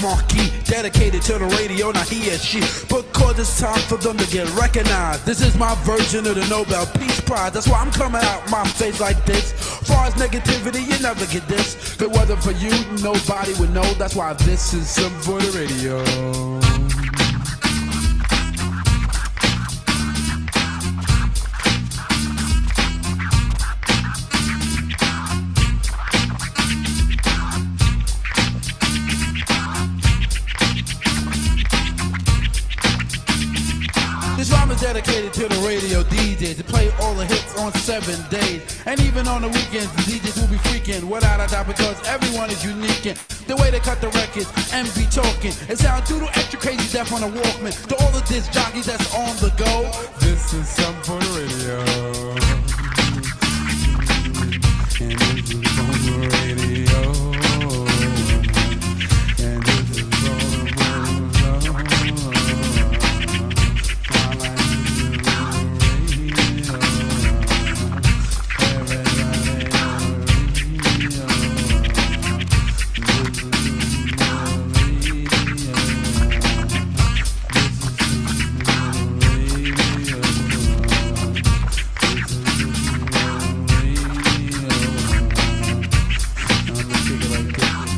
marquee, dedicated to the radio, not he or she, because it's time for them to get recognized. This is my version of the Nobel Peace Prize. That's why I'm coming out my face like this. Far as negativity, you never get this. If it wasn't for you, nobody would know. That's why this is something for the radio. This rhyme is dedicated to the radio DJs to play all the hits on 7 days. And even on the weekends, the DJs will be freaking without a doubt, because everyone is unique in the way they cut the records and be talking. It sounds doodle extra crazy deaf on a Walkman. To all the disc jockeys that's on the go, this is something for the radio. And this is on the radio.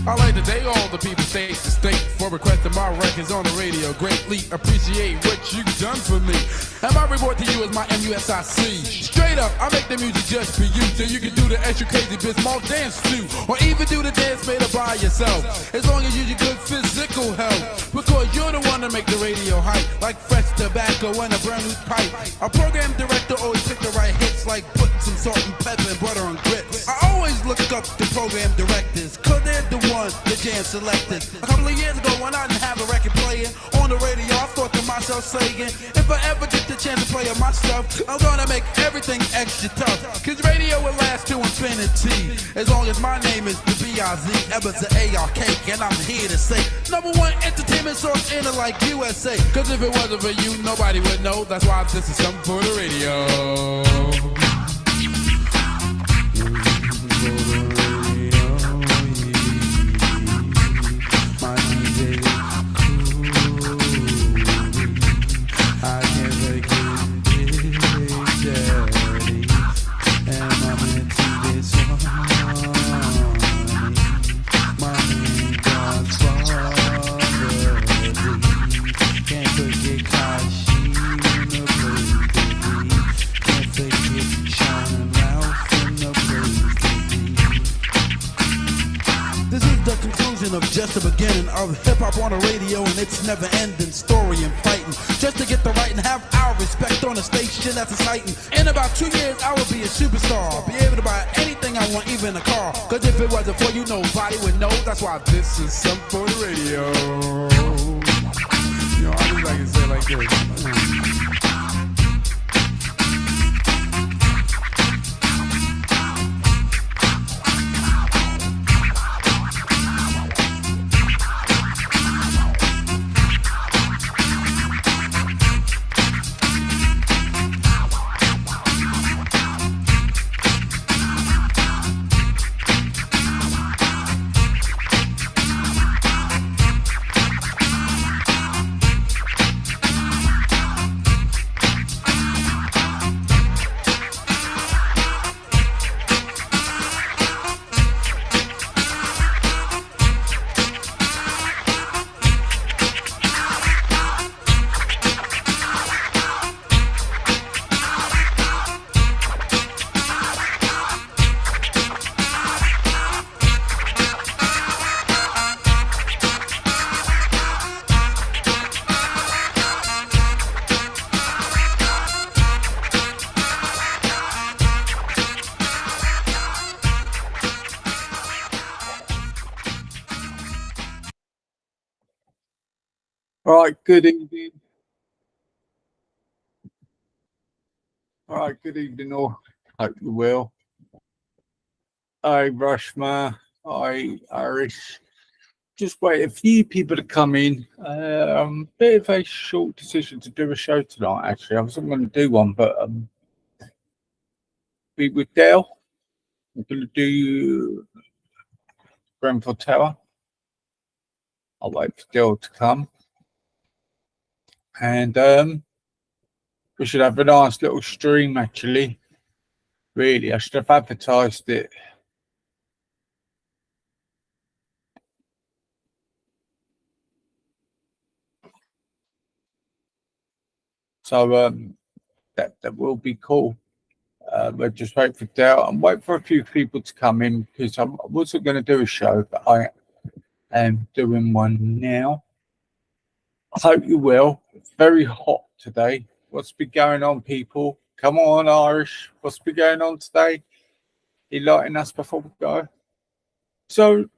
I like to thank all the people state to state for requesting my records on the radio. Greatly appreciate what you've done for me. And my reward to you is my MUSIC. Straight up, I make the music just for you, so you can do the extra crazy bits, small dance too, or even do the dance made up by yourself. As long as you use good physical health, because you're the one to make the radio hype, like fresh tobacco and a brand new pipe. A program director always pick the right hits, like putting some salt and pepper and butter on grits. I always look up the program directors, cause they're the ones the jam selected. A couple of years ago when I didn't have a record playing on the radio, I thought to myself saying, if I ever get the chance to play on my stuff, I'm gonna make everything extra tough, cause radio will last to infinity, as long as my name is the B-I-Z, ever the A-R-K, and I'm here to say, #1 entertainment source in it like USA, cause if it wasn't for you, nobody would know. That's why this is something for the radio. Of just the beginning of hip-hop on the radio and its never-ending story and fighting just to get the right and have our respect on the station. That's exciting. In about 2 years I will be a superstar, be able to buy anything I want, even a car, cause if it wasn't for you, nobody would know. That's why this is something for the radio. You know, I just like to say it like this. Right, good evening. All right, good evening all. Hope you well. Hi, Rushma. Hi, Irish. Just wait a few people to come in. Bit of a short decision to do a show tonight, actually. I wasn't going to do one, but be with Dale. I'm going to do Grenfell Tower. I'll wait for Dill to come. And we should have a nice little stream, actually. Really, I should have advertised it. So that will be cool. But just wait for Dale and wait for a few people to come in because I wasn't going to do a show, but I am doing one now. I hope you will. It's very hot today. What's been going on, people? Come on, Irish. What's been going on today? You lighting us before we go? So,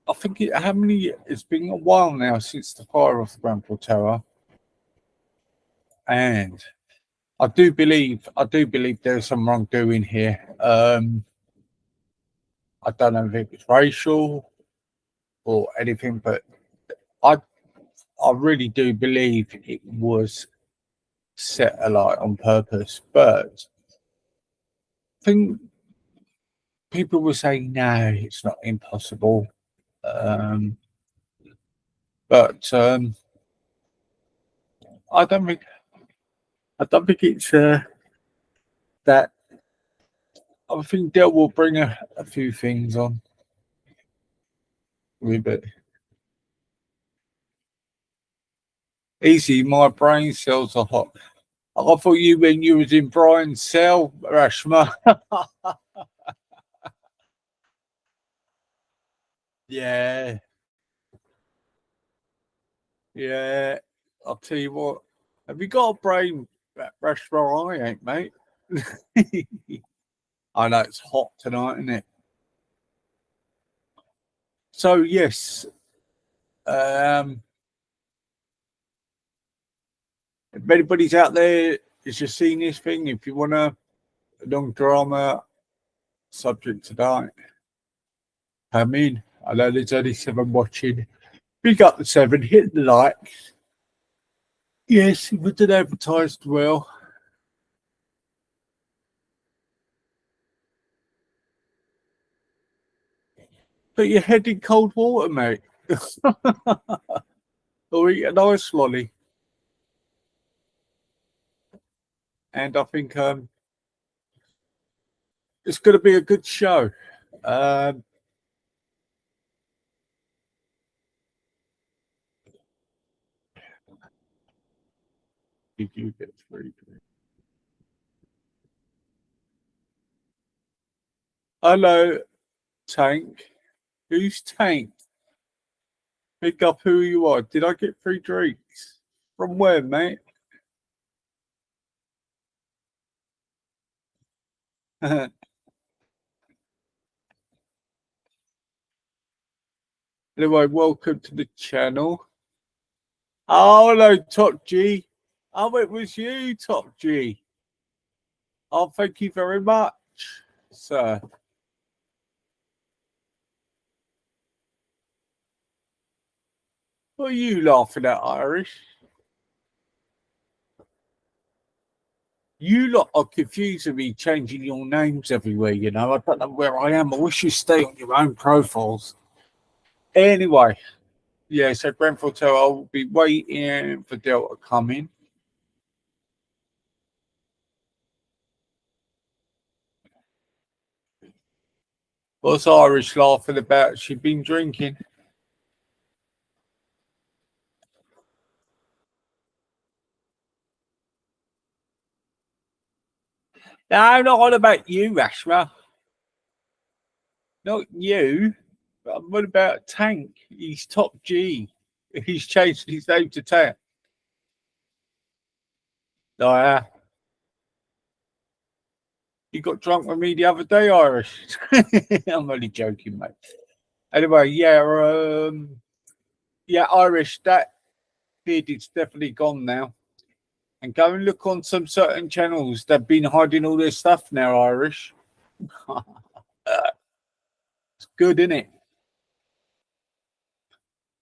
I think it's been a while now since the fire of the Grenfell Tower. And I do believe there's some wrongdoing here. I don't know if it was racial or anything, but I really do believe it was set alight on purpose. But I think people were saying no, it's not impossible. But I don't think it's that. I think Dell will bring a few things on with it. Easy, my brain cells are hot. I thought you when you was in Brian's cell, Rashma. Yeah. Yeah. I'll tell you what. Have you got a brain, Rashma? I ain't, mate. I know it's hot tonight, isn't it? So yes. If anybody's out there is just seeing this thing, if you want a long drama subject tonight, come in. I know there's only 7 watching. Big up the 7, hit the like. Yes, it was advertised well. Put your head in cold water, mate. Or eat a nice lolly. And I think it's going to be a good show. Did you get 3? Hello, Tank. Who's Tank? Pick up who you are. Did I get 3 drinks? From where, mate? Anyway, welcome to the channel. Oh, hello, Top G. Oh, it was you, Top G. Oh, thank you very much, sir. What are you laughing at, Irish? You lot are confusing me changing your names everywhere, you know. I don't know where I am. I wish you stay on your own profiles. Anyway, yeah, so Grenfell Tower, I'll be waiting for Delta coming. What's Irish laughing about? She's been drinking. No, not all about you, Ashra. Not you. But what about Tank? He's Top G. He's changed his name to Tank. Oh, yeah. You got drunk with me the other day, Irish. I'm only joking, mate. Anyway, yeah, Irish, that vid is definitely gone now. And go and look on some certain channels. They've been hiding all their stuff now, Irish. It's good, isn't it?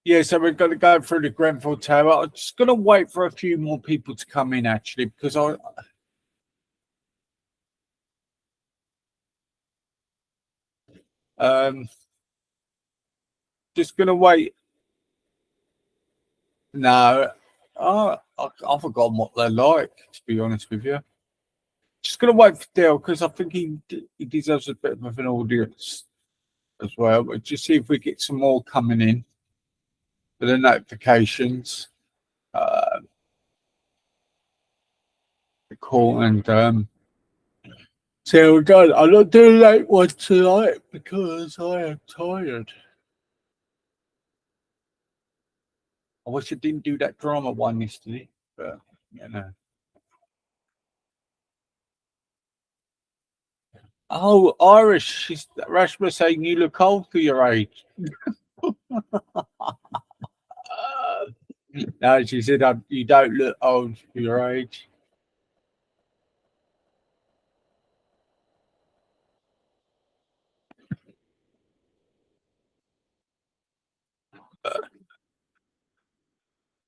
Yeah, so we're going to go through the Grenfell Tower. I'm just going to wait for a few more people to come in, actually, because just going to wait No, I've forgotten what they're like, to be honest with you. Just gonna wait for Dale because I think he deserves a bit of an audience as well. But just see if we get some more coming in for the notifications. The call and so we're done. I'm not doing late one tonight because I am tired. I wish I didn't do that drama one yesterday, but you know. Oh, Irish, she's Rashma saying you look old for your age. No, she said you don't look old for your age.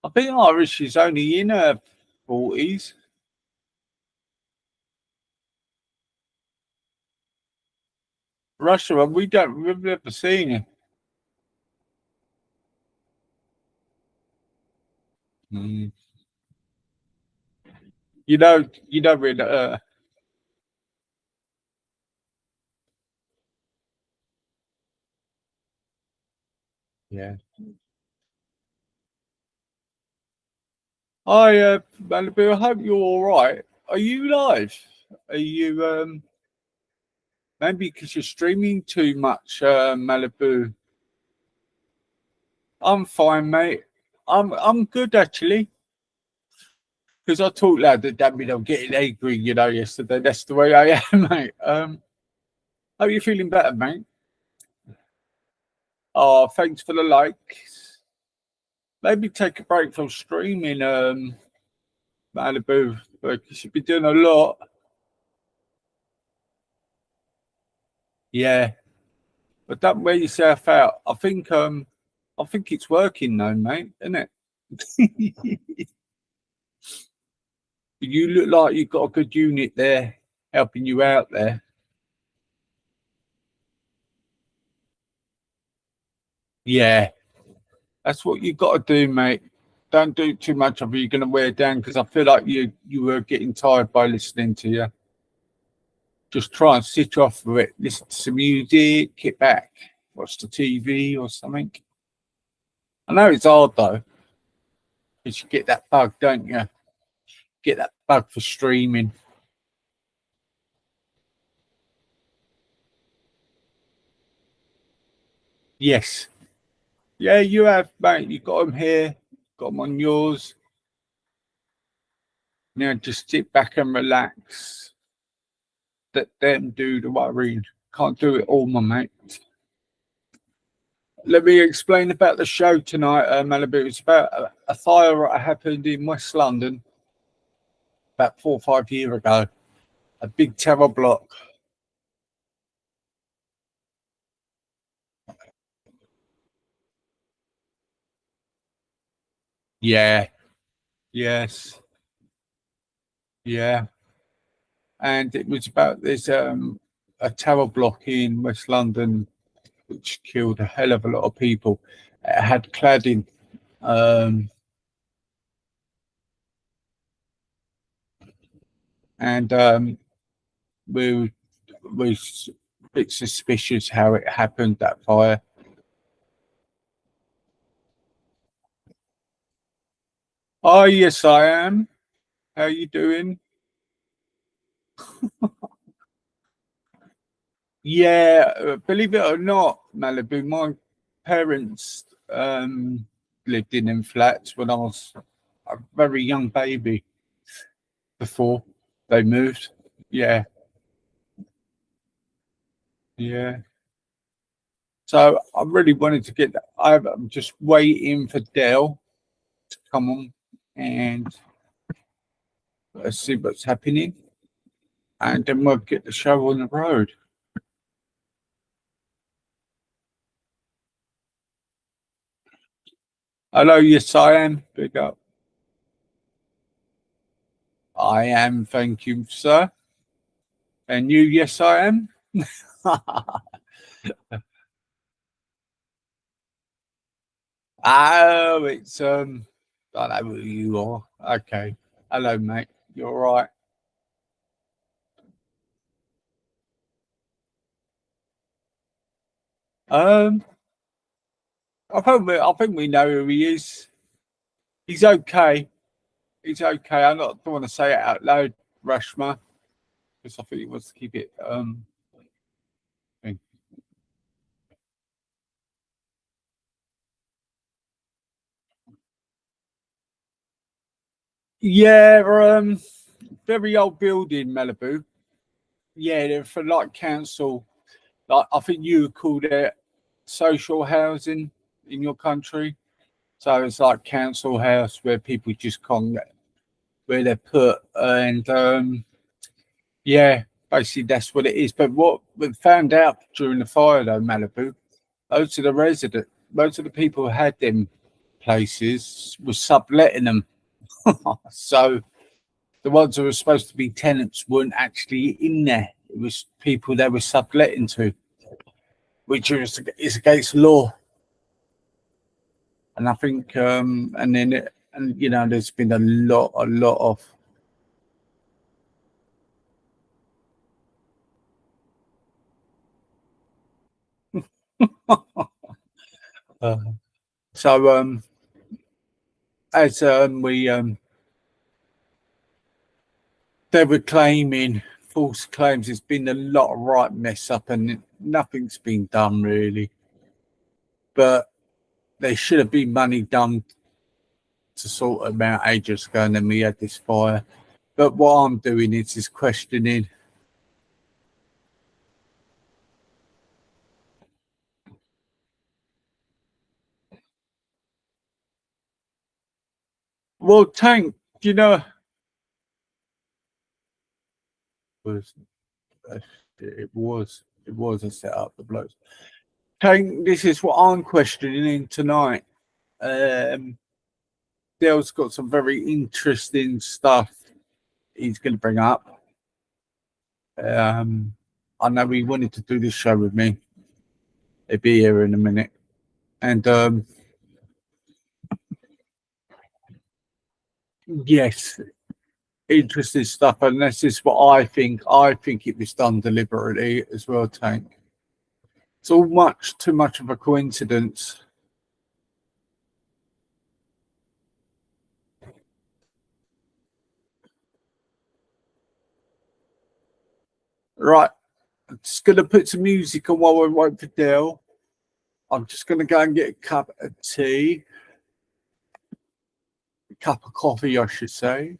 I think Irish is only in her 40s. Russia, we've never seen her. Mm. You know, with yeah. Hi, Malibu. I hope you're all right. Are you live? Are you maybe because you're streaming too much, Malibu? I'm fine, mate. I'm good actually. Because I talk loud, that means I'm getting angry, yesterday. That's the way I am, mate. How are you feeling better, mate? Oh, thanks for the likes. Maybe take a break from streaming, Malibu, because you've been doing a lot. Yeah. But don't wear yourself out. I think it's working though, mate, isn't it? You look like you've got a good unit there helping you out there. Yeah, that's what you got to do, mate. Don't do too much of it. You're going to wear down because I feel like you were getting tired by listening to you. Just try and switch off for it. Listen to some music, get back, watch the TV or something. I know it's hard though, because you get that bug, don't you? Get that bug for streaming. Yes. Yeah, you have, mate. You got them here, got them on yours. Now just sit back and relax. Let them do the worrying. Can't do it all, my mate. Let me explain about the show tonight, Malibu. It's about a fire that happened in West London about 4 or 5 years ago. A big tower block. Yeah. Yes. Yeah. And it was about this a tower block in West London which killed a hell of a lot of people. It had cladding. And we were a bit suspicious how it happened, that fire. Oh, yes, I am. How you doing? Yeah, believe it or not, Malibu, my parents lived in them flats when I was a very young baby before they moved. Yeah, yeah. So I really wanted to get that. I'm just waiting for Dell to come on and see what's happening. And then we'll get the show on the road. Hello, yes, I am. Big up. I am, thank you, sir. And you, yes, I am. Oh, it's I know who you are. Okay. Hello, mate. You all right? Um, I think we know who he is. He's okay. He's okay. I don't want to say it out loud, Rashma, because I think he wants to keep it. Thing. Yeah, very old building, Malibu. Yeah, they're for like council. Like I think you would call it social housing in your country. So it's like council house where people just can't get where they're put, and yeah, basically that's what it is. But what we found out during the fire, though, Malibu, most of the people who had them places was subletting them. So the ones who were supposed to be tenants weren't actually in there. It was people they were subletting to, which is against law. And I think, and then, and there's been a lot of. Uh, so, as we they were claiming false claims. There's been a lot of right mess up, and nothing's been done really. But there should have been money done to sort them out ages ago, and then we had this fire. But what I'm doing is just questioning. Well, Tank, you know, was it was a set up the blokes. Tank, this is what I'm questioning tonight. Um, Dale's got some very interesting stuff he's going to bring up. Um, I know he wanted to do this show with me. He'll be here in a minute. And yes, interesting stuff. And this is what I think. I think it was done deliberately as well, Tank. It's all much too much of a coincidence. Right. I'm just going to put some music on while we wait for Dale. I'm just going to go and get a cup of tea, a cup of coffee, I should say.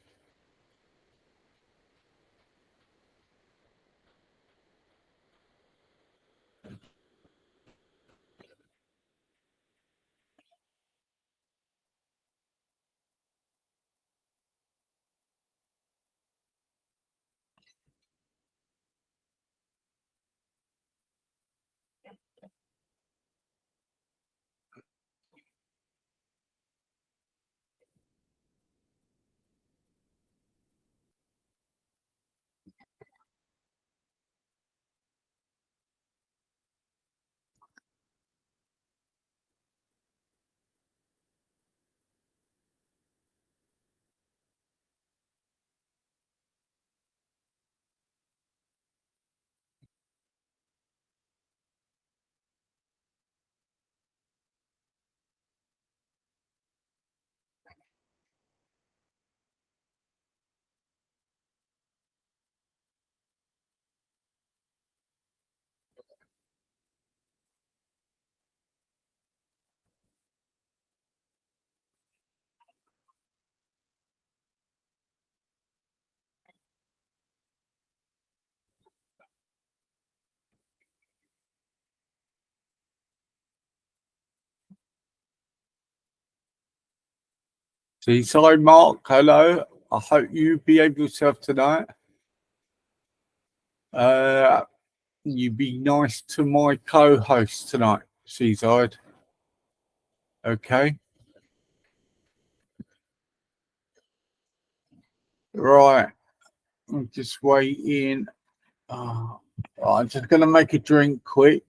Sorry, Mark. Hello. I hope you behave yourself tonight. Uh, you be nice to my co-host tonight, Seaside. Okay. Right. I'm just waiting. I'm just going to make a drink quick.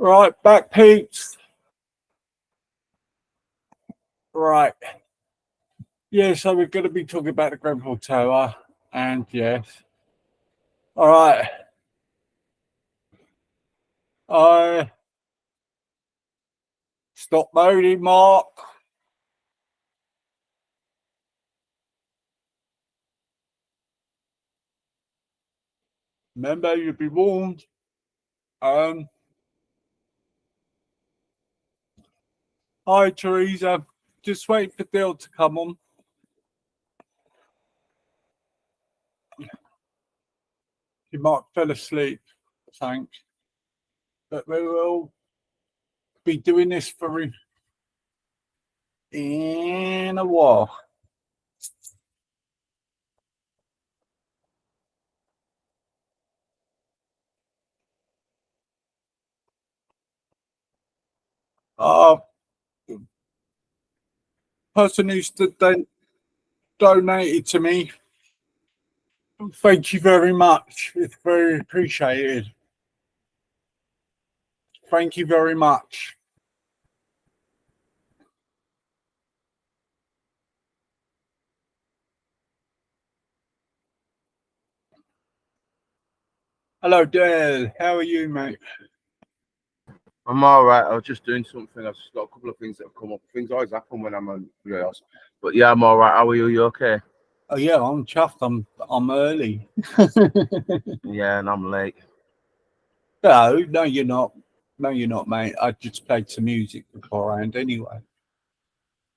Right, back peeps. Right. Yeah, so we're going to be talking about the Grenfell Tower, and yes. All right. I stop moaning, Mark. Remember, you'll be warned. Hi, Teresa. Just waiting for Dale to come on. He might fell asleep, thanks. But we will be doing this for him in a while. Person who's donated to me, thank you very much. It's very appreciated. Thank you very much. Hello, Dale. How are you, mate? I'm all right. I was just doing something. I've just got a couple of things that have come up. Things always happen when I'm on rails. But yeah, I'm all right. How are you? You okay? Oh yeah, I'm chuffed. I'm early. Yeah, and I'm late. No, you're not. No, you're not, mate. I just played some music beforehand anyway.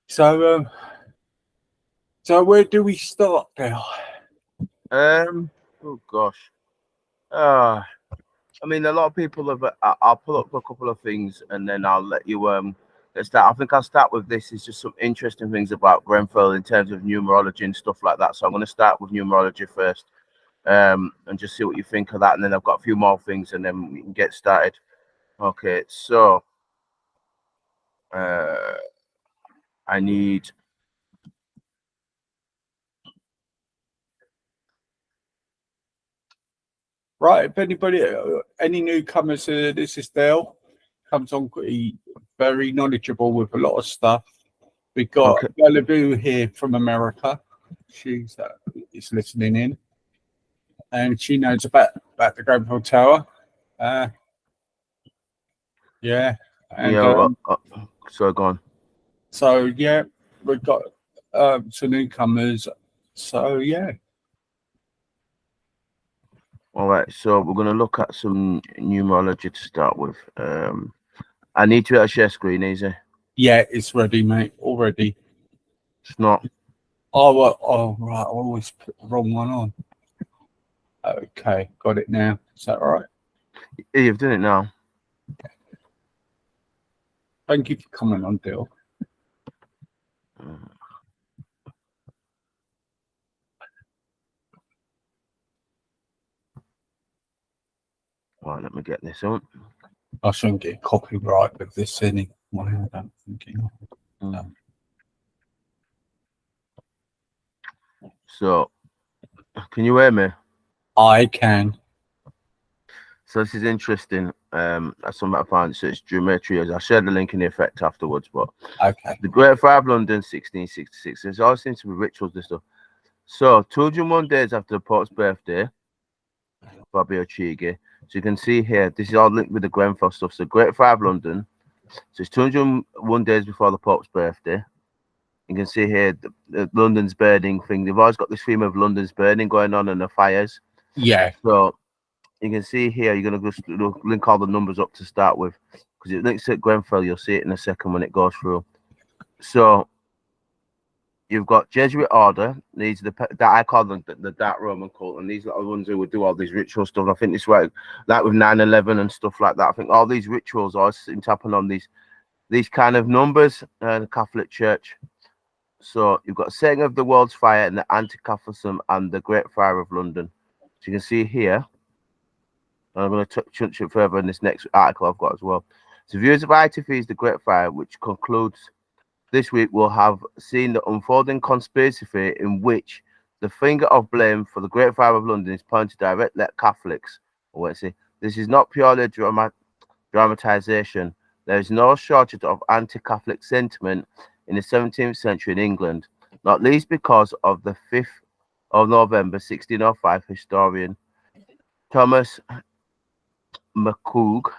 So, where do we start now? Oh gosh. I mean, a lot of people have. I'll pull up a couple of things and then I'll let you get start. I think I'll start with this. Is just some interesting things about Grenfell in terms of numerology and stuff like that. So I'm going to start with numerology first, and just see what you think of that. And then I've got a few more things, and then we can get started. Okay, so I need Right, if anybody, any newcomers, this is Dale. Comes on very knowledgeable with a lot of stuff. We've got Bellevue here from America. She's is listening in, and she knows about the Grenfell Tower. Yeah, and so go on. So yeah, we've got some newcomers. So yeah. All right, so we're going to look at some numerology to start with. I need to share screen, easy. Yeah, it's ready, mate. Already. It's not. Oh, well, oh, right. I always put the wrong one on. Okay, got it now. Is that all right? Yeah, you've done it now. Thank you for coming on, Dill. Right, let me get this on. I shouldn't get copyright with this anyway. I don't think. So, can you hear me? I can. So this is interesting. That's something I found. So it's geometry. I'll share the link in the effect afterwards. But okay. The Great Fire of London, 1666. There's all seems to be rituals and stuff. So 201 days after the Pope's birthday, Fabio Chigi. So you can see here, this is all linked with the Grenfell stuff. So Great Fire of London. So it's 201 days before the Pope's birthday. You can see here the London's burning thing. They've always got this theme of London's burning going on and the fires. Yeah. So you can see here, you're going to just link all the numbers up to start with, because it links to Grenfell. You'll see it in a second when it goes through. So you've got Jesuit order. These are that I call them the Dark Roman cult, and these are the ones who would do all these ritual stuff. I think this right, like with 9/11 and stuff like that. I think all these rituals always seem to happen on these kind of numbers. The Catholic Church. So you've got setting of the world's fire and the anti-Catholicism and the Great Fire of London. So you can see here. And I'm going to touch it further in this next article I've got as well. So views of ITV's The Great Fire, which concludes this week, will have seen the unfolding conspiracy theory in which the finger of blame for the Great Fire of London is pointed directly at Catholics. Or let's see, this is not purely dramatization. There is no shortage of anti-Catholic sentiment in the 17th century in England, not least because of the 5th of November 1605 historian Thomas McCoog,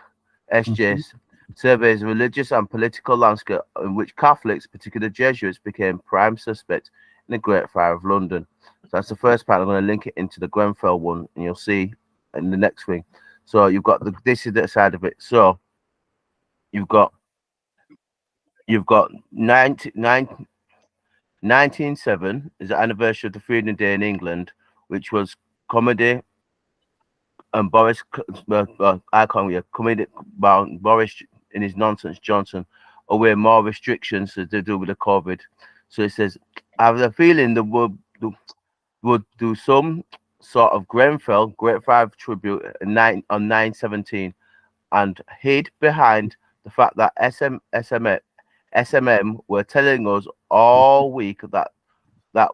SJs, surveys the religious and political landscape in which Catholics, particularly Jesuits, became prime suspects in the Great Fire of London. So that's the first part. I'm going to link it into the Grenfell one, and you'll see in the next thing. So you've got this is the side of it. So you've got 1907 is the anniversary of the Freedom Day in England, which was comedy. And Boris, comedic about Boris in his nonsense Johnson, aware more restrictions to do with the COVID. So it says, I have a feeling that would do some sort of Grenfell Great Fire tribute on 9/17, and hid behind the fact that SMM were telling us all week that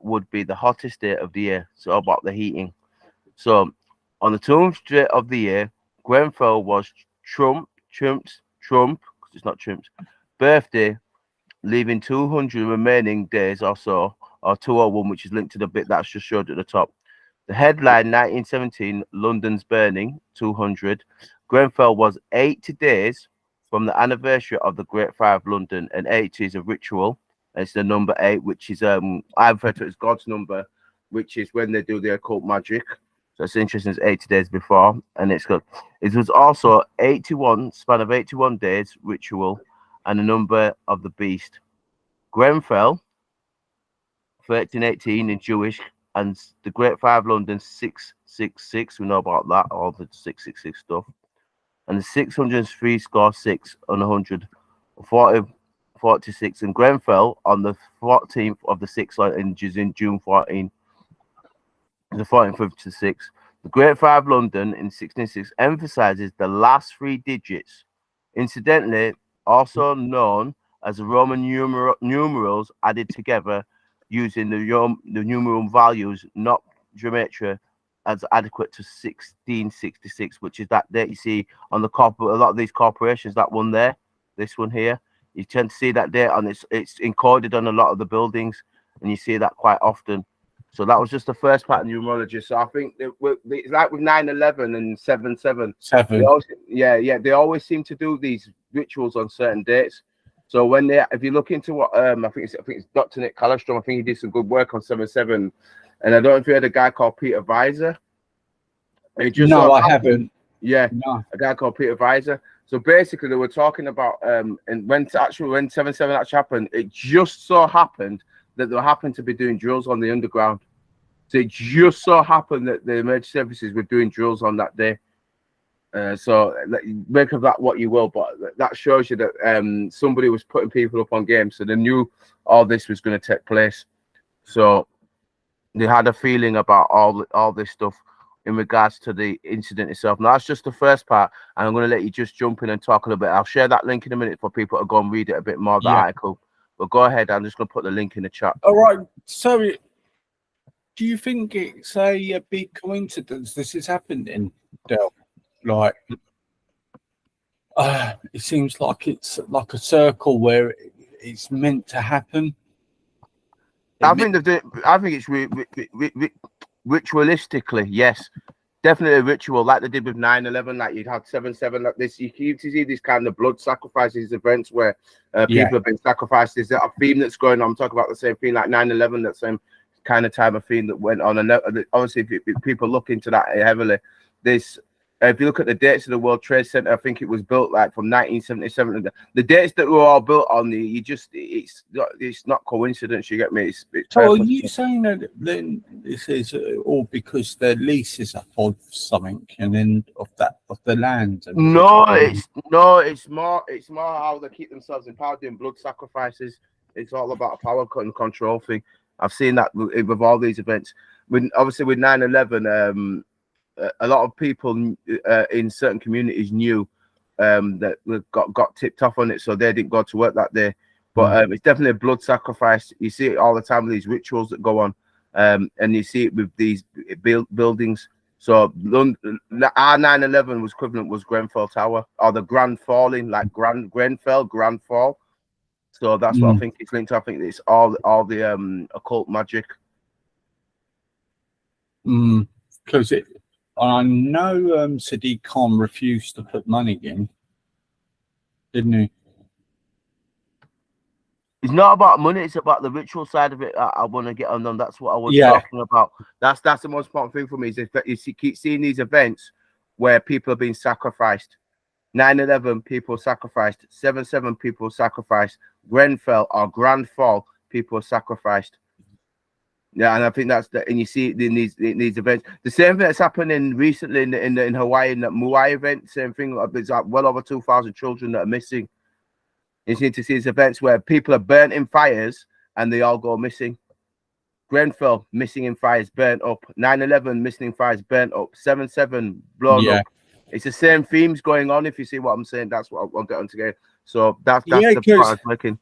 would be the hottest day of the year. So about the heating. So on the 200th day of the year, Grenfell was Trump's, because it's not Trump's, birthday, leaving 200 remaining days or so, or 201, which is linked to the bit that's just showed at the top. The headline, 1917, London's burning, 200. Grenfell was 80 days from the anniversary of the Great Fire of London, and 80 is a ritual. It's the number 8, which is, I refer to it as God's number, which is when they do their occult magic. So it's interesting, it's 80 days before, and it's good. It was also 81, span of 81 days, ritual, and the number of the beast. Grenfell, 1318 in Jewish, and the Great Fire of London, 666, we know about that, all the 666 stuff. And the 603 score 6 on 100, 46, and Grenfell on the 14th of the 6th, in June 14. The 1456. The Great Fire of London in 1606 emphasizes the last 3 digits, incidentally also known as the Roman numerals added together using the numeral values, not geometry, as adequate to 1666, which is that date you see on the a lot of these corporations. That one there, this one here, you tend to see that date, and it's encoded on a lot of the buildings, and you see that quite often. So that was just the first part of numerology. So I think it's like with 9/11 and 7/7. They always seem to do these rituals on certain dates. So when if you look into what I think it's Dr. Nick Callistrom, I think he did some good work on 7/7. And I don't know if you heard a guy called Peter Weiser. No, I haven't. Yeah, no. A guy called Peter Weiser. So basically, they were talking about and when 7/7 actually happened, it just so happened that they happened to be doing drills on the underground. So it just so happened that the emergency services were doing drills on that day. So make of that what you will, but that shows you that somebody was putting people up on game, so they knew all this was going to take place. So they had a feeling about all this stuff in regards to the incident itself. Now that's just the first part, and I'm going to let you just jump in and talk a little bit. I'll share that link in a minute for people to go and read it a bit more, the article. But go ahead, I'm just going to put the link in the chat. All right. So do you think it's a big coincidence this has happened in Del? Like, it seems like it's like a circle where it's meant to happen. I think it's ritualistically, yes, definitely a ritual, like they did with 9/11. Like you'd have 7/7, like this. You see these kind of blood sacrifices events where people have been sacrificed. Is there a theme that's going on? I'm talking about the same thing, like 9/11, that same kind of type of theme that went on. And obviously, if people look into that heavily, this. If you look at the dates of the World Trade Center, I think it was built like from 1977. The dates that were all built on it's not coincidence. You get me? So are you saying that then this is all because their leases are of something, and then of the land? No, it's more how they keep themselves in power, doing blood sacrifices. It's all about a power and control thing. I've seen that with all these events. Obviously with 9/11. A lot of people in certain communities knew that got tipped off on it, so they didn't go to work that day. But it's definitely a blood sacrifice. You see it all the time with these rituals that go on, and you see it with these buildings. So our 9/11 was equivalent was Grenfell Tower, or the Grand Falling, like Grenfell, Grand Fall. So that's what I think it's linked to. I think it's all the occult magic. Because I know Sadiq Khan refused to put money in, didn't he? It's not about money, it's about the ritual side of it. I want to get on them. That's what I was talking about. That's the most important thing for me, is that you keep seeing these events where people are being sacrificed. 9/11, people sacrificed. 7/7, people sacrificed. Grenfell or Grand Fall, people sacrificed. Yeah, and I think and you see it in these events. The same thing that's happening recently in Hawaii, in that Muay event. Same thing. There's like well over 2,000 children that are missing. You need to see these events where people are burnt in fires and they all go missing. Grenfell missing in fires, burnt up. 9/11 missing in fires, burnt up. 7/7 blown up. It's the same themes going on. If you see what I'm saying, that's what I'll get on together. So that's the part I was making.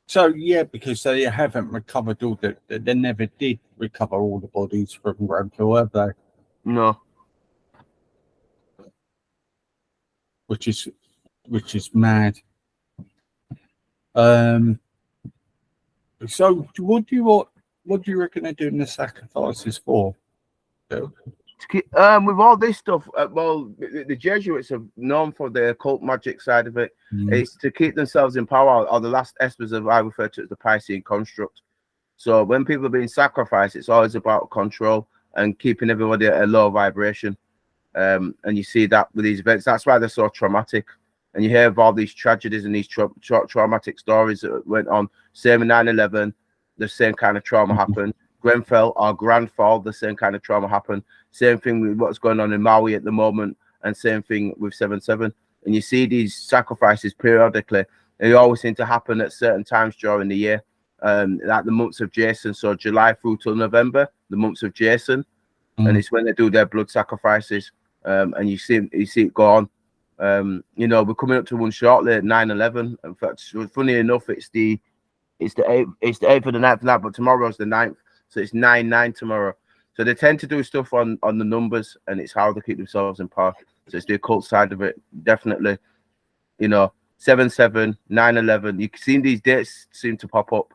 So yeah, because they haven't recovered they never did recover all the bodies from Grenfell, have they? No. Which is mad. So what do you reckon they're doing the sacrifices for? With all this stuff, well, the Jesuits are known for the occult magic side of it. It's to keep themselves in power, or the last Espers of I refer to as the Piscean construct. So when people are being sacrificed, it's always about control and keeping everybody at a low vibration. And you see that with these events. That's why they're so traumatic. And you hear of all these tragedies and these traumatic stories that went on. Same in 9/11, the same kind of trauma happened. Grenfell or Grand Fall, the same kind of trauma happened. Same thing with what's going on in Maui at the moment, and same thing with 7/7. And you see these sacrifices periodically. They always seem to happen at certain times during the year, like the months of Jason. So July through till November, the months of Jason, and it's when they do their blood sacrifices. And you see it go on. We're coming up to one shortly at 9/11. In fact, funny enough, it's the 8th or the 9th night, but tomorrow's the 9th. So it's 9/9 tomorrow. So they tend to do stuff on the numbers, and it's how they keep themselves in power. So it's the occult side of it, definitely. You know, 7/7, 9/11. You've seen these dates seem to pop up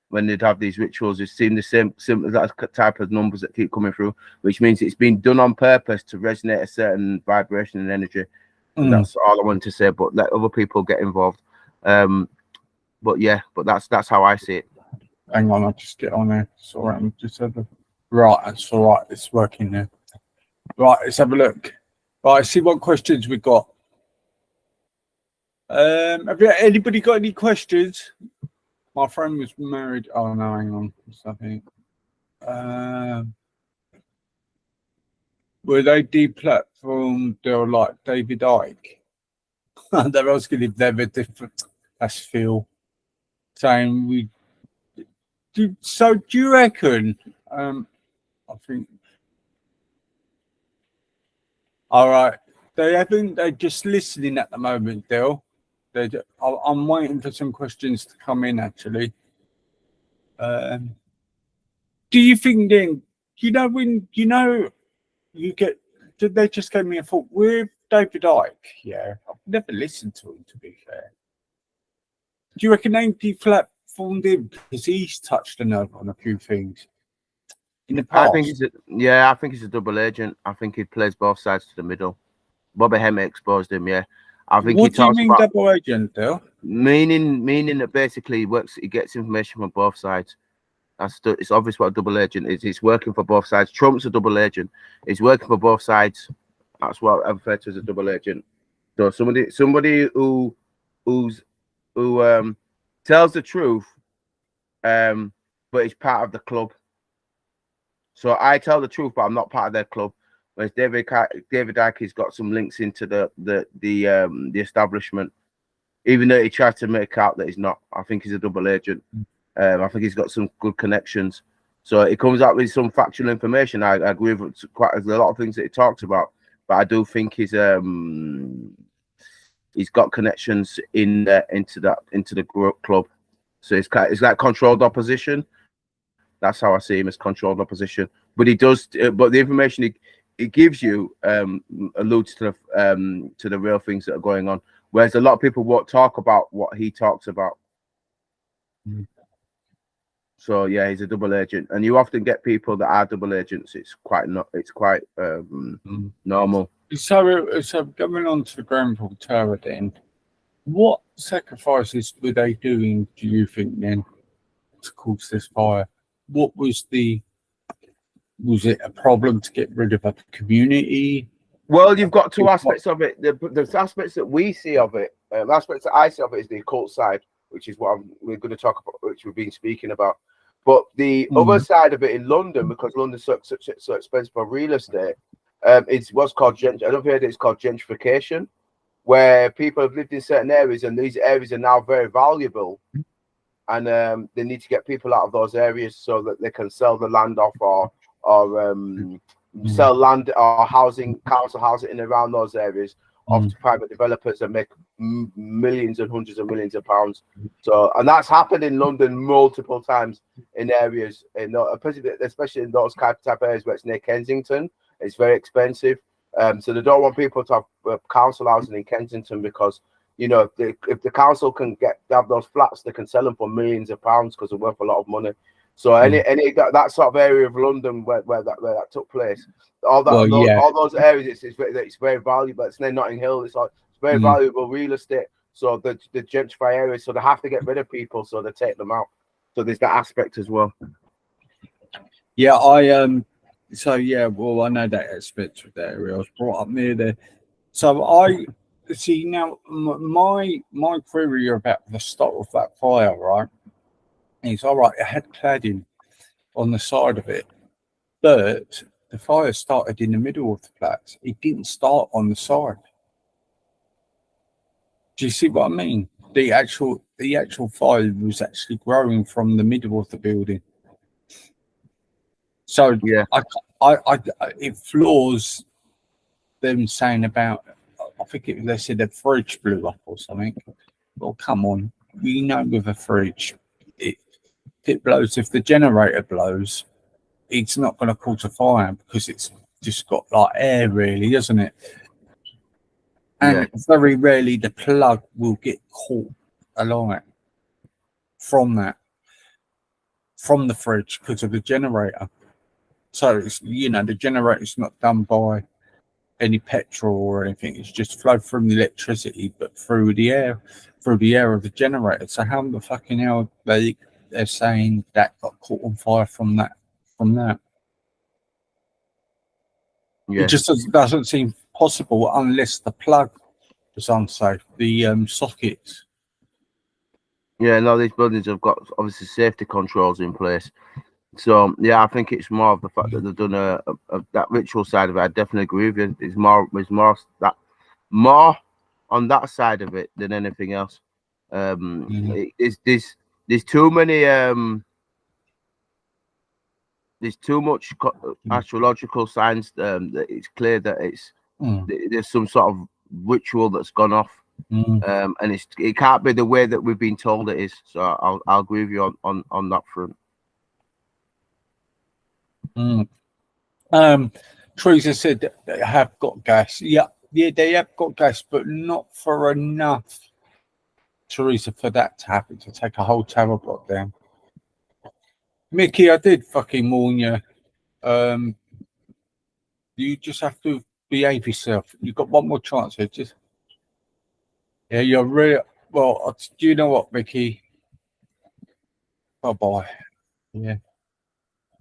when they'd have these rituals. You've seen the same that type of numbers that keep coming through, which means it's been done on purpose to resonate a certain vibration and energy. And that's all I wanted to say. But let other people get involved. But yeah, but that's how I see it. Hang on, I'll just get on there. It's all right. I'm just have a... Right, it's all right. It's working now. Right, let's have a look. Right, see what questions we got. Have anybody got any questions? My friend was married. Oh no, hang on. Something. Were they deplatformed or like David Icke? They're asking if they're different. That's Phil saying we. So do you reckon? I think. All right, they haven't. They're just listening at the moment, Dale. I'm waiting for some questions to come in. Actually, do you think then? When you get? Did they just gave me a thought with David Icke? Yeah, I've never listened to him, to be fair. Do you reckon they deplatformed him because he's touched a nerve on a few things in the past? I think he's a double agent. I think he plays both sides to the middle. Bobby Hemmett exposed him. Yeah, I think. What do you mean double agent, Dale? Meaning that basically he gets information from both sides. It's obvious what a double agent is. He's working for both sides. Trump's a double agent. He's working for both sides. That's what I refer to as a double agent. So somebody who tells the truth, but is part of the club. So I tell the truth, but I'm not part of their club. Whereas David Icke's got some links into the establishment, even though he tries to make out that he's not. I think he's a double agent. I think he's got some good connections. So it comes out with some factual information. I agree with quite a lot of things that he talks about, but I do think he's got connections into the club. So it's like controlled opposition. That's how I see him, as controlled opposition. But he does. But the information he gives you alludes to the real things that are going on. Whereas a lot of people won't talk about what he talks about. So yeah, he's a double agent, and you often get people that are double agents. It's quite normal. So going on to the Grenfell Tower then, what sacrifices were they doing, do you think, then, to cause this fire? What was it a problem to get rid of a community? Well, you've got two aspects of it. The aspects that we see of it, the aspects that I see of it is the occult side, which is what we're going to talk about, which we've been speaking about. But the other side of it in London, because London's so expensive for real estate, it's what's called I don't know if it's called gentrification, where people have lived in certain areas, and these areas are now very valuable, and they need to get people out of those areas so that they can sell the land off or sell land or council housing in around those areas off to private developers and make millions and hundreds of millions of pounds. So, and that's happened in London multiple times in areas, especially in those type areas where it's near Kensington. It's very expensive. So they don't want people to have council housing in Kensington because, you know, if the council can have those flats, they can sell them for millions of pounds because they're worth a lot of money. So any that sort of area of London where that took place, all those areas, it's very valuable. It's near Notting Hill. It's very valuable real estate. So the gentrify areas, so they have to get rid of people, so they take them out. So there's that aspect as well. Yeah, I well, I know that aspect of that area. I was brought up near there. So I see now my query about the start of that fire, right? It's all right. It had cladding on the side of it, but the fire started in the middle of the flats. It didn't start on the side. Do you see what I mean? The actual fire was actually growing from the middle of the building. So yeah, it floors them saying about. I think they said the fridge blew up or something. Well, come on, we know with a fridge, if it blows, if the generator blows, it's not going to cause a fire because it's just got like air, really, isn't it? And very rarely the plug will get caught alight from that, from the fridge, because of the generator. So it's, you know, the generator's not done by any petrol or anything. It's just flow from the electricity, but through the air of the generator. So how the fucking hell they're saying that got caught on fire from that? Yeah. It just doesn't seem possible unless the plug was unsafe. The sockets. Yeah, no, these buildings have got obviously safety controls in place. So yeah, I think it's more of the fact that they've done a that ritual side of it. I definitely agree with you. It's more on that side of it than anything else. There's too many there's too much astrological signs that it's clear that it's there's some sort of ritual that's gone off. And it can't be the way that we've been told it is. So I'll agree with you on that front. Teresa said they have got gas. Yeah, they have got gas, but not for enough, Teresa, for that to happen, to take a whole tower block down. Mickey, I did fucking warn you. You just have to behave yourself. You've got one more chance here. Yeah, you're real. Well, do you know what, Mickey? Bye-bye. Yeah.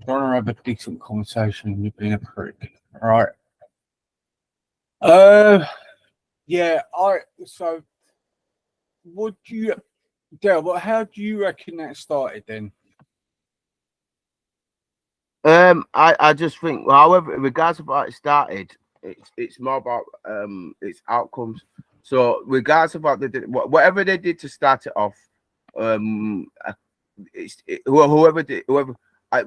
Trying to have a decent conversation. You've been a prick. All right. Yeah. So, would you, Dale? How do you reckon that started then? I just think, however, in regards of how it started, it's more about its outcomes. So, regardless of what they did, whatever they did to start it off, whoever did, I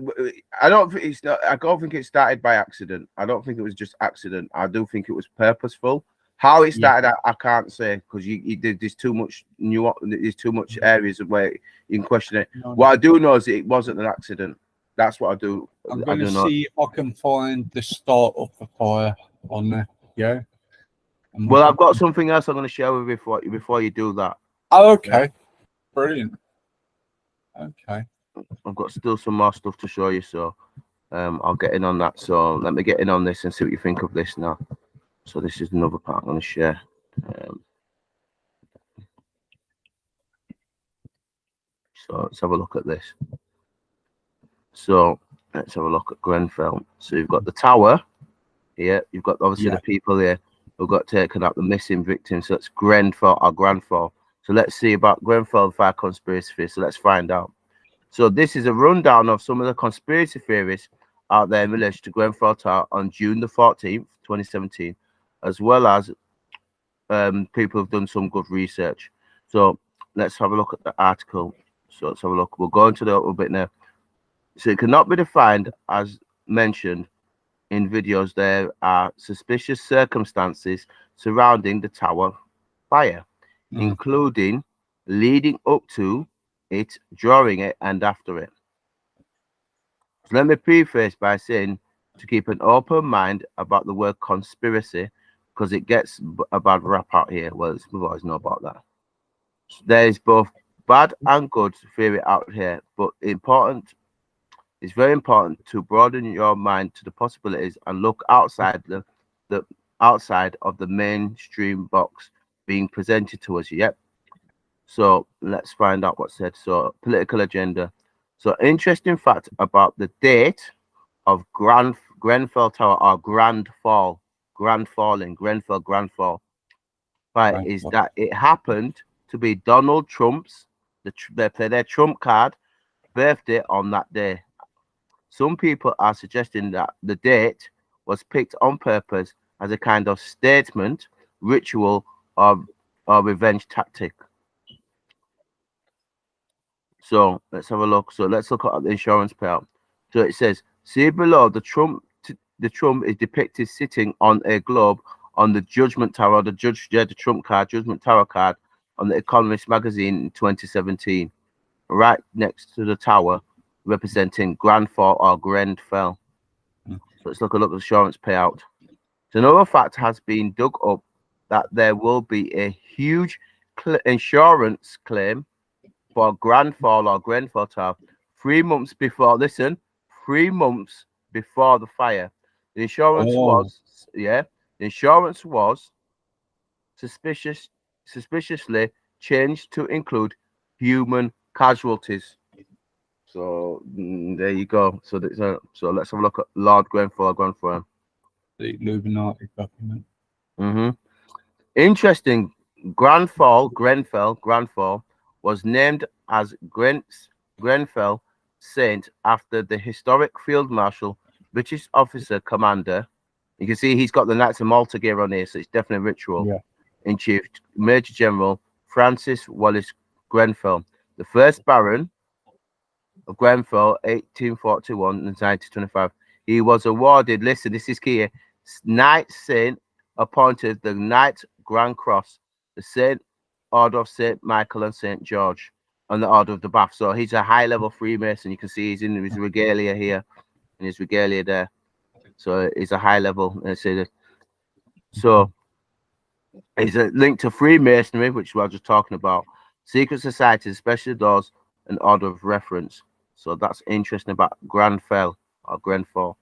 don't think it's not. I don't think it started by accident. I don't think it was just accident. I do think it was purposeful. How it started, I can't say, because you did. There's too much there's too much areas where you can question it. What I do know is it wasn't an accident. That's what I do. I'm going to see if I can find the start of the fire on there. Yeah. Well, I've got something else I'm going to share with you before you do that. Oh, okay. Brilliant. Okay. I've got still some more stuff to show you, so I'll get in on that. So let me get in on this and see what you think of this now. So this is another part I'm going to share. So let's have a look at this. So let's have a look at Grenfell. So you've got the tower here. You've got obviously the people here who got taken out, the missing victims. So it's Grenfell or Grenfell. So let's see about Grenfell fire conspiracy theories. So let's find out. So this is a rundown of some of the conspiracy theories out there in relation to Grenfell Tower on June the 14th, 2017, as well as people have done some good research. So let's have a look at the article. So let's have a look. We'll go into the little bit now. So it cannot be defined as mentioned in videos. There are suspicious circumstances surrounding the tower fire, including leading up to it, during it, and after it. So let me preface by saying to keep an open mind about the word conspiracy, because it gets a bad rap out here. Well, we always know about that. There is both bad and good theory out here, but it's very important to broaden your mind to the possibilities and look outside the outside of the mainstream box being presented to us. Yep. So let's find out what's said. So political agenda. So interesting fact about the date of Grenfell Tower or Grand Fall right, is that it happened to be Donald Trump's, they play their Trump card, birthday on that day. Some people are suggesting that the date was picked on purpose as a kind of statement, ritual, or revenge tactic. So let's have a look. So let's look at the insurance payout. So it says, see below, the Trump is depicted sitting on a globe on the Judgment Tower, the Trump card, Judgment Tower card on the Economist magazine in 2017, right next to the tower representing Grenfall or Grenfell. So let's look at the insurance payout. So another fact has been dug up that there will be a huge insurance claim for Grenfall or Grenfell Tower 3 months before. Listen, 3 months before the fire. The insurance the insurance was suspiciously changed to include human casualties. So there you go. So let's have a look at Lord Grenfell. The Illuminati document. Interesting. Grenfell was named as Grenfell Saint after the historic Field Marshal, British officer commander. You can see he's got the Knights of Malta gear on here, so it's definitely ritual. Yeah. In Chief Major General Francis Wallace Grenfell, the first Baron of Grenfell, 1841 and 1925. He was awarded, listen, this is key here, Knight Saint, appointed the Knight Grand Cross, the Saint Order of Saint Michael and Saint George, and the Order of the Bath. So he's a high-level Freemason. You can see he's in his regalia here, and his regalia there. So he's a high-level. So he's a link to Freemasonry, which we were just talking about, secret societies, special doors, and order of reference. So that's interesting about Grenfell or Grenfell.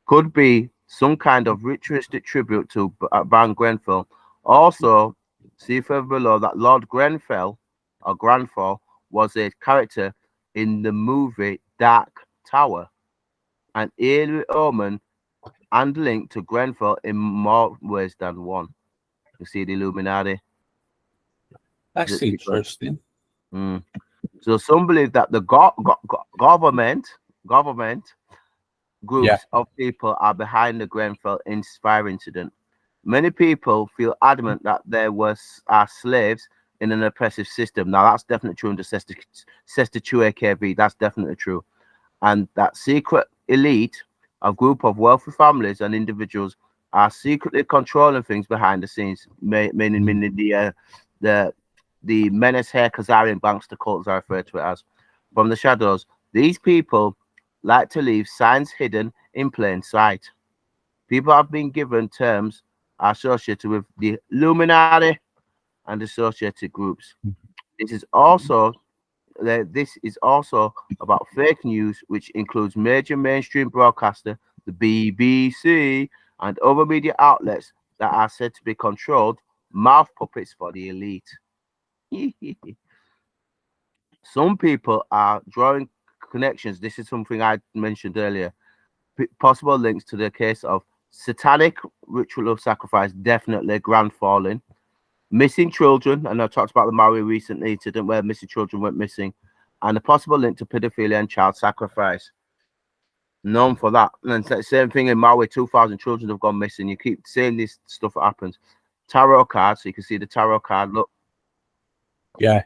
Could be some kind of ritualistic tribute to Baron Grenfell. Also, see further below that Lord Grenfell or Grenfell was a character in the movie Dark Tower, an eerie omen and linked to Grenfell in more ways than one. You see the Illuminati. That's interesting. So some believe that the government groups of people are behind the Grenfell fire incident. Many people feel adamant that there are slaves in an oppressive system. Now that's definitely true under Sesta 2 AKB. That's definitely true. And that secret elite, a group of wealthy families and individuals, are secretly controlling things behind the scenes, meaning the Menace Hair Khazarian Bankster cult, as I refer to it as. From the shadows, these people like to leave signs hidden in plain sight. People have been given terms associated with the Illuminati and associated groups. This is also about fake news, which includes major mainstream broadcaster, the BBC, and other media outlets that are said to be controlled mouth puppets for the elite. Some people are drawing connections. This is something I mentioned earlier. Possible links to the case of satanic ritual of sacrifice, definitely grandfalling, missing children, and I talked about the Maui recently incident where missing children went missing, and a possible link to pedophilia and child sacrifice. Known for that. And the same thing in Maui, 2,000 children have gone missing. You keep seeing this stuff that happens. Tarot card, so you can see the tarot card. Look. Yeah.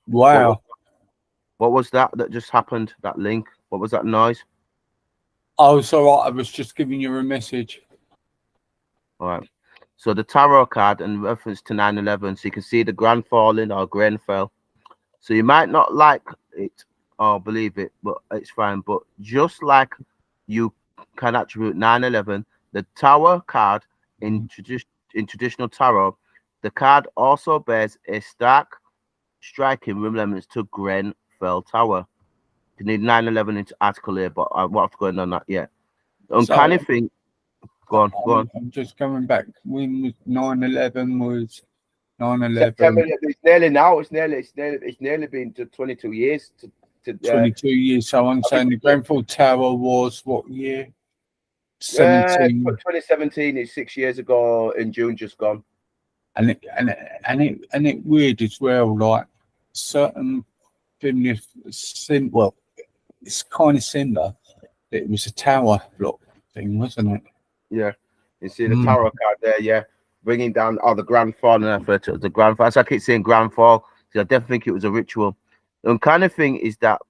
Wow. What was that just happened? That link? What was that noise? Oh, it's all right. I was just giving you a message. All right. So the tarot card in reference to 9/11, so you can see the grandfalling or Grenfell. So you might not like it or believe it, but it's fine. But just like you can attribute 9/11, the tower card in traditional tarot, the card also bears a striking resemblance to Grenfell Tower. You need 9/11 into article here, but I won't have to go in on that yet. Uncanny thing. Go on. I'm just coming back. When 9/11 was 9/11. September, it's nearly now. It's nearly been to 22 years. 22 years. So I'm saying the Grenfell Tower was what year? 2017 is 6 years ago in June, just gone. And it weird as well. Like certain well, it's kind of similar. It was a tower block thing, wasn't it? Yeah, you see the tarot card there. Yeah, bringing down the grandfall, and I refer to the grandfall. As I keep saying grandfall, so I definitely think it was a ritual. The kind of thing is that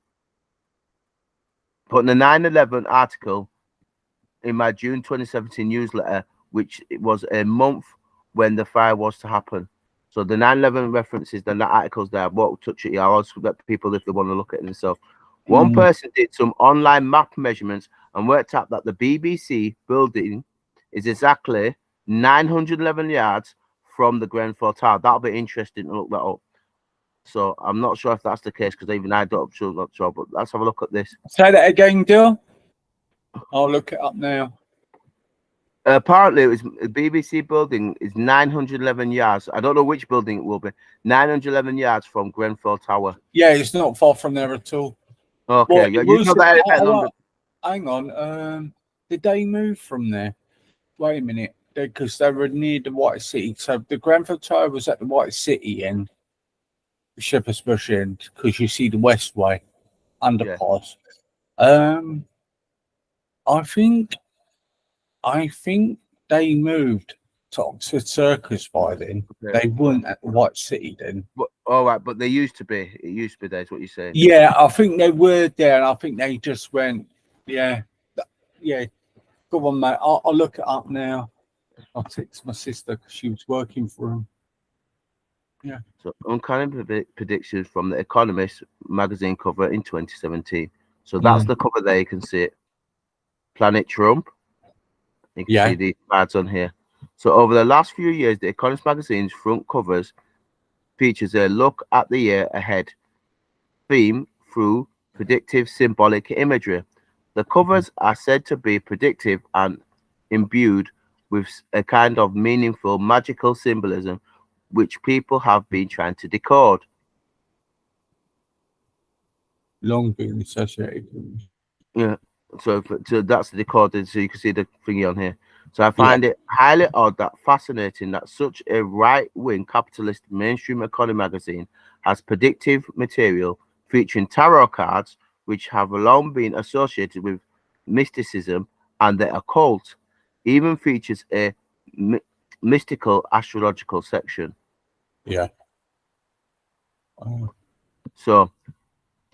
putting the 9/11 article in my June 2017 newsletter, which it was a month when the fire was to happen. So the 9/11 references, the articles there, I won't touch it. I'll also let people, if they want to look at it themselves, One person did some online map measurements and worked out that the BBC building is exactly 911 yards from the Grenfell Tower. That'll be interesting to look that up. So I'm not sure if that's the case because even I don't not sure, but let's have a look at this. Say that again, Dill. I'll look it up now. Apparently, it was the BBC building is 911 yards. I don't know which building it will be. 911 yards from Grenfell Tower. Yeah, it's not far from there at all. Okay, Well, you know that London. Hang on. Did they move from there? Wait a minute. Because they were near the White City. So the Grenfell Tower was at the White City end, the Shepherd's Bush end, because you see the Westway underpass. Yeah. I think they moved to Oxford Circus by then. Okay. They weren't at the White City then. But, all right, but they used to be. It used to be there, is what you're saying. Yeah, I think they were there, and I think they just went, yeah. Go on, mate. I'll look it up now. I'll text my sister because she was working for him. Yeah. So, uncanny predictions from the Economist magazine cover in 2017. So that's the cover there. You can see it. Planet Trump. You can see these ads on here. So over the last few years, the Economist magazine's front covers features a look at the year ahead theme through predictive symbolic imagery. The covers are said to be predictive and imbued with a kind of meaningful, magical symbolism which people have been trying to decode. Long been associated. Yeah. So that's the decoded, so you can see the thingy on here. So I find it highly odd that fascinating that such a right-wing capitalist mainstream economy magazine has predictive material featuring tarot cards, which have long been associated with mysticism and the occult, even features a mystical astrological section. Yeah. So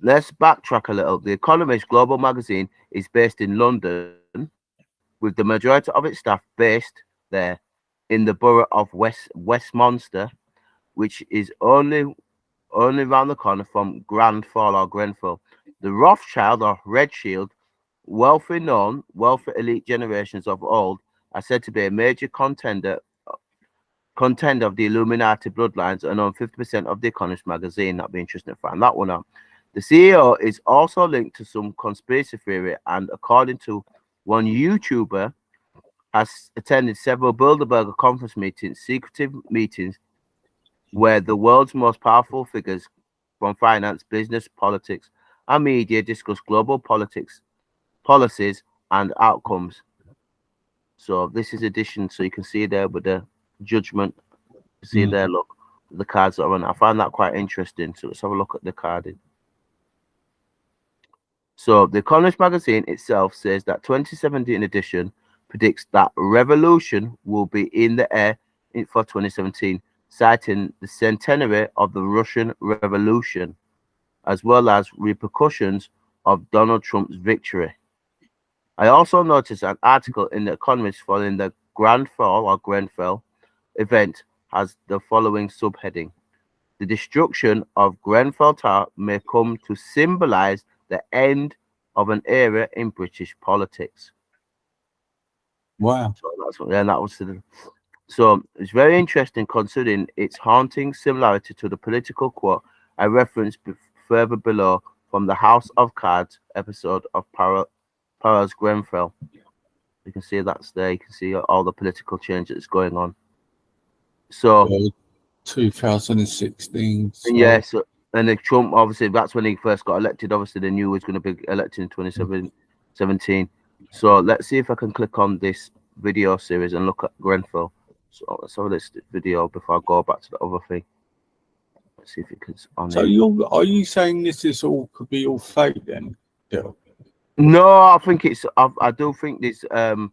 let's backtrack a little. The Economist Global Magazine is based in London, with the majority of its staff based there in the borough of Westminster, which is only around the corner from Grenfell or Grenfell. The Rothschild or Red Shield, wealthy elite generations of old, are said to be a major contender of the Illuminati bloodlines and own 50% of the Economist magazine. That'd be interesting to find that one out. The CEO is also linked to some conspiracy theory, and according to one YouTuber, has attended several Bilderberger conference meetings, secretive meetings, where the world's most powerful figures from finance, business, politics, and media discuss global politics, policies, and outcomes. So this is addition. So you can see there with the judgment. See there, look, the cards that are on. I find that quite interesting. So let's have a look at the carding. So the Economist magazine itself says that 2017 edition predicts that revolution will be in the air for 2017, citing the centenary of the Russian Revolution, as well as repercussions of Donald Trump's victory. I also noticed an article in the Economist following the Grenfell event has the following subheading: the destruction of Grenfell Tower may come to symbolize the end of an era in British politics. Wow. So that's what, that was so it's very interesting considering its haunting similarity to the political quote I referenced further below from the House of Cards episode of Parr's Grenfell. You can see that's there. You can see all the political change that's going on. So 2016. So. Yeah, so and the Trump, obviously that's when he first got elected. Obviously they knew he was going to be elected in 2017. So let's see if I can click on this video series and look at Grenfell. So let's have this video before I go back to the other thing. Let's see if it can on. So are you saying this is all could be all fake then? Yeah. No, I think it's. I do think this. I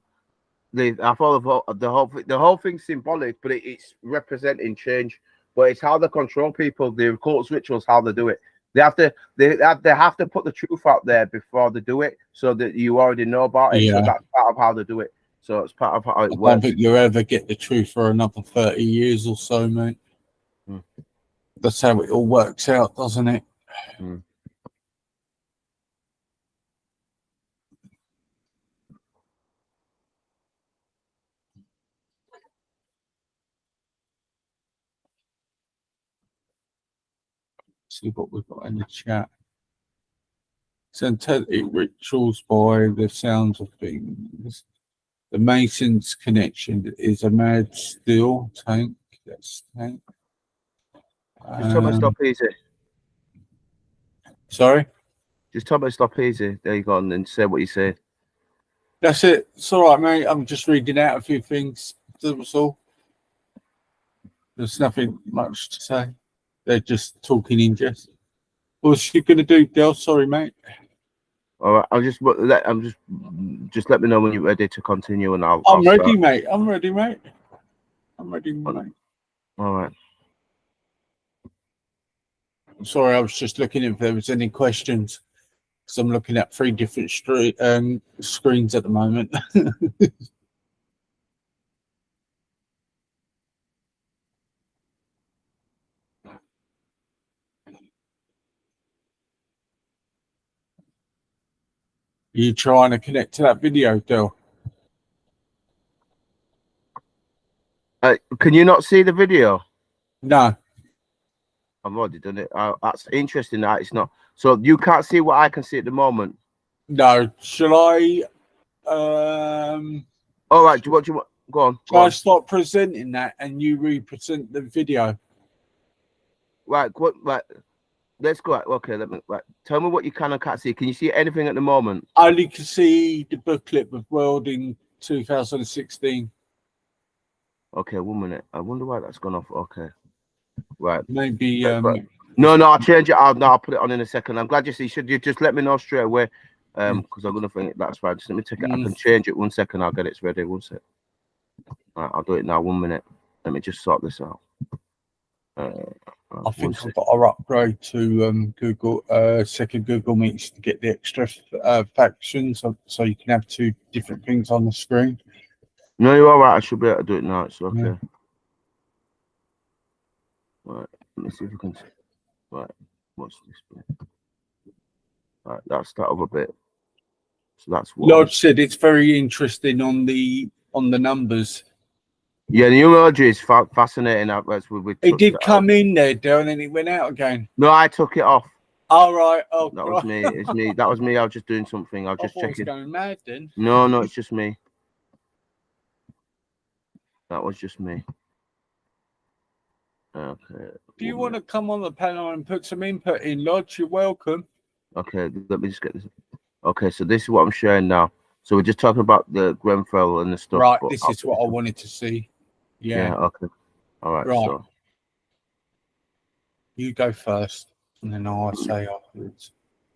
follow the whole thing's symbolic, but it's representing change. But it's how they control people. The occult rituals, how they do it. They have to put the truth out there before they do it, so that you already know about it. Yeah. So that's part of how they do it. So it's part of how it works. I don't think you'll ever get the truth for another 30 years or so, mate. That's how it all works out, doesn't it? see what we've got in the chat. Synthetic rituals by the sounds of things. The Mason's connection is a mad steel tank. That's tank. Just tell me to stop easy. Sorry? Just tell me to stop easy. There you go, and then say what you say. That's it. It's all right, mate. I'm just reading out a few things. That's all. There's nothing much to say. They're just talking in jest. What's she going to do, Del? Sorry, mate. All right, just let me know when you're ready to continue, and I'll ready, start. mate. I'm ready, mate. I'm ready, mate. All right. Sorry, I was just looking if there was any questions. Because I'm looking at 3 different screens at the moment. Are you trying to connect to that video, Del? Can you not see the video? No. I've already done it. That's interesting that it's not. So you can't see what I can see at the moment. No. Shall I? All right. What do you want? Go on. Shall I start presenting that and you represent the video? Right. What? Right. Let's go. Okay. Tell me what you can and can't see. Can you see anything at the moment? I only can see the booklet of Welding 2016. Okay. 1 minute. I wonder why that's gone off. Okay. Right. Maybe. No, I'll change it. I'll put it on in a second. I'm glad you see. Should you just let me know straight away? Because I'm gonna think that's fine. Just let me take it. I can change it 1 second. I'll get it ready. 1 sec. All right. I'll do it now. 1 minute. Let me just sort this out. I think I've got to upgrade to Google second Google Meets to get the extra factions, so you can have 2 different things on the screen. No, you're all right. I should be able to do it now. It's okay. Yeah. Right. Let me see if we can. Right. What's this bit? Right. That's that other bit. So that's what. Lodge said it's very interesting on the numbers. Yeah, the numerology is fascinating. It did come in there, Del, and then it went out again. No, I took it off. All right. Oh, that was me. It's me. That was me. I was just doing something. I was just checking. Going mad then. No, it's just me. That was just me. Okay. Do you want to come on the panel and put some input in, Lodge? You're welcome. Okay, let me just get this. Okay, so this is what I'm sharing now. So we're just talking about the Grenfell and the stuff. Right, this is what I wanted to see. Yeah. Okay. All right. Right. So you go first, and then I'll say afterwards.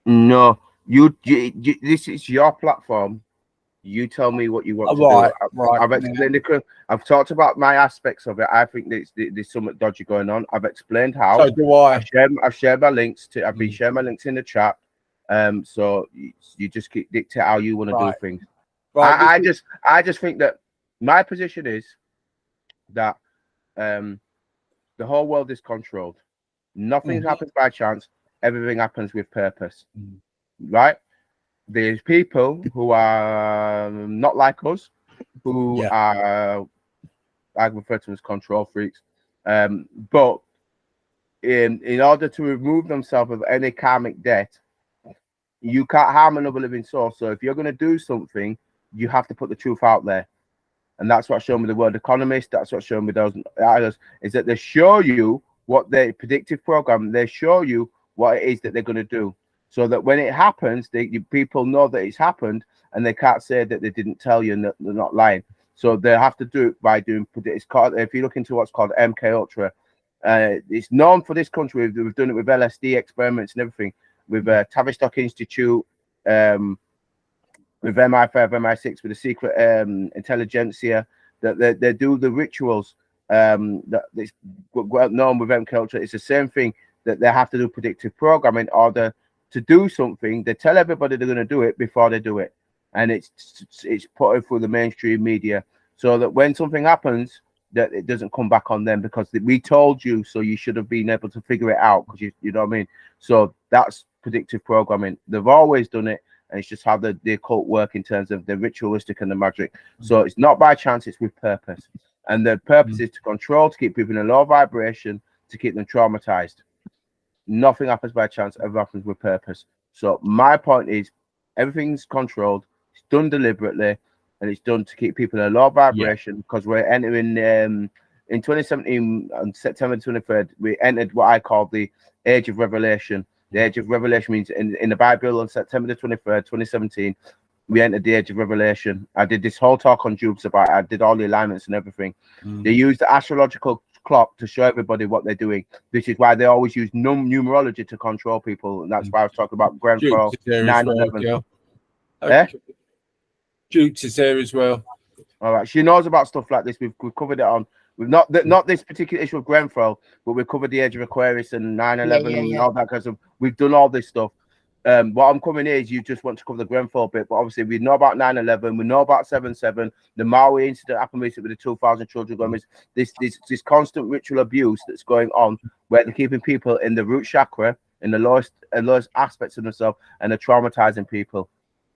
No, you this is your platform. You tell me what you want to do. Right. I've explained I've talked about my aspects of it. I think there's something dodgy going on. I've explained how. So do I. I've shared my links to. I've been sharing my links in the chat. So you just dictate how you want to do things. Right. I just think that my position is that the whole world is controlled. Nothing happens by chance. Everything happens with purpose. Right? There's people who are not like us, who are, I refer to them as control freaks. But in order to remove themselves of any karmic debt, you can't harm another living soul. So if you're going to do something, you have to put the truth out there. And that's what shown with the World Economist. That's what shown with those others, is that they show you what their predictive program, they show you what it is that they're going to do. So that when it happens, people know that it's happened, and they can't say that they didn't tell you and that they're not lying. So they have to do it by doing. It's called, if you look into what's called MK Ultra, it's known for this country. We've done it with LSD experiments and everything, with Tavistock Institute, with MI5, MI6, with the secret intelligentsia. That they do the rituals. That it's well known with MK Ultra. It's the same thing, that they have to do predictive programming in order to do something. They tell everybody they're going to do it before they do it, and it's put through the mainstream media, so that when something happens, that it doesn't come back on them, because we told you, so you should have been able to figure it out, because you know what I mean. So that's predictive programming. They've always done it, and it's just how the occult work in terms of the ritualistic and the magic. So it's not by chance, it's with purpose, and the purpose is to control, to keep people in a low vibration, to keep them traumatized. Nothing happens by chance. Everything happens with purpose. So my point is, everything's controlled. It's done deliberately, and it's done to keep people in a low vibration, because we're entering in 2017 on September 23rd. We entered what I call the Age of Revelation. The Age of Revelation means in the Bible on September the 23rd, 2017, we entered the Age of Revelation. I did this whole talk on Jupes about it. I did all the alignments and everything. They use the astrological clock to show everybody what they're doing. This is why they always use numerology to control people, and that's why I was talking about grenfall, 9/11. Jukes is there as well. All right, she knows about stuff like this. We've covered it on. We've not this particular issue of grenfell, but we've covered the Age of Aquarius and 9/11 and all that kind of stuff. We've done all this stuff. What I'm coming here is you just want to cover the grenfell bit, but obviously we know about 9/11, we know about 7/7, the Maui incident happened recently with the 2,000 children going. This constant ritual abuse that's going on, where they're keeping people in the root chakra, in the lowest aspects of themselves, and they're traumatizing people,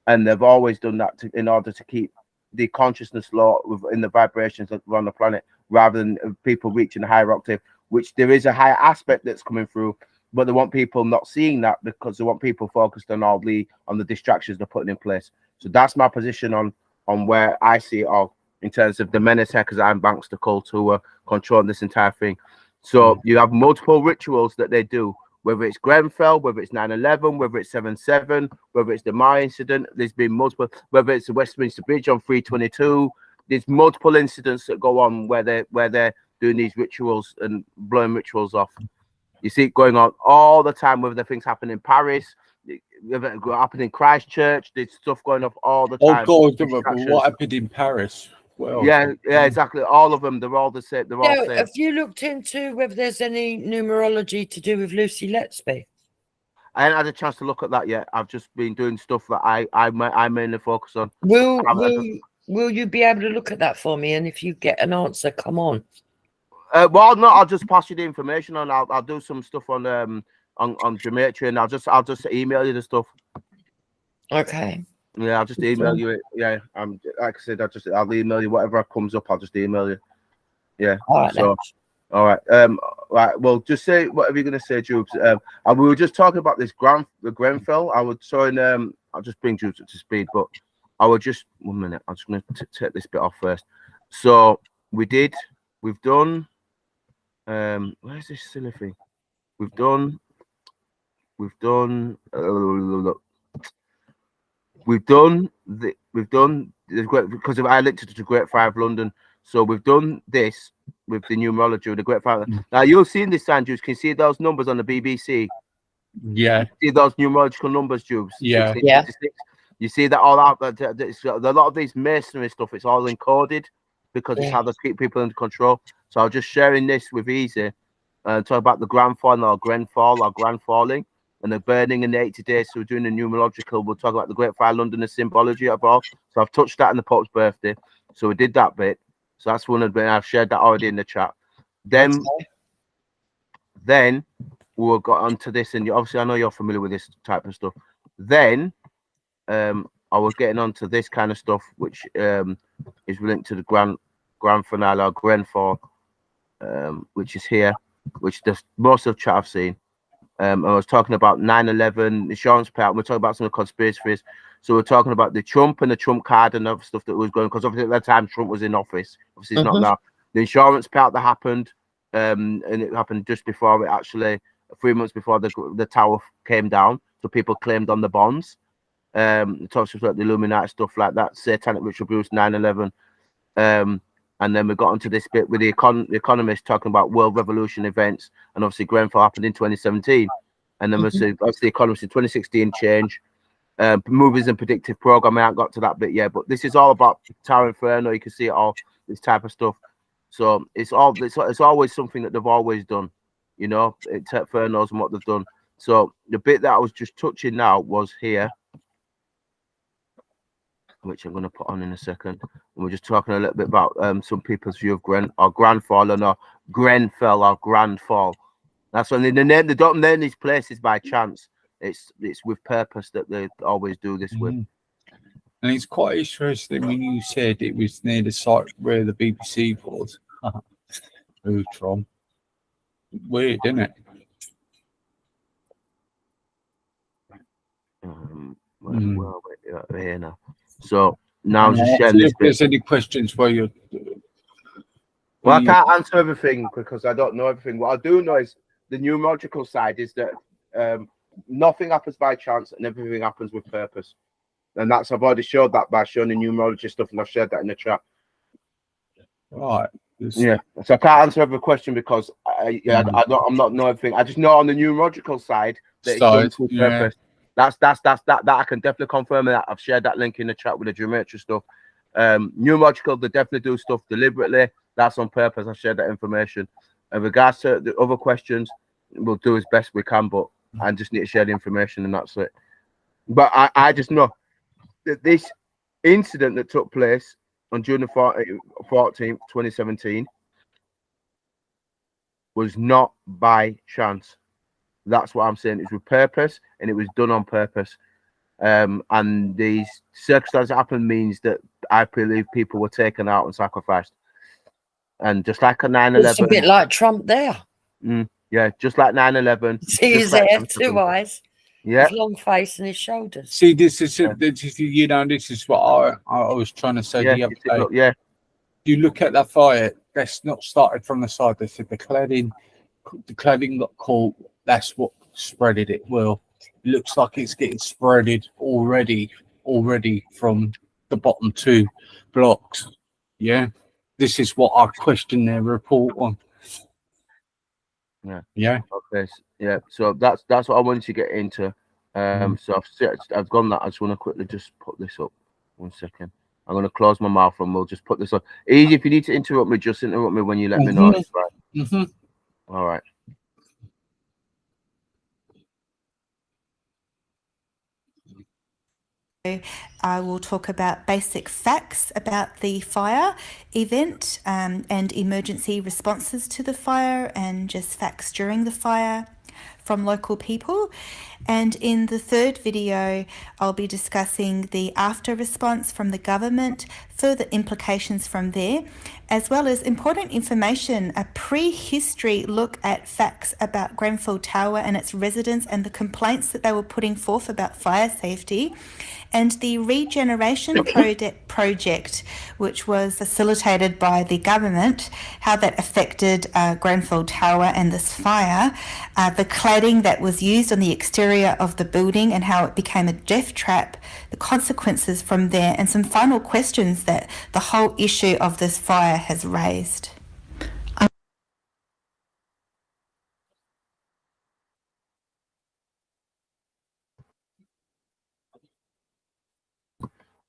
and they've always done that in order to keep the consciousness low in the vibrations that are on the planet, rather than people reaching a higher octave, which there is a higher aspect that's coming through. But they want people not seeing that, because they want people focused on the distractions they're putting in place. So that's my position on where I see it all in terms of the menace hackers and banks, the cult, who are controlling this entire thing. So you have multiple rituals that they do, whether it's Grenfell, whether it's 9/11, whether it's 7/7, whether it's the Maui incident. There's been multiple, whether it's the Westminster Bridge on 3/22. There's multiple incidents that go on where they're doing these rituals and blowing rituals off. You see it going on all the time, whether the things happen in Paris, whether it happen in Christchurch. There's stuff going off all the time. Oh God, what happened in Paris? Well, yeah, exactly. All of them, they're all the same. They're all the same. Have you looked into whether there's any numerology to do with Lucy Lettsby? I haven't had a chance to look at that yet. I've just been doing stuff that I mainly focus on. Will you be able to look at that for me? And if you get an answer, come on. Well, no, I'll just pass you the information on. I'll do some stuff on Gematria, and I'll just email you the stuff. Okay. Yeah, I'll just email you it. Yeah, like I said, I'll email you whatever comes up. I'll just email you. Yeah. All right. So, all right. Right. Well, just say whatever you're gonna say, Jubes. And we were just talking about this the Grenfell. I was showing. I'll just bring Jubes up to speed, but I would just 1 minute. I'm just gonna take this bit off first. So we've done. Where's this silly thing? We've done the great, because I linked it to Great Five London. So we've done this with the numerology of the Great Five. Now you'll see in this sign, Jubes. Can you see those numbers on the BBC? Yeah. See those numerological numbers, Jubes? Yeah. 1656. You see that all out. A lot of these masonry stuff, it's all encoded, because it's how they keep people under control. So I'm just sharing this with Easy, talk about the Grenfall or Grenfalling, and the burning in the 80 days. So we're doing the numerological. We'll talk about the Great Fire London, the symbology of all. So I've touched that in the Pope's birthday. So we did that bit. So that's one of the, I've shared that already in the chat. Then we'll go on to this, and obviously I know you're familiar with this type of stuff. Then I was getting on to this kind of stuff, which is linked to the grand finale or Grenfall, which is here, which most of the chat I've seen. I was talking about 9/11 insurance payout. We're talking about some of the conspiracy theories. So we're talking about the Trump and the Trump card and other stuff that was going, because obviously at that time Trump was in office. Obviously he's not now. The insurance payout that happened, and it happened just before it actually, 3 months before the tower came down. So people claimed on the bonds. Talks about the Illuminati stuff like that, satanic ritual abuse, 9/11. And then we got onto this bit with the Economist talking about world revolution events, and obviously Grenfell happened in 2017, and then obviously the Economist in 2016 change, movies and predictive programming. I haven't got to that bit yet, but this is all about Tower Inferno. You can see it all, this type of stuff. So it's always something that they've always done, you know. Infernos and what they've done. So the bit that I was just touching now was here, which I'm going to put on in a second. And we're just talking a little bit about some people's view of Grenfall or Grenfell or Grandfall. That's when they don't name these places by chance. It's with purpose that they always do this with. And it's quite interesting when you said it was near the site where the BBC was. Neutron. Weird, isn't it? Where are we? Here now. So now I'm just sharing See this if there's bit. any questions where you're. Well, I can't answer everything because I don't know everything. What I do know is the numerological side is that nothing happens by chance and everything happens with purpose. And that's, I've already showed that by showing the numerology stuff, and I've shared that in the chat. Right. Yeah. So I can't answer every question because I'm not know everything. I just know on the numerological side that it's done with purpose. That I can definitely confirm that. I've shared that link in the chat with the geometry stuff. Numerological, they definitely do stuff deliberately. That's on purpose. I've shared that information. In regards to the other questions, we'll do as best we can, but I just need to share the information and that's it. But I just know that this incident that took place on June the 14th, 2017 was not by chance. That's what I'm saying. It's with purpose and it was done on purpose. And these circumstances that happened means that I believe people were taken out and sacrificed. And just like a 9/11, it's a bit like Trump there. Yeah, just like 9/11. See, he's there, 2 eyes, yeah, his long face and his shoulders. See, this is you know, this is what I was trying to say the other day. look, yeah. You look at that fire. That's not started from the side. They said the cladding got caught. That's what spreaded it. Well, it looks like it's getting spreaded already from the bottom 2 blocks. Yeah, this is what I question their report on. Yeah. Okay. Yeah. So that's what I wanted to get into. So I've gone that. I just want to quickly just put this up. 1 second. I'm going to close my mouth and we'll just put this on. Easy. If you need to interrupt me, just interrupt me when you let me know. It's right. All right. I will talk about basic facts about the fire event and emergency responses to the fire and just facts during the fire from local people. And in the third video, I'll be discussing the after response from the government, further implications from there, as well as important information, a prehistory look at facts about Grenfell Tower and its residents and the complaints that they were putting forth about fire safety, and the regeneration project, which was facilitated by the government, how that affected Grenfell Tower and this fire, the cladding that was used on the exterior of the building and how it became a death trap, the consequences from there, and some final questions that the whole issue of this fire has raised.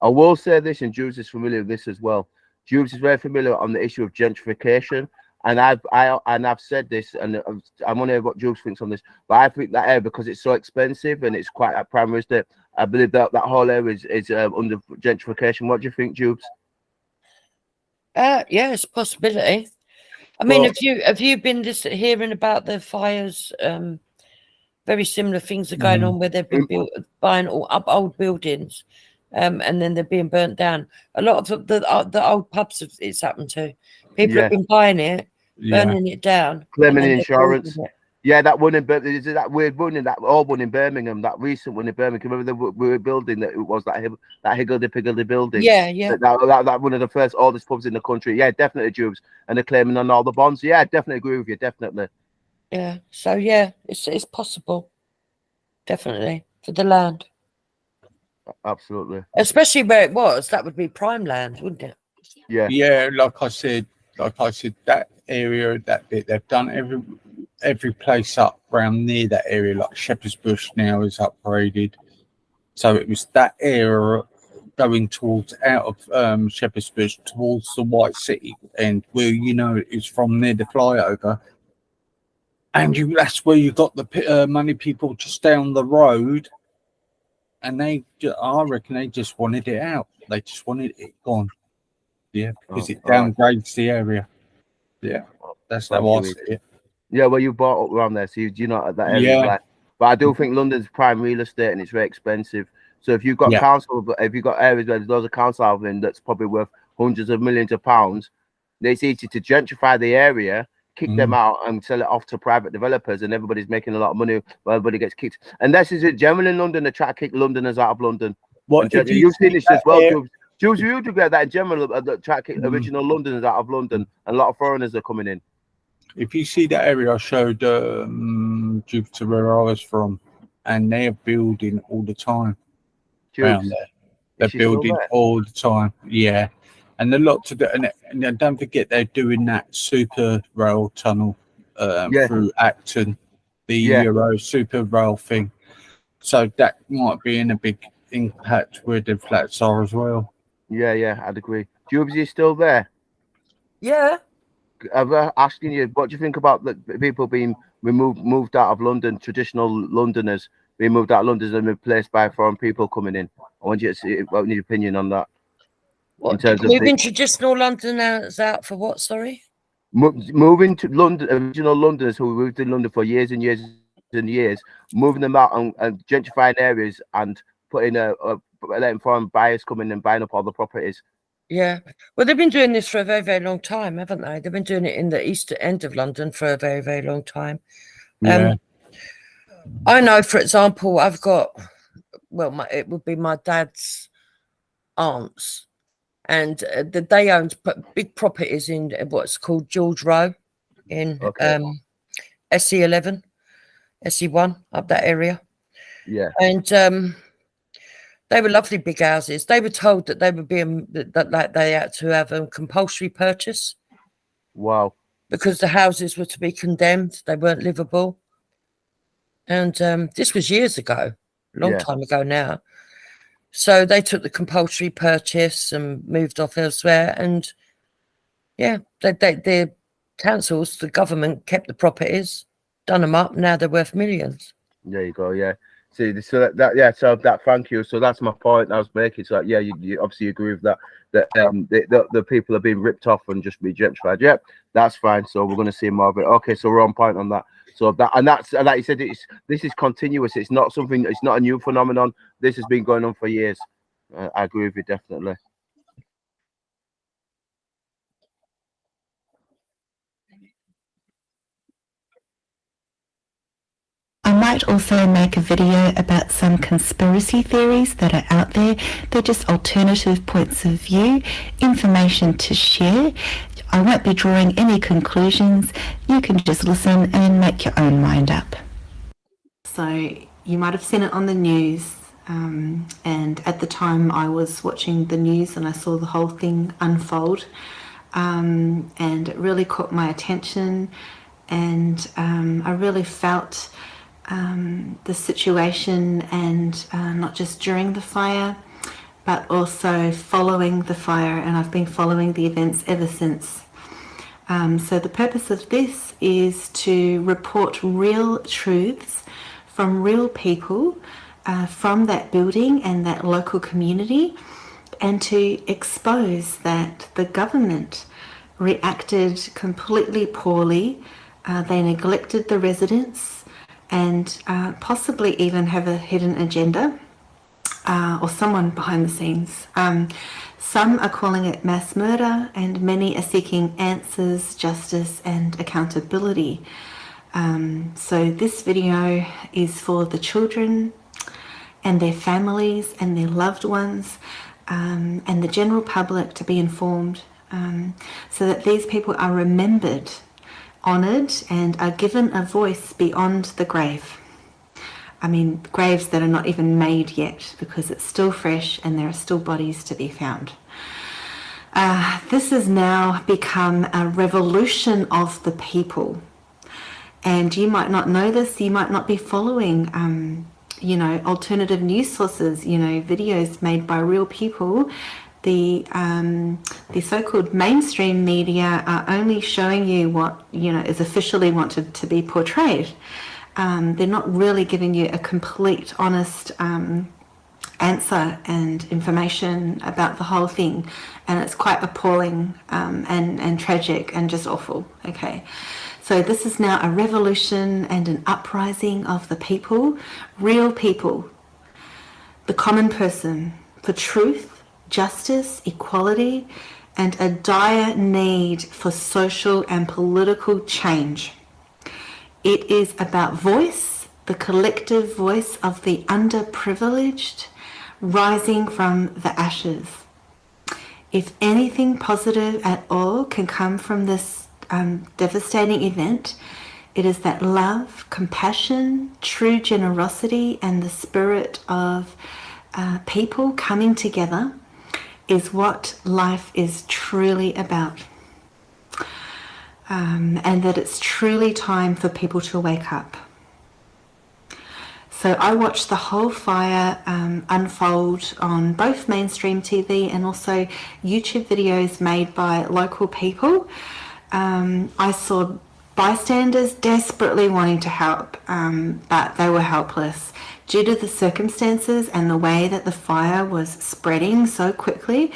I will say this, and Jules is familiar with this as well. Jules is very familiar on the issue of gentrification, and I've said this, and I'm wondering what Jules thinks on this. But I think that area, because it's so expensive and it's quite a primary estate, I believe that whole area is under gentrification. What do you think, Jules? Yeah, it's a possibility. I mean, have you been hearing about the fires? Very similar things are going on where they've been buying up old buildings. And then they're being burnt down. A lot of the old pubs it's happened to. People have been buying it, burning it down, claiming insurance. Yeah, that one in Birmingham, that weird one in that old one in Birmingham, that recent one in Birmingham. Remember we were building that? It was that higgledy-piggledy building. Yeah, yeah. That one of the first oldest pubs in the country. Yeah, definitely, Jubes. And they're claiming on all the bonds. Yeah, I definitely agree with you. Definitely. Yeah. So yeah, it's possible. Definitely for the land. Absolutely. Especially where it was, that would be prime land, wouldn't it? Yeah. Yeah, like I said, that area, that bit, they've done every place up around near that area, like Shepherd's Bush now is upgraded. So it was that area going towards out of Shepherd's Bush towards the White City, and where it's from near the flyover. And that's where you got the money people just down the road. And I reckon they just wanted it out. They just wanted it gone. Yeah, because it downgrades the area. Yeah, that's how I see it. Yeah, well, you bought up around there, so you know that area. Yeah. But I do think London's prime real estate and it's very expensive. So if you've got if you've got areas where there's loads of council housing that's probably worth hundreds of millions of pounds, it's easy to gentrify the area, kick them out and sell it off to private developers, and everybody's making a lot of money while everybody gets kicked. And this is it. Generally in London, they try to kick Londoners out of London. You've seen this as well, Jules. You do get that in general. Try to kick original Londoners out of London, and a lot of foreigners are coming in. If you see that area I showed Jupiter where I was from, and they're building all the time around there. They're building all the time, yeah. And a lot to do, and don't forget they're doing that super rail tunnel through Acton, the Euro super rail thing. So that might be in a big impact where the flats are as well. Yeah, I'd agree. Jubes, you still there? Yeah. I'm asking you, what do you think about the people being moved out of London, traditional Londoners being moved out of London and replaced by foreign people coming in? I want you to see what your opinion on that. What, in terms of moving traditional Londoners out for what? Sorry, moving to London, original Londoners who moved in London for years and years and years, moving them out and gentrifying areas and putting letting foreign buyers come in and buying up all the properties. Yeah, well, they've been doing this for a very, very long time, haven't they? They've been doing it in the east end of London for a very, very long time. Yeah. I know, for example, I've got, well, it would be my dad's aunts, and they owned big properties in what's called George Row in SE11, SE1, up that area. Yeah. And they were lovely big houses. They were told that they were being like they had to have a compulsory purchase. Wow. Because the houses were to be condemned. They weren't livable. And this was years ago, a long time ago now. So they took the compulsory purchase and moved off elsewhere. And yeah, the councils, the government kept the properties, done them up. Now they're worth millions. There you go. Yeah. See, so that thank you. So that's my point I was making. So yeah, you obviously agree with that. That the people are being ripped off and just be gentrified. Yep, that's fine. So we're going to see more of it. Okay, so we're on point on that. So that's like you said, this is continuous. It's not something. It's not a new phenomenon. This has been going on for years. I agree with you definitely. I might also make a video about some conspiracy theories that are out there. They're just alternative points of view, information to share. I won't be drawing any conclusions. You can just listen and make your own mind up. So you might have seen it on the news, and at the time I was watching the news and I saw the whole thing unfold, and it really caught my attention, and I really felt the situation, and not just during the fire but also following the fire, and I've been following the events ever since. So the purpose of this is to report real truths from real people from that building and that local community, and to expose that the government reacted completely poorly. They neglected the residents, and possibly even have a hidden agenda or someone behind the scenes. Some are calling it mass murder, and many are seeking answers, justice and accountability. So this video is for the children and their families and their loved ones, and the general public to be informed, so that these people are remembered, honoured, and are given a voice beyond the grave. I mean, graves that are not even made yet, because it's still fresh and there are still bodies to be found. This has now become a revolution of the people. And you might not know this, you might not be following, you know, alternative news sources, you know, videos made by real people. The so-called mainstream media are only showing you what, you know, is officially wanted to be portrayed. They're not really giving you a complete, honest answer and information about the whole thing, and it's quite appalling and tragic and just awful. Okay, so this is now a revolution and an uprising of the people, real people, the common person, for truth, justice, equality, and a dire need for social and political change. It is about voice, the collective voice of the underprivileged, rising from the ashes. If anything positive at all can come from this devastating event, it is that love, compassion, true generosity, and the spirit of people coming together is what life is truly about. And that it's truly time for people to wake up. So I watched the whole fire unfold on both mainstream TV and also YouTube videos made by local people. I saw bystanders desperately wanting to help, but they were helpless. Due to the circumstances and the way that the fire was spreading so quickly,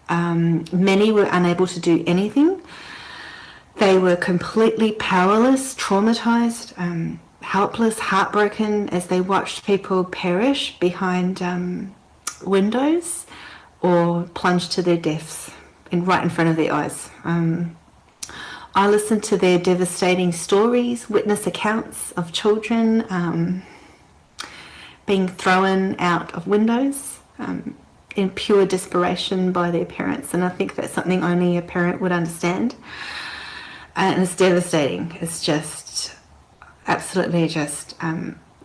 many were unable to do anything. They were completely powerless, traumatized, helpless, heartbroken as they watched people perish behind windows or plunge to their deaths right in front of their eyes. I listened to their devastating stories, witness accounts of children being thrown out of windows in pure desperation by their parents. And I think that's something only a parent would understand. And it's devastating. It's just absolutely just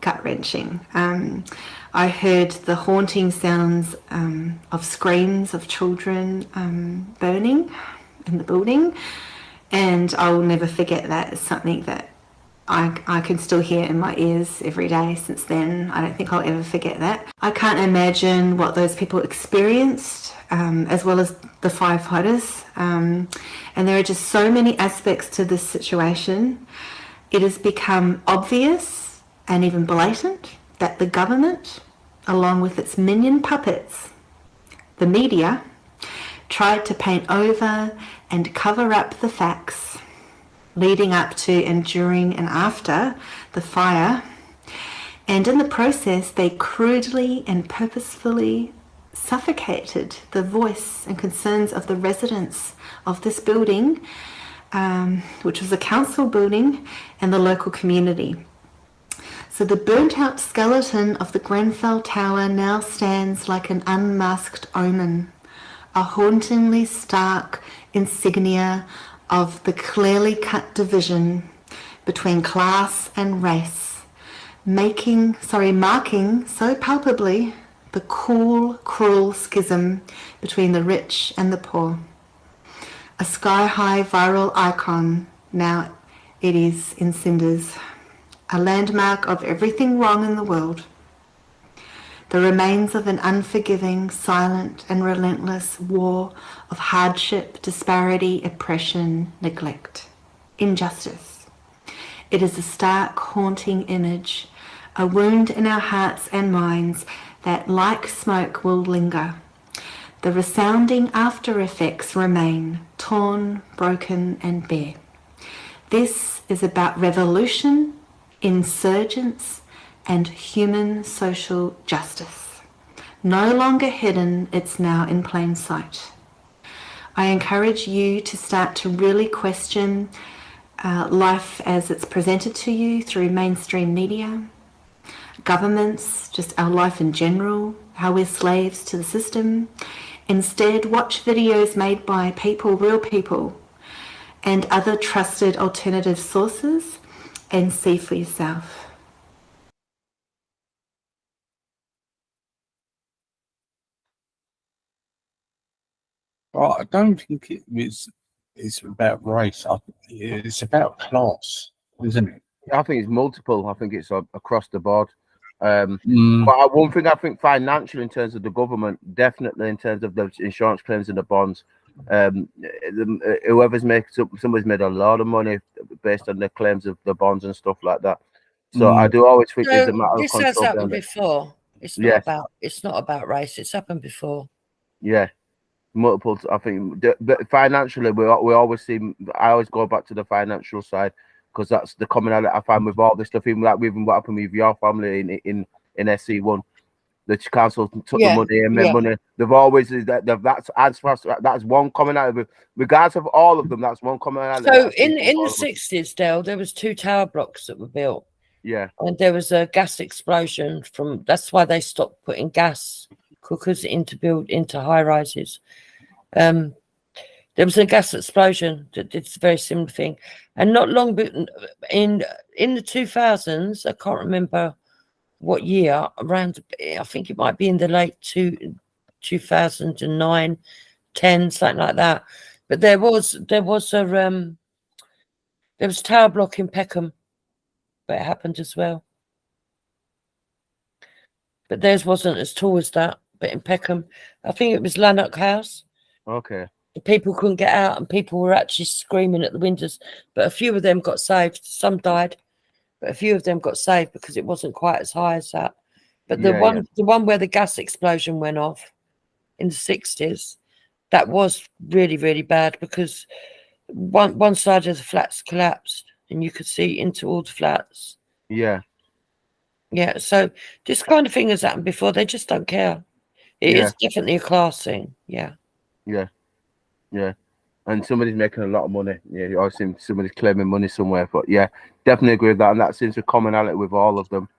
gut-wrenching. I heard the haunting sounds of screams of children burning in the building, and I will never forget that. It's something that I can still hear in my ears every day since then. I don't think I'll ever forget that. I can't imagine what those people experienced, as well as the firefighters. And there are just so many aspects to this situation. It has become obvious and even blatant that the government, along with its minion puppets, the media, tried to paint over and cover up the facts leading up to and during and after the fire. And in the process, they crudely and purposefully suffocated the voice and concerns of the residents of this building, which was a council building, and the local community. So the burnt out skeleton of the Grenfell Tower now stands like an unmasked omen, a hauntingly stark insignia of the clearly cut division between class and race, marking so palpably the cool, cruel schism between the rich and the poor. A sky-high viral icon, now it is in cinders, a landmark of everything wrong in the world. The remains of an unforgiving, silent and relentless war of hardship, disparity, oppression, neglect, injustice. It is a stark, haunting image, a wound in our hearts and minds that, like smoke, will linger. The resounding after effects remain, torn, broken and bare. This is about revolution, insurgence, and human social justice. No longer hidden, it's now in plain sight. I encourage you to start to really question life as it's presented to you through mainstream media, governments, just our life in general, how we're slaves to the system. Instead, watch videos made by people, real people, and other trusted alternative sources, and see for yourself. Well, I don't think it's about race. It's about class, isn't it? I think it's multiple. I think it's across the board. But one thing I think financially, in terms of the government, definitely in terms of the insurance claims and the bonds, whoever's somebody's made a lot of money based on the claims of the bonds and stuff like that. So I do always think there's a matter of control. This has happened before. It's not about race. It's happened before. Yeah. Multiple, I think, but financially, we always see. I always go back to the financial side because that's the commonality I find with all this stuff. Even what happened with your family in SC1, The council took Yeah, the money and yeah. made money. They've always that's one commonality. Regardless of all of them, that's one commonality. So in the 60s, Dale, there was 2 tower blocks that were built. Yeah. And there was a gas explosion that's why they stopped putting gas cookers into high rises. There was a gas explosion that did a very similar thing. And not long in the 2000s, I can't remember what year, around, I think it might be in the late 2009, 10, something like that. But there was a tower block in Peckham, but it happened as well. But theirs wasn't as tall as that. But in Peckham, I think it was Lanark House. Okay. The people couldn't get out, and people were actually screaming at the windows. But a few of them got saved. Some died, but a few of them got saved because it wasn't quite as high as that. But the one where the gas explosion went off in the 60s, that was really, really bad because one side of the flats collapsed, and you could see into all the flats. Yeah. Yeah, so this kind of thing has happened before. They just don't care. It is definitely a class thing. Yeah. Yeah. Yeah. And somebody's making a lot of money. Yeah, I've seen somebody's claiming money somewhere. But yeah, definitely agree with that. And that seems a commonality with all of them.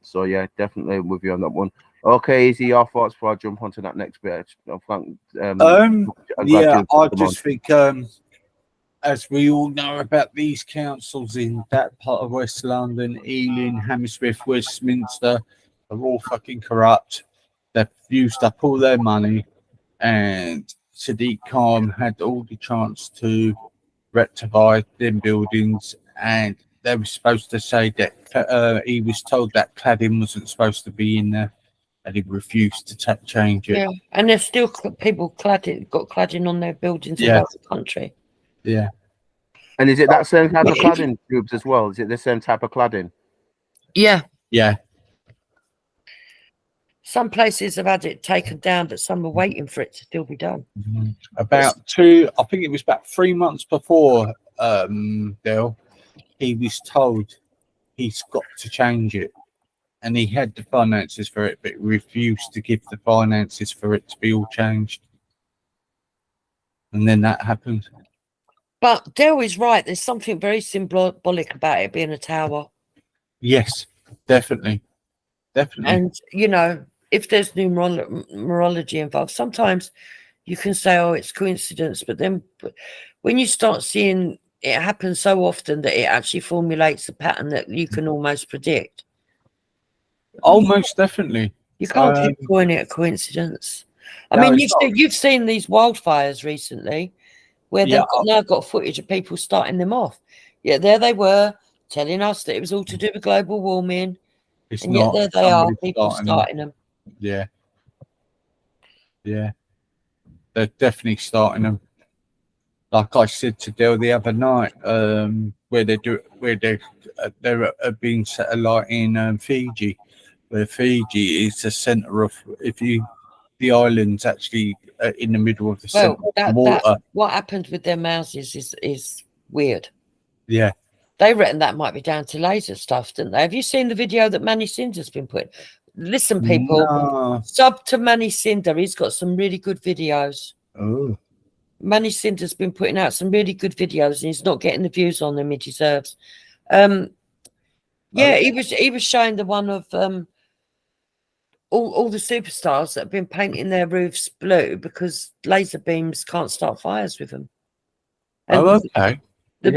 So yeah, definitely with you on that one. Okay, Easy, your thoughts before I jump onto that next bit. I just think as we all know about these councils in that part of West London, Ealing, Hammersmith, Westminster, are all fucking corrupt. They've used up all their money, and Sadiq Khan had all the chance to rectify them buildings, and they were supposed to say that he was told that cladding wasn't supposed to be in there, and he refused to change it. Yeah, and there's still people got cladding on their buildings all over the country. Yeah. And is it that same type of cladding groups as well? Is it the same type of cladding? Yeah. Yeah. Some places have had it taken down, but some are waiting for it to still be done. I think it was about 3 months before, Dale, he was told he's got to change it. And he had the finances for it, but refused to give the finances for it to be all changed. And then that happened. But Dale is right. There's something very symbolic about it being a tower. Yes, definitely. Definitely. And, you know, if there's numerology involved, sometimes you can say, oh, it's coincidence. But then when you start seeing it happen so often that it actually formulates a pattern that you can almost predict. Oh, most definitely. You can't keep calling it a coincidence. I mean, you've seen these wildfires recently where they've now got footage of people starting them off. Yeah, there they were telling us that it was all to do with global warming. And yet there they are, people starting them. Yeah. Yeah. They're definitely starting them. Like I said to Dale the other night, where they're being satellite in Fiji, where Fiji is the center of the island's actually in the middle of the center of water. What happened with their mouses is weird. Yeah. They reckon that might be down to laser stuff, didn't they? Have you seen the video that Manny Cinder's been putting? Listen, people, sub to Manny Cinder. He's got some really good videos. Oh. Manny Cinder's been putting out some really good videos, and he's not getting the views on them he deserves. He was showing the one of all the superstars that have been painting their roofs blue because laser beams can't start fires with them. And okay. The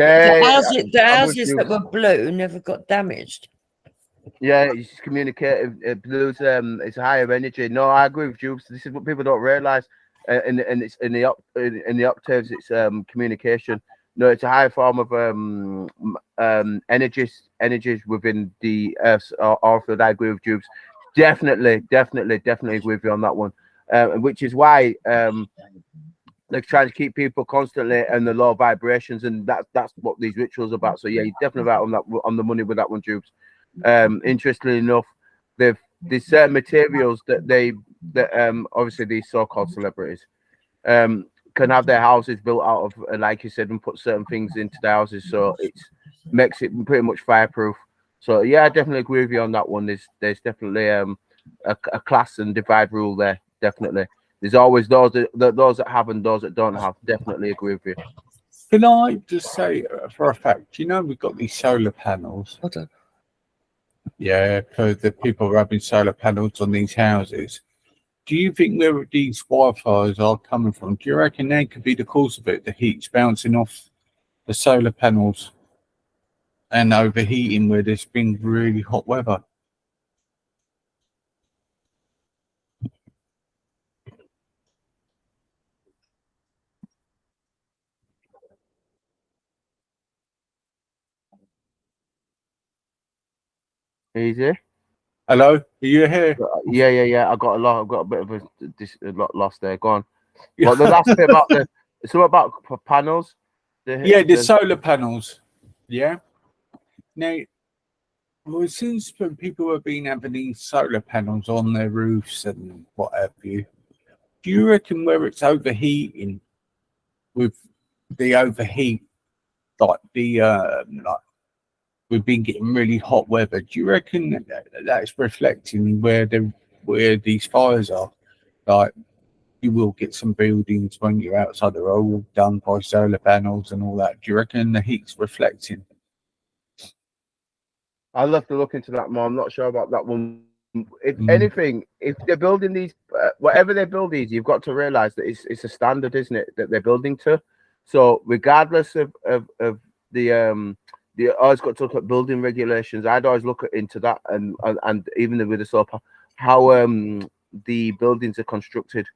houses that were blue never got damaged. Yeah, it's communicative. Blue's it's higher energy. No, I agree with you. This is what people don't realize. And it's in the octaves. It's communication. No, it's a higher form of energies within the Earth's aura field. I agree with Jubes. Definitely agree with you on that one. Which is why they're trying to keep people constantly in the low vibrations, and that's what these rituals are about. So yeah, you're definitely right on the money with that one, Jubes. Interestingly enough, there's certain materials that obviously these so-called celebrities can have their houses built out of, like you said, and put certain things into their houses, so it makes it pretty much fireproof. So yeah, I definitely agree with you on that one. There's definitely a class and divide rule there. Definitely, there's always those that have and those that don't have. Definitely agree with you. Can I just say for a fact, we've got these solar panels. Hold on. Yeah, because the people are having solar panels on these houses. Do you think where these wildfires are coming from? Do you reckon they could be the cause of it? The heat's bouncing off the solar panels and overheating where there's been really hot weather. Easy. Hello, are you here? Yeah. I got a bit of a lot lost there. Go on. Well, the last bit about it's all about panels. The solar panels. Yeah. Now, well, since when people have been having these solar panels on their roofs and what have you, do you reckon where it's overheating with the overheat, like we've been getting really hot weather? Do you reckon that's reflecting where these fires are? Like, you will get some buildings when you're outside that are all done by solar panels and all that. Do you reckon the heat's reflecting? I'll have to look into that more. I'm not sure about that one. If anything, if they're building these, whatever they build these, you've got to realize that it's a standard, isn't it, that they're building to? So regardless of the always got to look at building regulations. I'd always look into that, and even with the solar, how the buildings are constructed.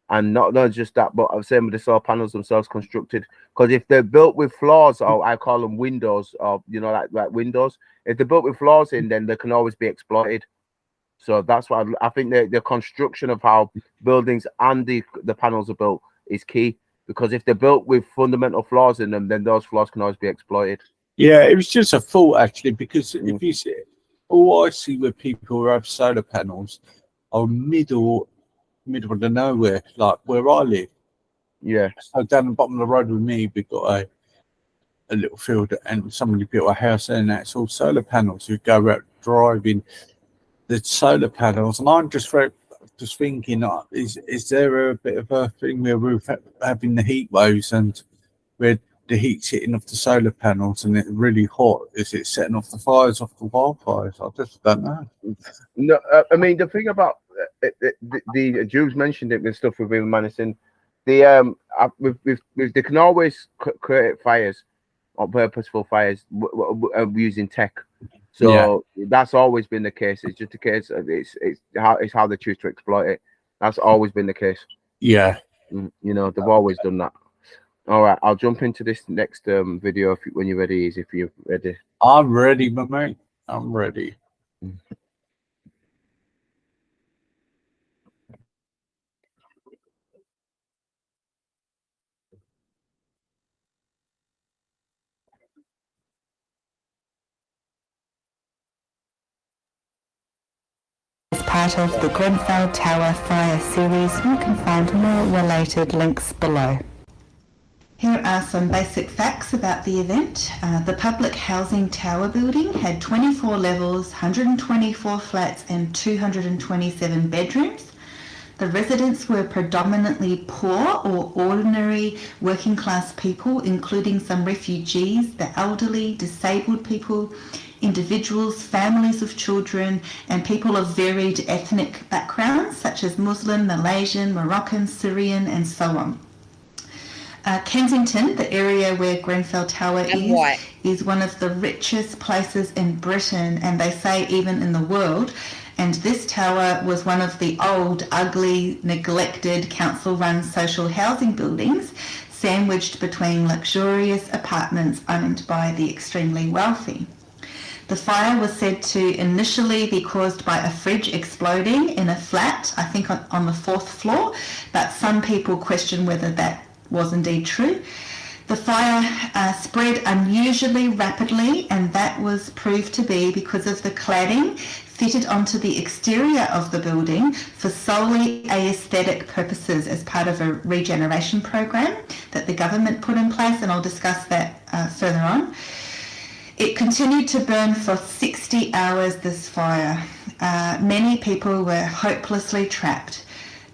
And not just that, but I'm saying with the solar panels themselves constructed. Because if they're built with flaws, or I call them windows, or like windows, if they're built with flaws in, then they can always be exploited. So that's why I think the construction of how buildings and the panels are built is key. Because if they're built with fundamental flaws in them, then those flaws can always be exploited. Yeah, it was just a thought actually, because if you see, all I see with people who have solar panels are middle of the nowhere, like where I live. Yeah. So down the bottom of the road with me, we've got a little field, and somebody built a house there, and that's all solar panels. You go out driving the solar panels, and I'm just thinking, is there a bit of a thing where we're having the heat waves, and where the heat's hitting off the solar panels and it's really hot? Is it setting off the fires, off the wildfires? I just don't know. No, I mean, the thing about the Jews mentioned it with stuff we've been managing. They can always create fires, or purposeful fires, using tech. So that's always been the case. It's just a case of it's how they choose to exploit it. That's always been the case. Yeah, they've always done that. All right, I'll jump into this next video when you're ready. If you're ready. I'm ready, my mate. I'm ready. As part of the Grenfell Tower Fire series, you can find more related links below. Here are some basic facts about the event. The public housing tower building had 24 levels, 124 flats and 227 bedrooms. The residents were predominantly poor or ordinary working class people, including some refugees, the elderly, disabled people, individuals, families of children, and people of varied ethnic backgrounds such as Muslim, Malaysian, Moroccan, Syrian, and so on. Kensington, the area where Grenfell Tower is one of the richest places in Britain, and they say even in the world. And this tower was one of the old, ugly, neglected council-run social housing buildings, sandwiched between luxurious apartments owned by the extremely wealthy. The fire was said to initially be caused by a fridge exploding in a flat, I think on the 4th floor, but some people question whether that was indeed true. The fire spread unusually rapidly, and that was proved to be because of the cladding fitted onto the exterior of the building for solely aesthetic purposes as part of a regeneration program that the government put in place, and I'll discuss that further on. It continued to burn for 60 hours, this fire, many people were hopelessly trapped.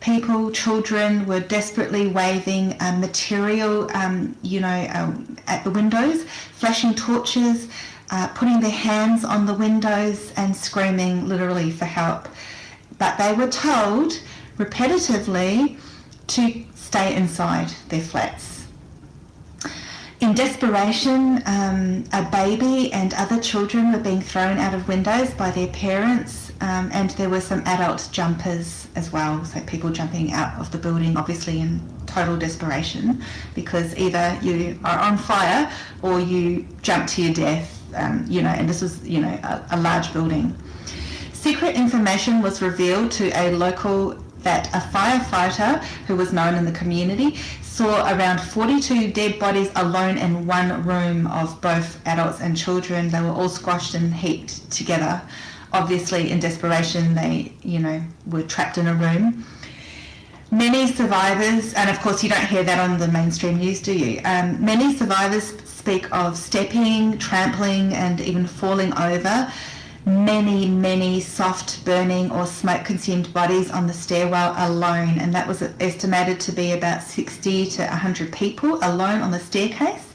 People, children were desperately waving material, at the windows, flashing torches, putting their hands on the windows and screaming literally for help. But they were told repetitively to stay inside their flats. In desperation, a baby and other children were being thrown out of windows by their parents, and there were some adult jumpers as well, so people jumping out of the building, obviously in total desperation, because either you are on fire or you jump to your death, and this was, a large building. Secret information was revealed to a local that a firefighter who was known in the community saw around 42 dead bodies alone in one room of both adults and children. They were all squashed and heaped together. Obviously, in desperation, they, were trapped in a room. Many survivors, and of course you don't hear that on the mainstream news, do you? Many survivors speak of stepping, trampling, and even falling over many soft burning or smoke consumed bodies on the stairwell alone, and that was estimated to be about 60 to 100 people alone on the staircase.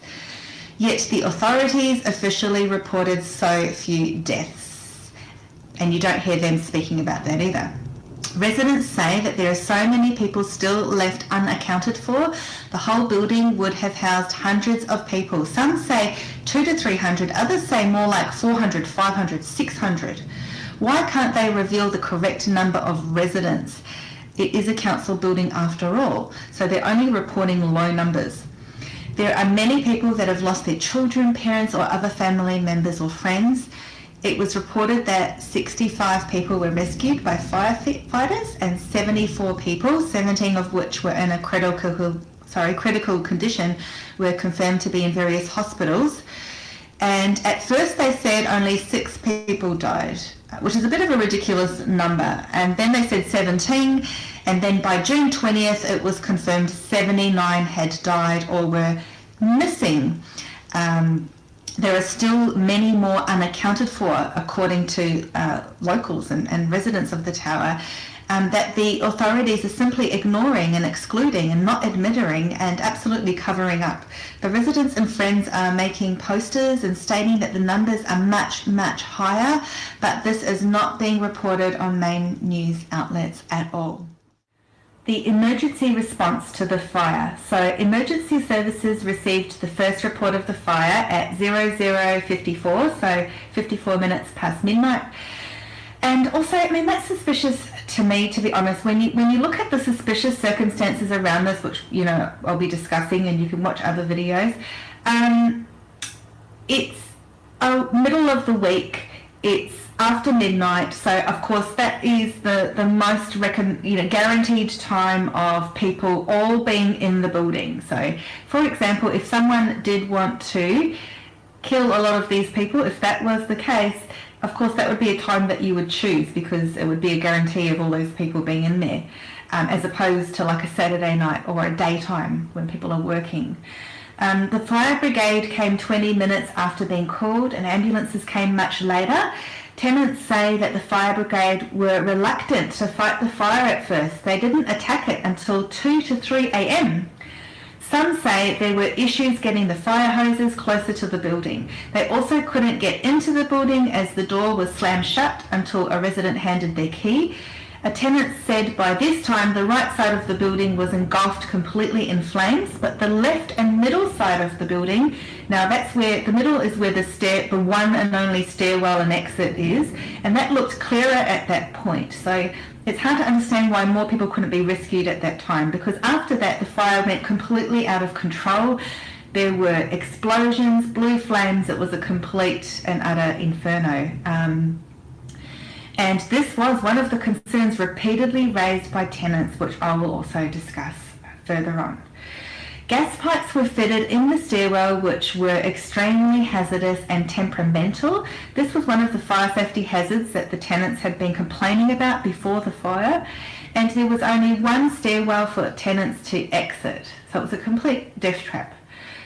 Yet the authorities officially reported so few deaths, and you don't hear them speaking about that either. Residents say that there are so many people still left unaccounted for. The whole building would have housed hundreds of people. Some say 200 to 300, others say more like 400, 500, 600. Why can't they reveal the correct number of residents? It is a council building after all, so they're only reporting low numbers. There are many people that have lost their children, parents, or other family members or friends. It was reported that 65 people were rescued by firefighters and 74 people, 17 of which were in a critical condition, were confirmed to be in various hospitals. And at first they said only 6 people died, which is a bit of a ridiculous number. And then they said 17, and then by June 20th it was confirmed 79 had died or were missing. There are still many more unaccounted for, according to locals and residents of the tower, that the authorities are simply ignoring and excluding and not admitting and absolutely covering up. The residents and friends are making posters and stating that the numbers are much higher, but this is not being reported on main news outlets at all. The emergency response to the fire. So emergency services received the first report of the fire at 00:54, so 54 minutes past midnight. And also, that's suspicious to me, to be honest. When you look at the suspicious circumstances around this, which, I'll be discussing, and you can watch other videos, it's middle of the week, it's after midnight, so of course that is the most guaranteed time of people all being in the building. So for example, if someone did want to kill a lot of these people, if that was the case, of course that would be a time that you would choose, because it would be a guarantee of all those people being in there, as opposed to like a Saturday night or a daytime when people are working. The fire brigade came 20 minutes after being called, and ambulances came much later. Tenants say that the fire brigade were reluctant to fight the fire at first. They didn't attack it until 2 to 3 a.m. Some say there were issues getting the fire hoses closer to the building. They also couldn't get into the building as the door was slammed shut until a resident handed their key. A tenant said by this time the right side of the building was engulfed completely in flames, but the left and middle side of the building, now that's where, the middle is where the one and only stairwell and exit is, and that looked clearer at that point. So it's hard to understand why more people couldn't be rescued at that time, because after that the fire went completely out of control. There were explosions, blue flames, it was a complete and utter inferno. And this was one of the concerns repeatedly raised by tenants, which I will also discuss further on. Gas pipes were fitted in the stairwell, which were extremely hazardous and temperamental. This was one of the fire safety hazards that the tenants had been complaining about before the fire, and there was only one stairwell for tenants to exit, so it was a complete death trap.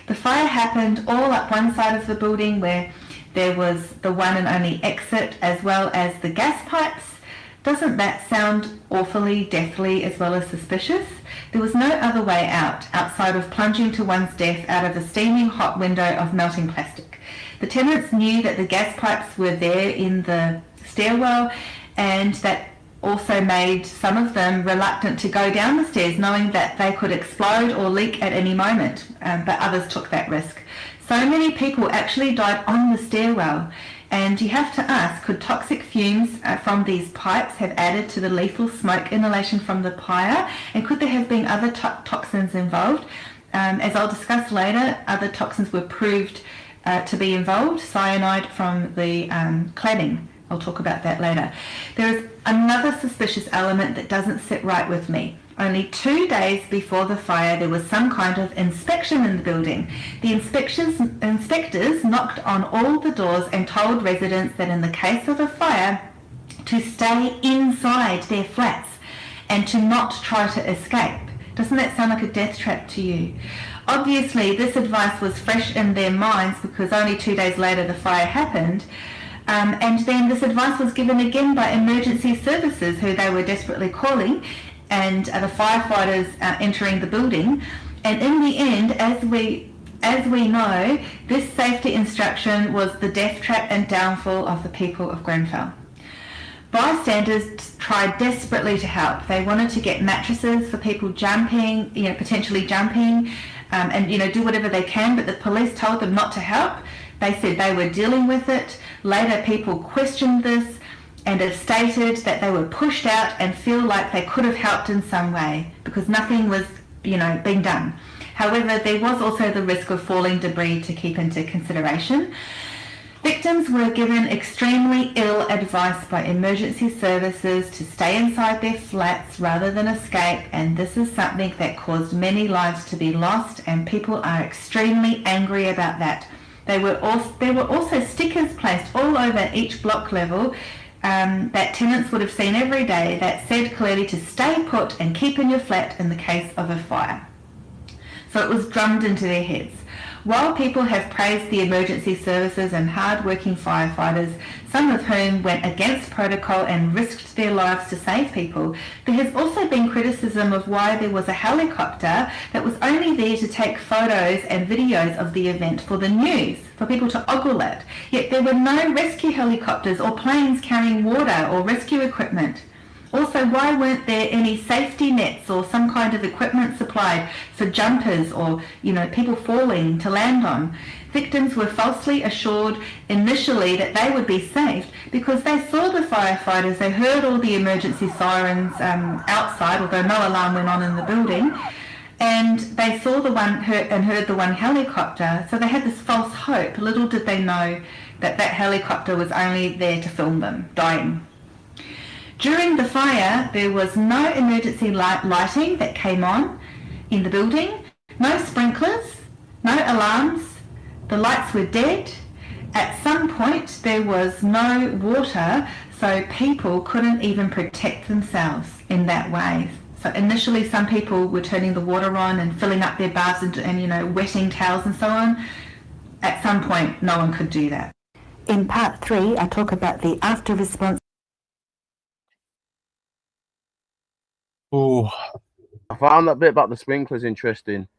The fire happened all up one side of the building where There was the one and only exit as well as the gas pipes. Doesn't that sound awfully deathly as well as suspicious? There was no other way out outside of plunging to one's death out of a steaming hot window of melting plastic. The tenants knew that the gas pipes were there in the stairwell, and that also made some of them reluctant to go down the stairs, knowing that they could explode or leak at any moment, but others took that risk. So many people actually died on the stairwell, and you have to ask, could toxic fumes from these pipes have added to the lethal smoke inhalation from the fire, and could there have been other toxins involved? As I'll discuss later, other toxins were proved to be involved, cyanide from the cladding. I'll talk about that later. There is another suspicious element that doesn't sit right with me. Only 2 days before the fire, there was some kind of inspection in the building. The inspectors knocked on all the doors and told residents that in the case of a fire, to stay inside their flats and to not try to escape. Doesn't that sound like a death trap to you? Obviously, this advice was fresh in their minds because only 2 days later the fire happened. And then this advice was given again by emergency services, who they were desperately calling, and the firefighters entering the building. And in the end, as we know, this safety instruction was the death trap and downfall of the people of Grenfell. Bystanders tried desperately to help. They wanted to get mattresses for people jumping, potentially jumping, and do whatever they can, but the police told them not to help. They said they were dealing with it. Later, people questioned this and have stated that they were pushed out and feel like they could have helped in some way because nothing was, being done. However, there was also the risk of falling debris to keep into consideration. Victims were given extremely ill advice by emergency services to stay inside their flats rather than escape, and this is something that caused many lives to be lost, and people are extremely angry about that. There were also stickers placed all over each block level that tenants would have seen every day that said clearly to stay put and keep in your flat in the case of a fire. So it was drummed into their heads. While people have praised the emergency services and hard-working firefighters, some of whom went against protocol and risked their lives to save people, there has also been criticism of why there was a helicopter that was only there to take photos and videos of the event for the news, for people to ogle at. Yet there were no rescue helicopters or planes carrying water or rescue equipment. Also, why weren't there any safety nets or some kind of equipment supplied for jumpers or, people falling to land on? Victims were falsely assured initially that they would be saved because they saw the firefighters, they heard all the emergency sirens outside, although no alarm went on in the building, and they saw heard the one helicopter, so they had this false hope. Little did they know that that helicopter was only there to film them dying. During the fire, there was no emergency lighting that came on in the building, no sprinklers, no alarms, the lights were dead. At some point, there was no water, so people couldn't even protect themselves in that way. So initially, some people were turning the water on and filling up their baths and wetting towels and so on. At some point, no one could do that. In part 3, I talk about the after response. Oh, I found that bit about the sprinklers interesting.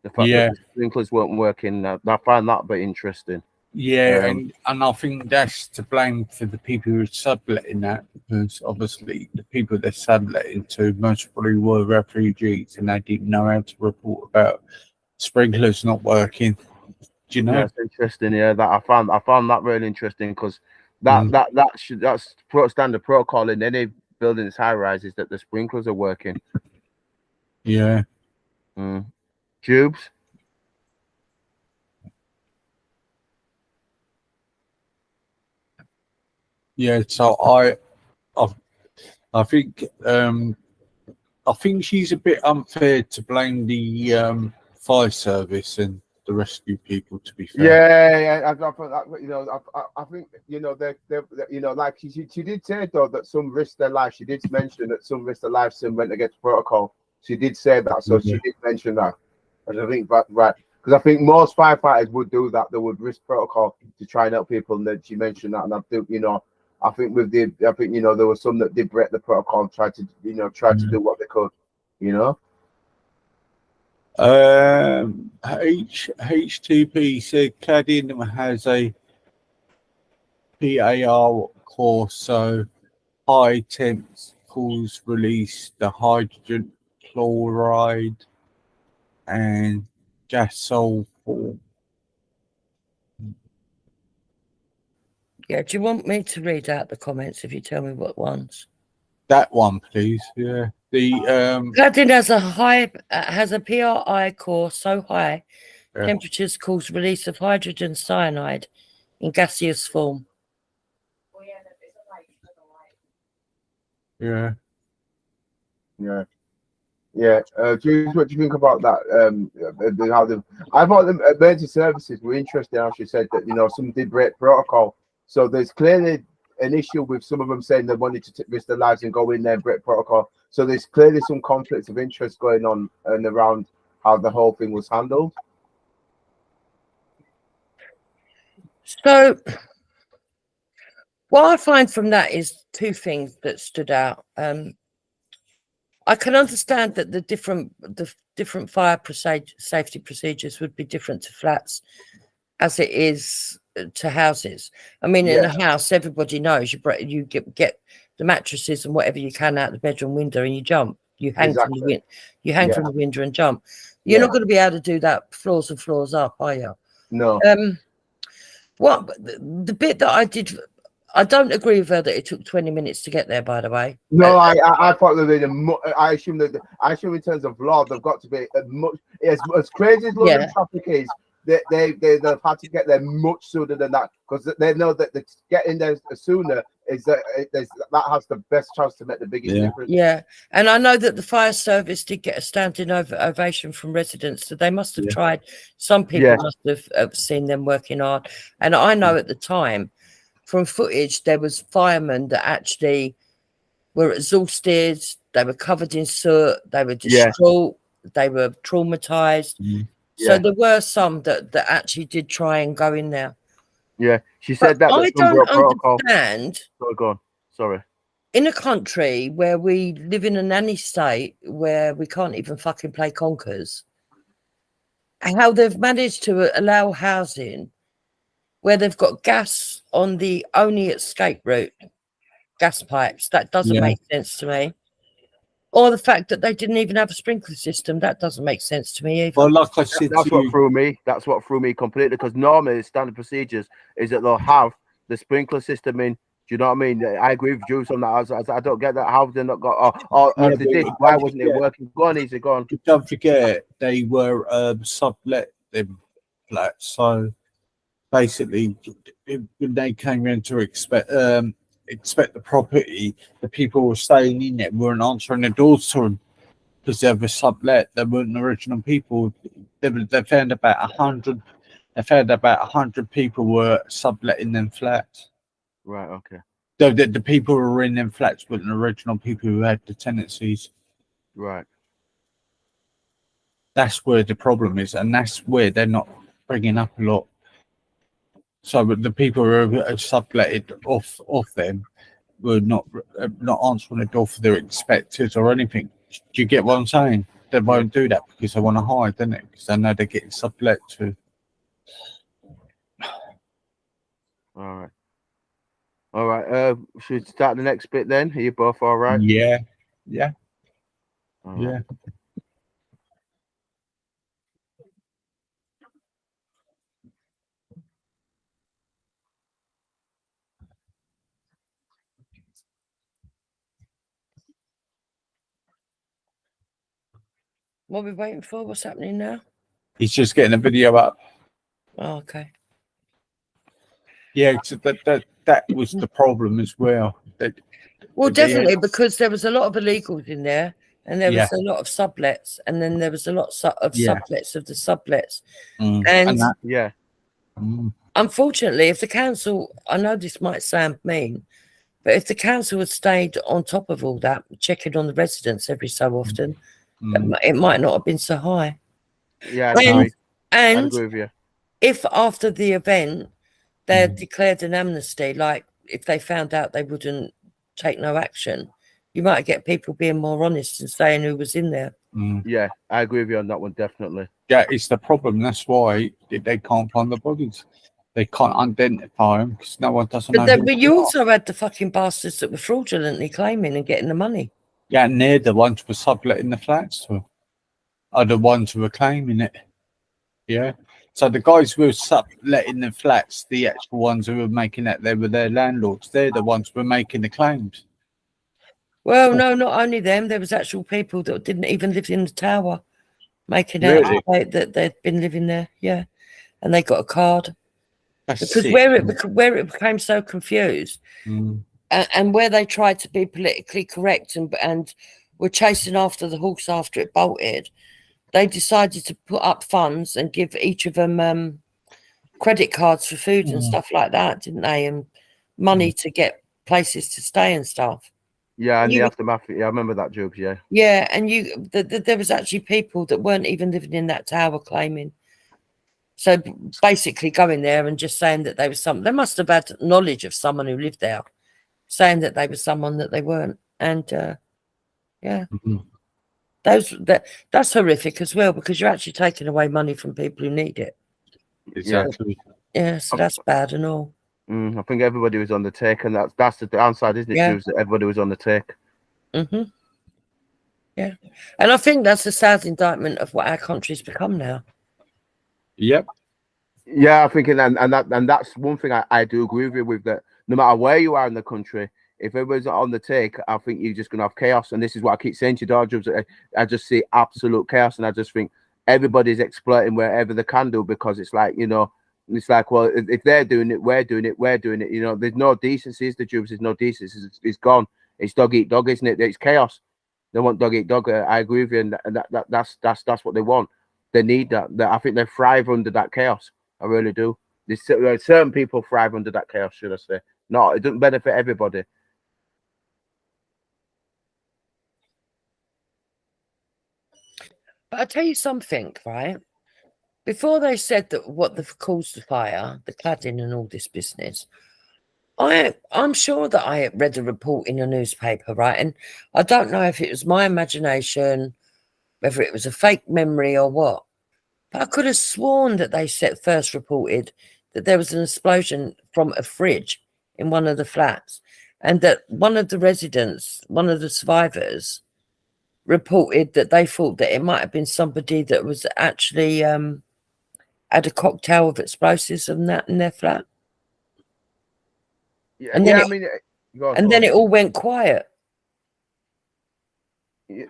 The fact that the sprinklers weren't working. I found that a bit interesting. Yeah, and I think that's to blame for the people who are subletting that, because obviously the people they're subletting to most probably were refugees and they didn't know how to report about sprinklers not working. Do you know? That's interesting. Yeah, that I found that really interesting because that's standard protocol in any building that's high rises that the sprinklers are working. Yeah. Tubes. Yeah, so I think she's a bit unfair to blame the fire service and the rescue people. To be fair, I think they like she did say though that some risked their life. She did mention that some risked their life, some went against protocol. She did say that, so she did mention that. And I think right. Because I think most firefighters would do that. They would risk protocol to try and help people. And then she mentioned that, and I think, you know, I think you know, there were some that did break the protocol and tried to, you know, to do what they could, you know. HTP said Cadmium has a PAR course, so high temps cause release the hydrogen chloride and gas sulfur. Yeah, do you want me to read out the comments if you tell me what ones? That one, please. Yeah. Cadmium has a PRI core so high, temperatures cause release of hydrogen cyanide in gaseous form. Yeah. Jules, what do you think about that? I thought the emergency services were interesting. How she said that, you know, some did break protocol, so there's clearly an issue with some of them saying they wanted to risk their lives and go in there and break protocol. So there's clearly some conflicts of interest going on and around how the whole thing was handled. So what I find from that is two things that stood out. I can understand that the different fire safety procedures would be different to flats as it is to houses. I mean, in a house, everybody knows you get the mattresses and whatever you can out the bedroom window and you jump. You hang from the window. You hang from the window and jump. You're not going to be able to do that floors and floors up, are you? No. What the bit that I did. I don't agree with her that it took 20 minutes to get there, by the way. No, I thought that I assume in terms of law, they've got to be as crazy as London traffic is, they've had to get there much sooner than that, because they know that getting there sooner is that has the best chance to make the biggest difference. Yeah, and I know that the fire service did get a standing ovation from residents, so they must have tried. Some people must have seen them working hard, and I know at the time, from footage, there was firemen that actually were exhausted. They were covered in soot. They were distraught. They were traumatized. So there were some that actually did try and go in there. Yeah, she said that. I don't understand. Oh, go on. Sorry. In a country where we live in a nanny state where we can't even fucking play conkers, how they've managed to allow housing where they've got gas on the only escape route, gas pipes. That doesn't make sense to me. Or the fact that they didn't even have a sprinkler system, that doesn't make sense to me either. Well, like I said, that's what threw me. That's what threw me completely, because normally the standard procedures is that they'll have the sprinkler system in. Do you know what I mean? I agree with Juice on that. I don't get that. How have they not got? If they did, why wasn't it working? Go on, easy, go on. Don't forget, they were sublet them flats, so basically, when they came in to inspect the property, the people who were staying in it weren't answering the doors to them because they were sublet. They weren't original people. They found about 100. They found about 100 people were subletting them flats. Right. Okay. The people who were in them flats weren't original people who had the tenancies. Right. That's where the problem is, and that's where they're not bringing up a lot. So the people who are subletted off them were not answering the door for their inspectors or anything. Do you get what I'm saying? They won't do that because they want to hide, don't it? Because they know they're getting sublet to. All right. Should we start the next bit then? Are you both all right? Yeah. All right. What are we waiting for? What's happening now? He's just getting a video up. Oh, okay. Yeah, so that was the problem as well. Definitely, because there was a lot of illegals in there, and there was a lot of sublets, and then there was a lot of sublets of the sublets. Unfortunately, if the council, I know this might sound mean, but if the council had stayed on top of all that, checking on the residents every so often, it might not have been so high. Yeah. And agree with you. if after the event they had declared an amnesty, like if they found out they wouldn't take no action, you might get people being more honest and saying who was in there. Yeah, I agree with you on that one, definitely. Yeah, it's the problem. That's why they can't find the bodies. They can't identify them because no one doesn't know. But you also had the fucking bastards that were fraudulently claiming and getting the money. Yeah, and they're the ones who were subletting the flats to, are the ones who were claiming it. Yeah. So the guys who were subletting the flats, the actual ones who were making that, they were their landlords. They're the ones who were making the claims. Well, no, not only them. There was actual people that didn't even live in the tower making out that they'd been living there. Yeah, and they got a card. Because where it became so confused, and where they tried to be politically correct and were chasing after the horse after it bolted, they decided to put up funds and give each of them credit cards for food and stuff like that, didn't they? And money to get places to stay and stuff. Yeah, and the aftermath. Yeah, I remember that, Jubes. Yeah. Yeah, and there was actually people that weren't even living in that tower claiming. So basically going there and just saying that they were they must have had knowledge of someone who lived there, saying that they were someone that they weren't. And yeah, that's horrific as well, because you're actually taking away money from people who need it. Exactly. Yeah, so that's bad and all. I think everybody was on the take, and that's the downside, isn't it? Yeah. That everybody was on the take. Yeah, and I think that's a sad indictment of what our country's become now. Yep. Yeah, I think, and that's one thing I do agree with you with, that no matter where you are in the country, if everybody's on the take, I think you're just gonna have chaos. And this is what I keep saying to you, Jobs. I just see absolute chaos, and I just think everybody's exploiting wherever they can do, because it's like, you know, it's like, well, if they're doing it, we're doing it. You know, there's no decency, is the Jubes. There's no decency. It's gone. It's dog eat dog, isn't it? It's chaos. They want dog eat dog. I agree with you, and that's what they want. They need that. I think they thrive under that chaos. I really do. There's certain people thrive under that chaos, should I say? No, it doesn't benefit everybody. But I'll tell you something, right? Before they said that what caused the fire, the cladding and all this business, I'm sure that I read a report in a newspaper, right? And I don't know if it was my imagination, whether it was a fake memory or what, but I could have sworn that they first reported that there was an explosion from a fridge in one of the flats, and that one of the residents, one of the survivors, reported that they thought that it might have been somebody that was actually had a cocktail of explosives and that in their flat. Yeah, and then then it all went quiet.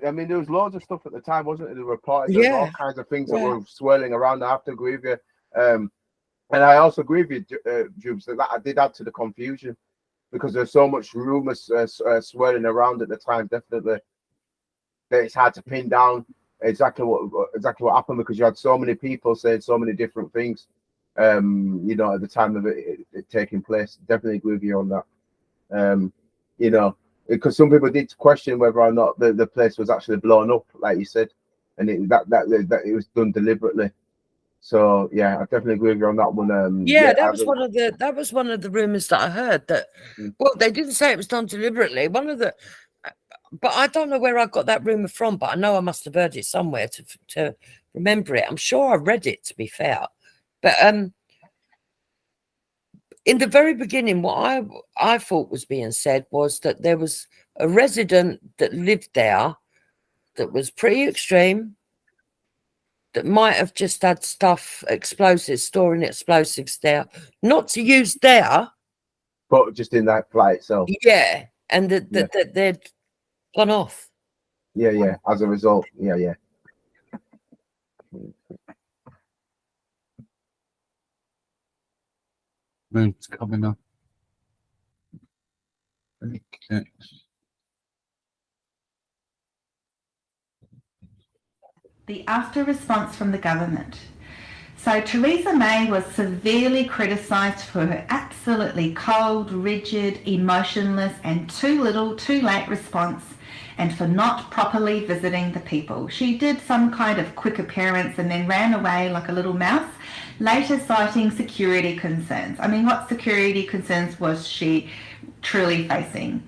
I mean, there was loads of stuff at the time, wasn't it? The reported, there was all kinds of things that were swirling around. I have to agree with you. And I also agree with you, Jubes, that I did add to the confusion, because there's so much rumors swirling around at the time, definitely, that it's hard to pin down exactly what happened, because you had so many people saying so many different things, you know, at the time of it taking place. Definitely agree with you on that. You know, because some people did question whether or not the place was actually blown up, like you said, and that it was done deliberately. So yeah, I definitely agree with you on that one. That was one of the rumors that I heard, that well, they didn't say it was done deliberately. But I don't know where I got that rumor from, but I know I must have heard it somewhere to remember it. I'm sure I read it, to be fair. But in the very beginning, what I thought was being said was that there was a resident that lived there that was pretty extreme, that might have just had storing explosives there, not to use there, but just in that flat itself. Yeah, and that they'd gone off. Yeah. As a result, yeah. Moon's coming up. Okay. The after response from the government. So Theresa May was severely criticised for her absolutely cold, rigid, emotionless and too little, too late response and for not properly visiting the people. She did some kind of quick appearance and then ran away like a little mouse, later citing security concerns. I mean, what security concerns was she truly facing?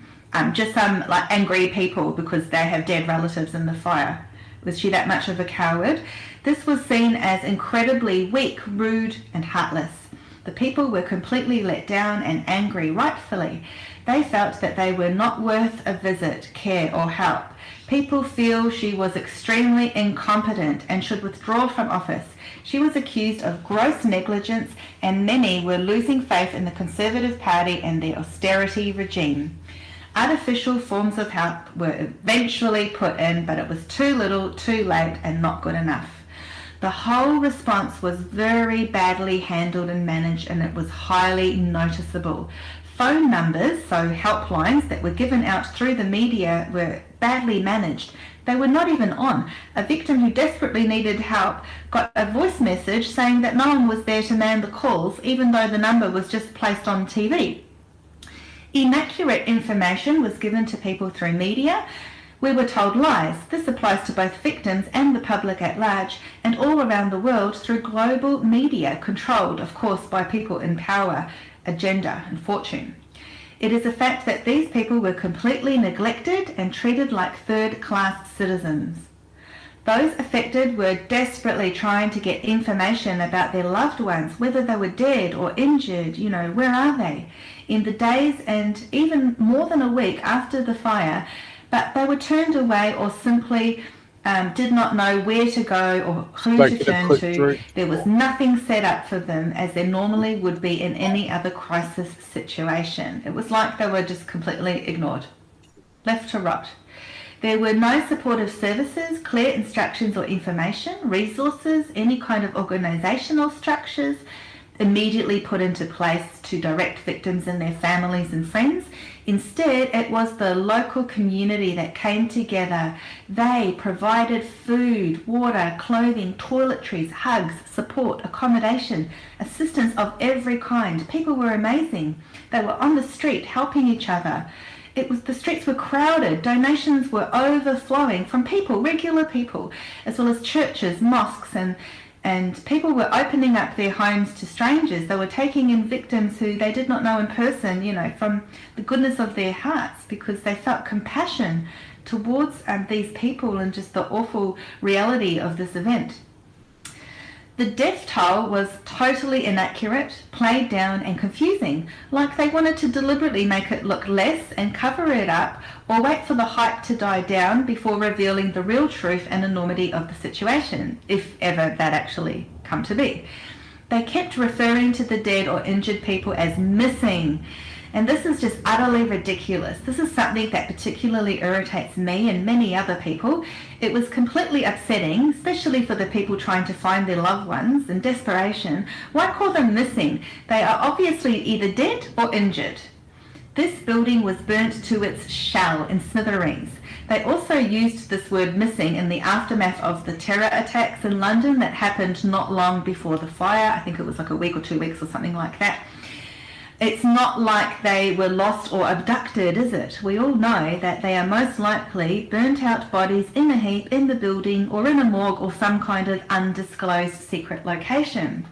Just some like angry people because they have dead relatives in the fire. Was she that much of a coward? This was seen as incredibly weak, rude, and heartless. The people were completely let down and angry, rightfully. They felt that they were not worth a visit, care, or help. People feel she was extremely incompetent and should withdraw from office. She was accused of gross negligence, and many were losing faith in the Conservative Party and their austerity regime. Artificial forms of help were eventually put in, but it was too little, too late, and not good enough. The whole response was very badly handled and managed, and it was highly noticeable. Phone numbers, so helplines that were given out through the media, were badly managed. They were not even on. A victim who desperately needed help got a voice message saying that no one was there to man the calls, even though the number was just placed on TV. Inaccurate information was given to people through media. We were told lies. This applies to both victims and the public at large, and all around the world through global media, controlled, of course, by people in power, agenda, and fortune. It is a fact that these people were completely neglected and treated like third-class citizens. Those affected were desperately trying to get information about their loved ones, whether they were dead or injured, where are they? In the days and even more than a week after the fire, but they were turned away or simply did not know where to go or who to turn to. There was nothing set up for them as there normally would be in any other crisis situation. It was like they were just completely ignored, left to rot. There were no supportive services, clear instructions or information, resources, any kind of organisational structures immediately put into place to direct victims and their families and friends. Instead, it was the local community that came together. They provided food, water, clothing, toiletries, hugs, support, accommodation, assistance of every kind. People were amazing. They were on the street helping each other. The streets were crowded. Donations were overflowing from people, regular people, as well as churches, mosques, and people were opening up their homes to strangers. They were taking in victims who they did not know in person, from the goodness of their hearts, because they felt compassion towards these people and just the awful reality of this event. The death toll was totally inaccurate, played down and confusing, like they wanted to deliberately make it look less and cover it up, or wait for the hype to die down before revealing the real truth and enormity of the situation, if ever that actually come to be. They kept referring to the dead or injured people as missing, and this is just utterly ridiculous. This is something that particularly irritates me and many other people. It was completely upsetting, especially for the people trying to find their loved ones in desperation. Why call them missing? They are obviously either dead or injured. This building was burnt to its shell in smithereens. They also used this word missing in the aftermath of the terror attacks in London that happened not long before the fire. I think it was like a week or 2 weeks or something like that. It's not like they were lost or abducted, is it? We all know that they are most likely burnt out bodies in a heap in the building or in a morgue or some kind of undisclosed secret location.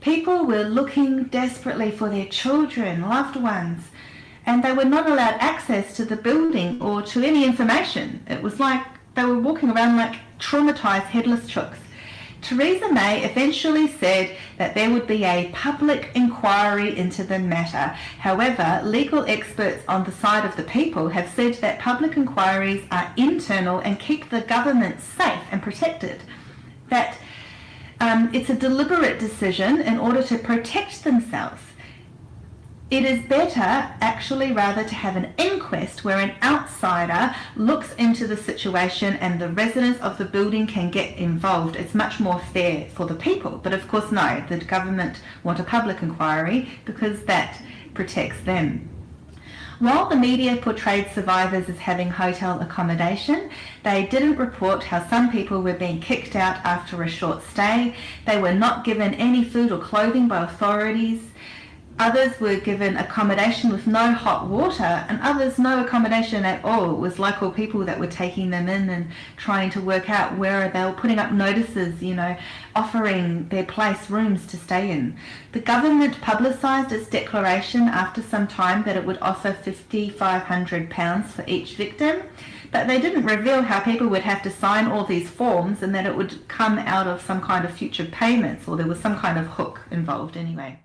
People were looking desperately for their children, loved ones, and they were not allowed access to the building or to any information. It was like they were walking around like traumatized headless chooks. Theresa May eventually said that there would be a public inquiry into the matter. However, legal experts on the side of the people have said that public inquiries are internal and keep the government safe and protected. That it's a deliberate decision in order to protect themselves. It is better, actually, rather to have an inquest where an outsider looks into the situation and the residents of the building can get involved. It's much more fair for the people. But of course, no, the government want a public inquiry because that protects them. While the media portrayed survivors as having hotel accommodation, they didn't report how some people were being kicked out after a short stay. They were not given any food or clothing by authorities. Others were given accommodation with no hot water, and others no accommodation at all. It was local people that were taking them in and trying to work out where they were putting up notices, you know, offering their place rooms to stay in. The government publicised its declaration after some time that it would offer £5,500 for each victim, but they didn't reveal how people would have to sign all these forms and that it would come out of some kind of future payments, or there was some kind of hook involved anyway.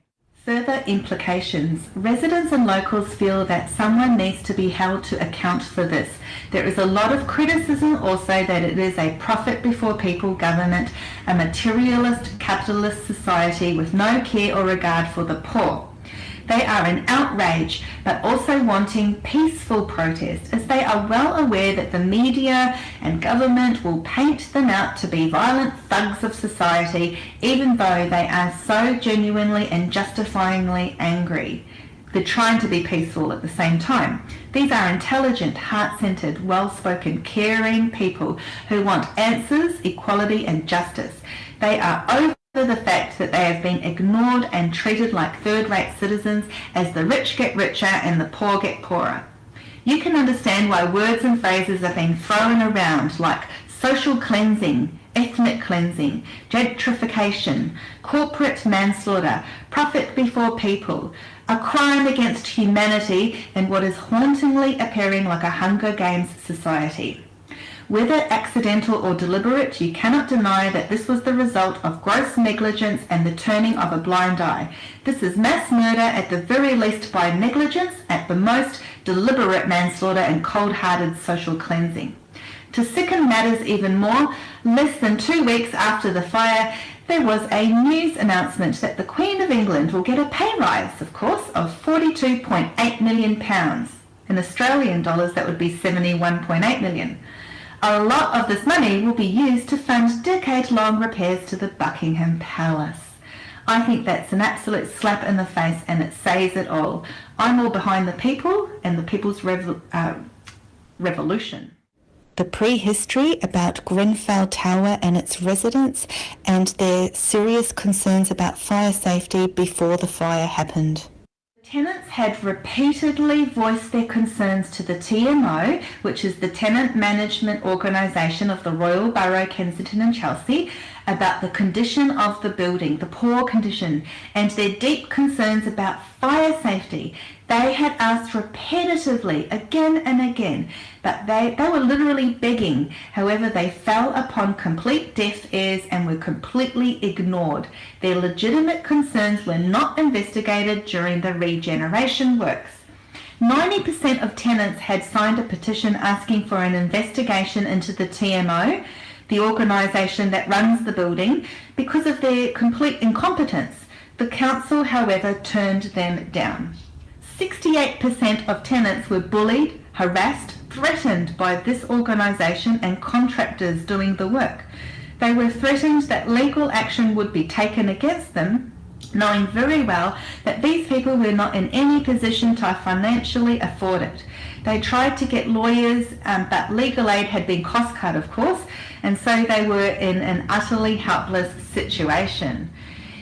Further implications. Residents and locals feel that someone needs to be held to account for this. There is a lot of criticism also that it is a profit before people government, a materialist capitalist society with no care or regard for the poor. They are in outrage, but also wanting peaceful protest, as they are well aware that the media and government will paint them out to be violent thugs of society, even though they are so genuinely and justifyingly angry. They're trying to be peaceful at the same time. These are intelligent, heart-centered, well-spoken, caring people who want answers, equality and justice. They are over the fact that they have been ignored and treated like third-rate citizens as the rich get richer and the poor get poorer. You can understand why words and phrases are being thrown around like social cleansing, ethnic cleansing, gentrification, corporate manslaughter, profit before people, a crime against humanity in what is hauntingly appearing like a Hunger Games society. Whether accidental or deliberate, you cannot deny that this was the result of gross negligence and the turning of a blind eye. This is mass murder at the very least by negligence, at the most deliberate manslaughter and cold-hearted social cleansing. To sicken matters even more, less than 2 weeks after the fire, there was a news announcement that the Queen of England will get a pay rise, of course, of £42.8 million. In Australian dollars, that would be $71.8 million. A lot of this money will be used to fund decade-long repairs to the Buckingham Palace. I think that's an absolute slap in the face, and it says it all. I'm all behind the people and the people's revolution. The prehistory about Grenfell Tower and its residents and their serious concerns about fire safety before the fire happened. Tenants had repeatedly voiced their concerns to the TMO, which is the Tenant Management Organisation of the Royal Borough, Kensington and Chelsea, about the condition of the building, the poor condition, and their deep concerns about fire safety. They had asked repetitively, again and again, but they were literally begging. However, they fell upon complete deaf ears and were completely ignored. Their legitimate concerns were not investigated during the regeneration works. 90% of tenants had signed a petition asking for an investigation into the TMO, the organisation that runs the building, because of their complete incompetence. The council, however, turned them down. 68% of tenants were bullied, harassed, threatened by this organisation and contractors doing the work. They were threatened that legal action would be taken against them, knowing very well that these people were not in any position to financially afford it. They tried to get lawyers, but legal aid had been cost cut, of course, and so they were in an utterly helpless situation.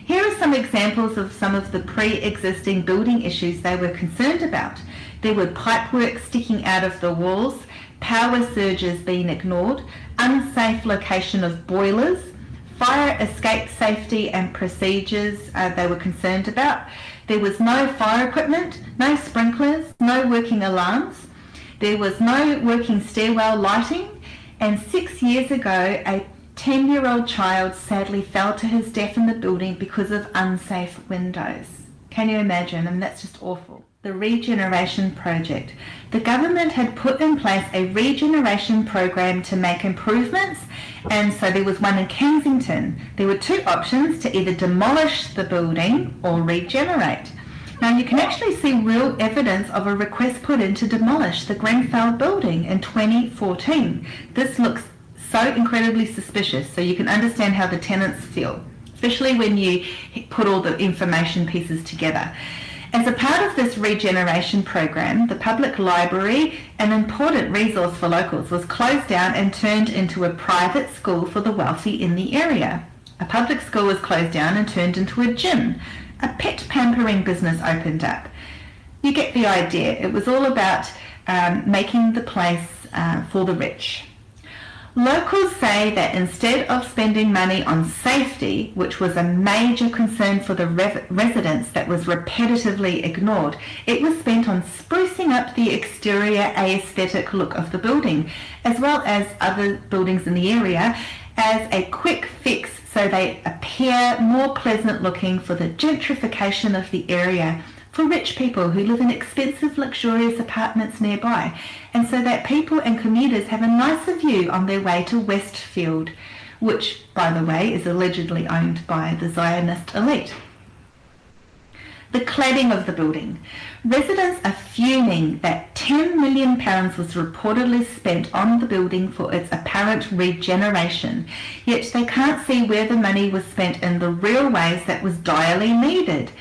Here are some examples of some of the pre-existing building issues they were concerned about. There were pipework sticking out of the walls, power surges being ignored, unsafe location of boilers, fire escape safety and procedures they were concerned about. There was no fire equipment, no sprinklers, no working alarms. There was no working stairwell lighting, and 6 years ago a 10-year-old child sadly fell to his death in the building because of unsafe windows. Can you imagine? I mean, that's just awful. The regeneration project. The government had put in place a regeneration program to make improvements, and so there was one in Kensington. There were two options: to either demolish the building or regenerate. Now you can actually see real evidence of a request put in to demolish the Grenfell building in 2014. This looks so incredibly suspicious, so you can understand how the tenants feel, especially when you put all the information pieces together. As a part of this regeneration program, the public library, an important resource for locals, was closed down and turned into a private school for the wealthy in the area. A public school was closed down and turned into a gym. a pet pampering business opened up. You get the idea. It was all about making the place for the rich. Locals say that instead of spending money on safety, which was a major concern for the residents that was repetitively ignored, it was spent on sprucing up the exterior aesthetic look of the building, as well as other buildings in the area, as a quick fix so they appear more pleasant looking for the gentrification of the area for rich people who live in expensive, luxurious apartments nearby, and so that people and commuters have a nicer view on their way to Westfield, which, by the way, is allegedly owned by the Zionist elite. The cladding of the building. Residents are fuming that £10 million was reportedly spent on the building for its apparent regeneration, yet they can't see where the money was spent in the real ways that was direly needed.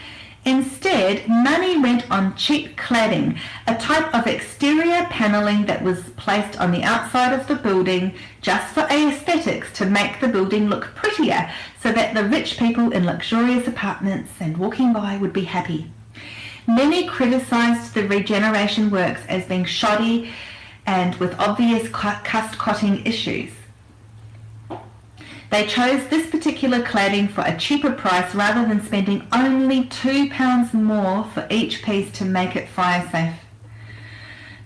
Instead, money went on cheap cladding, a type of exterior panelling that was placed on the outside of the building just for aesthetics to make the building look prettier so that the rich people in luxurious apartments and walking by would be happy. Many criticised the regeneration works as being shoddy and with obvious cost-cutting issues. They chose this particular cladding for a cheaper price rather than spending only £2 more for each piece to make it fire safe.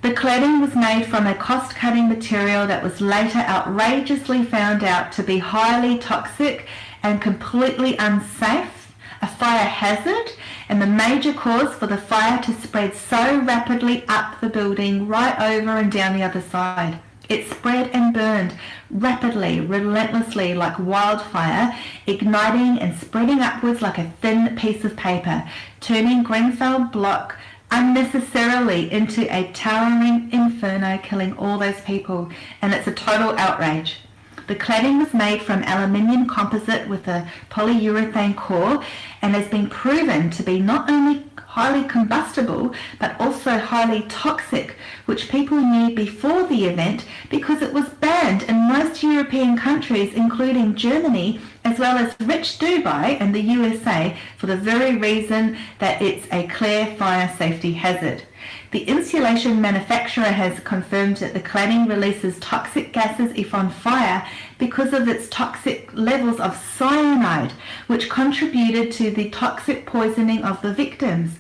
The cladding was made from a cost-cutting material that was later outrageously found out to be highly toxic and completely unsafe, a fire hazard, and the major cause for the fire to spread so rapidly up the building, right over and down the other side. It spread and burned rapidly, relentlessly like wildfire, igniting and spreading upwards like a thin piece of paper, turning Grenfell Block unnecessarily into a towering inferno, killing all those people, and it's a total outrage. The cladding was made from aluminium composite with a polyurethane core and has been proven to be not only highly combustible but also highly toxic, which people knew before the event because it was banned in most European countries, including Germany, as well as rich Dubai and the USA, for the very reason that it's a clear fire safety hazard. The insulation manufacturer has confirmed that the cladding releases toxic gases if on fire because of its toxic levels of cyanide, which contributed to the toxic poisoning of the victims.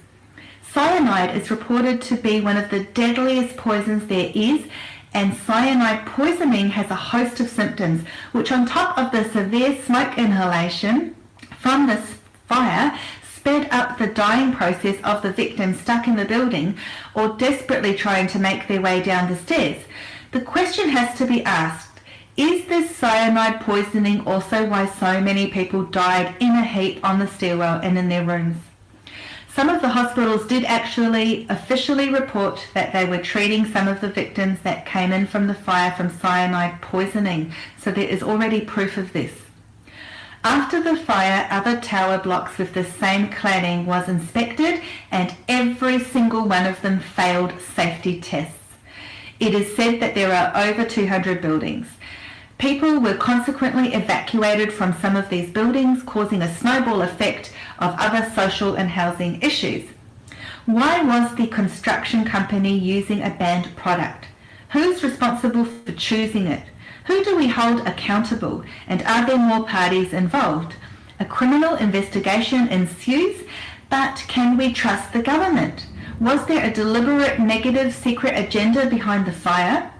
Cyanide is reported to be one of the deadliest poisons there is, and cyanide poisoning has a host of symptoms, which on top of the severe smoke inhalation from this fire sped up the dying process of the victims stuck in the building or desperately trying to make their way down the stairs. The question has to be asked, is this cyanide poisoning also why so many people died in a heap on the stairwell and in their rooms? Some of the hospitals did actually officially report that they were treating some of the victims that came in from the fire from cyanide poisoning, so there is already proof of this. After the fire, other tower blocks with the same cladding was inspected and every single one of them failed safety tests. It is said that there are over 200 buildings. People were consequently evacuated from some of these buildings, causing a snowball effect of other social and housing issues. Why was the construction company using a banned product? Who's responsible for choosing it? Who do we hold accountable? And are there more parties involved? A criminal investigation ensues, but can we trust the government? Was there a deliberate negative secret agenda behind the fire?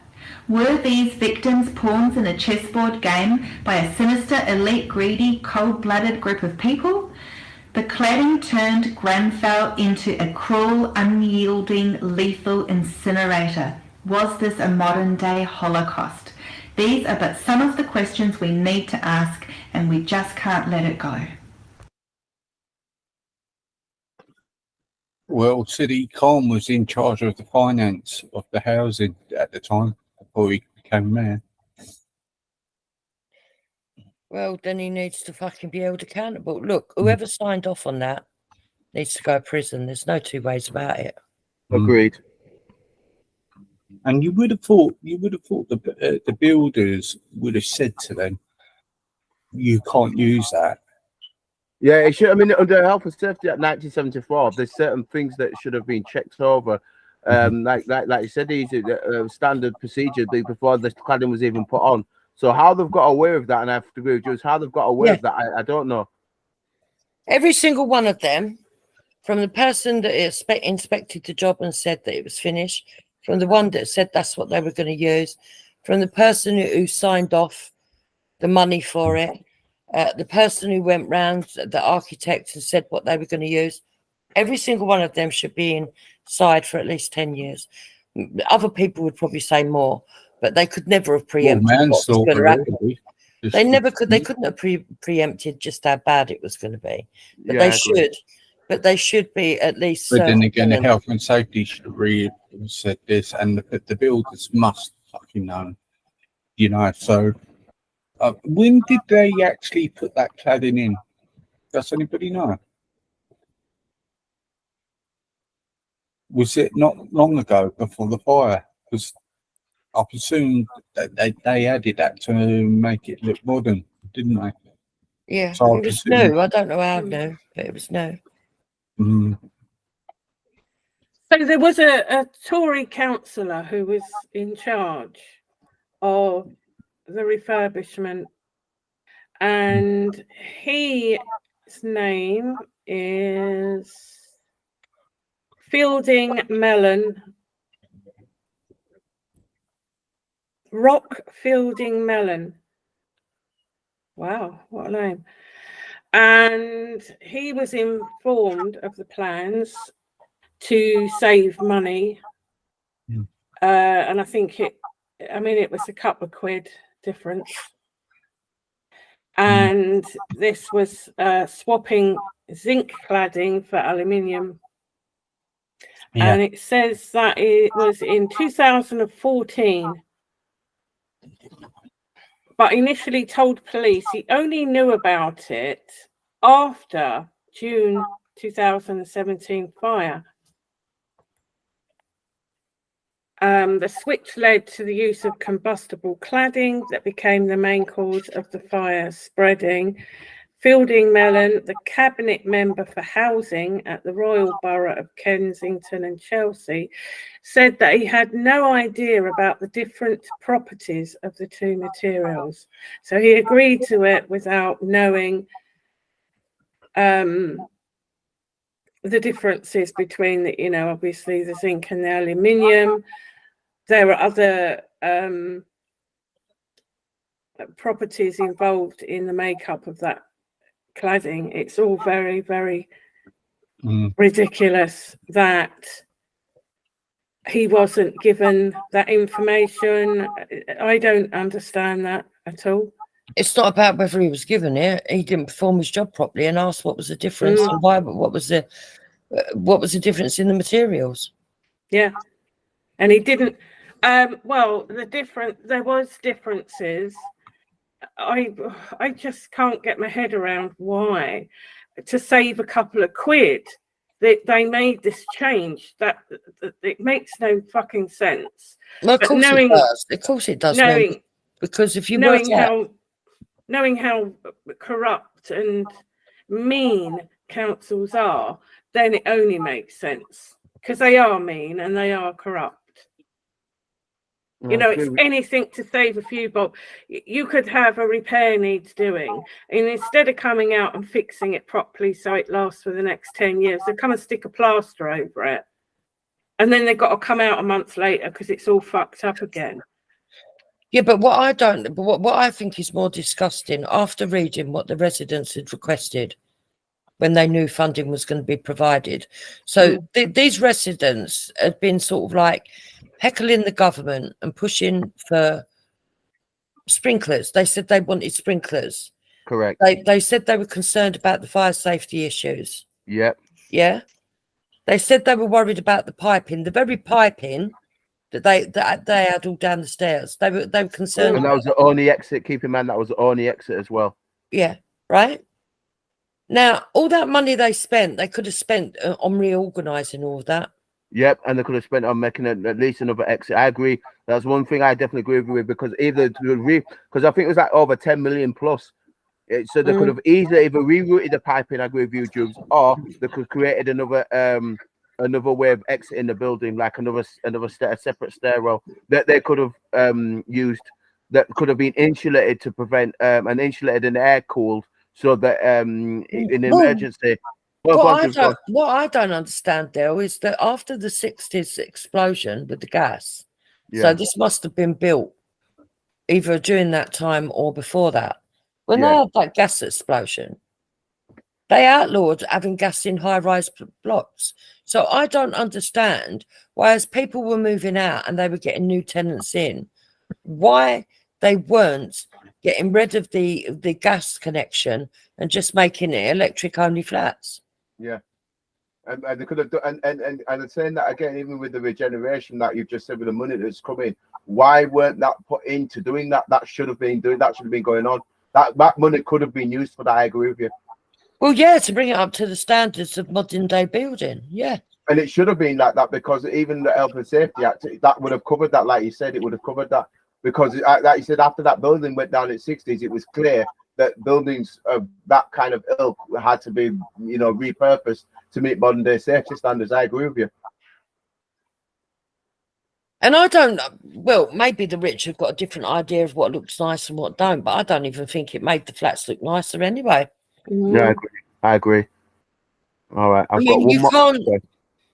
Were these victims pawns in a chessboard game by a sinister, elite, greedy, cold-blooded group of people? The cladding turned Grenfell into a cruel, unyielding, lethal incinerator. Was this a modern-day Holocaust? These are but some of the questions we need to ask, and we just can't let it go. Well, Sadiq Khan was in charge of the finance of the housing at the time before he became mayor. Well, then he needs to fucking be held accountable. Look, whoever signed off on that needs to go to prison. There's no two ways about it. Agreed. And you would have thought the builders would have said to them, "You can't use that." Yeah, it should. I mean, under Health and Safety Act 1974, there's certain things that should have been checked over. Like you said, these standard procedure before the cladding was even put on. So how they've got away with that, and I have to agree with you, how they've got away with that, I don't know. Every single one of them, from the person that inspected the job and said that it was finished, from the one that said that's what they were going to use, from the person who signed off the money for it, the person who went round, the architect, and said what they were going to use, every single one of them should be inside for at least 10 years. Other people would probably say more, but they could never have preempted what was going to happen. They never could. They couldn't have preempted just how bad it was going to be. But they should. But they should be at least. But then again, the health and safety should have really said this, and the builders must fucking know. You know, so when did they actually put that cladding in? Does anybody know? Was it not long ago before the fire? Because I presume that they added that to make it look modern, didn't they? Yeah, so it was new. I don't know how new, but it was new. Mm. So there was a Tory councillor who was in charge of the refurbishment, and his name is Fielding Mellon. Rock Fielding Mellon. Wow, what a name. And he was informed of the plans to save money. And I think it was a couple of quid difference. And this was swapping zinc cladding for aluminium. Yeah. And it says that it was in 2014. But initially told police he only knew about it after June 2017 fire. The switch led to the use of combustible cladding that became the main cause of the fire spreading. Fielding Mellon, the cabinet member for housing at the Royal Borough of Kensington and Chelsea, said that he had no idea about the different properties of the two materials. So he agreed to it without knowing the differences between the, obviously the zinc and the aluminium. There are other properties involved in the makeup of that cladding. It's all very, very ridiculous that he wasn't given that information. I don't understand that at all. It's not about whether he was given it. He didn't perform his job properly and asked what was the difference and why. What was the difference in the materials? Yeah, and he didn't. Well, there was differences. I just can't get my head around why, to save a couple of quid, they made this change. That it makes no fucking sense. Well, of course it does. Of course it does. Because if you knowing how corrupt and mean councils are, then it only makes sense, because they are mean and they are corrupt. It's anything to save a few bob. You could have a repair needs doing, and instead of coming out and fixing it properly so it lasts for the next 10 years, they come and stick a plaster over it, and then they've got to come out a month later because it's all fucked up again. Yeah, but what I think is more disgusting, after reading what the residents had requested when they knew funding was going to be provided. So these residents had been sort of like heckling the government and pushing for sprinklers. They said they wanted sprinklers. Correct. They said they were concerned about the fire safety issues. Yep. Yeah. They said they were worried about the piping, the very piping that they had all down the stairs. They were concerned. And that was the only exit. Keep in mind that was the only exit as well. Yeah. Right. Now, all that money they spent, they could have spent on reorganising all of that. Yep, and they could have spent on making at least another exit. I agree. That's one thing I definitely agree with, because because I think it was like over 10 million plus So they could have easily either rerouted the piping, I agree with you, Jubes, or they could have created another way of exiting the building, like a separate stairwell that they could have used, that could have been insulated to prevent and insulated and air cooled, so that in an emergency. What I don't understand, Dale, is that after the 60s explosion with the gas, so this must have been built either during that time or before that. When they had that gas explosion, they outlawed having gas in high-rise blocks. So I don't understand why, as people were moving out and they were getting new tenants in, why they weren't getting rid of the gas connection and just making it electric-only flats. Yeah, and they could have done, and saying that again, even with the regeneration that you've just said, with the money that's coming, why weren't that put into doing that? That should have been going on. That money could have been used for that. I agree with you. Well, yeah, to bring it up to the standards of modern day building, yeah. And it should have been like that, because even the Health and Safety Act, that would have covered that. Like you said, it would have covered that, because like you said, after that building went down in the 60s, it was clear that buildings of that kind of ilk had to be, repurposed to meet modern day safety standards. I agree with you. And I don't, well, maybe the rich have got a different idea of what looks nice and what don't, but I don't even think it made the flats look nicer anyway. Yeah, I agree. All right.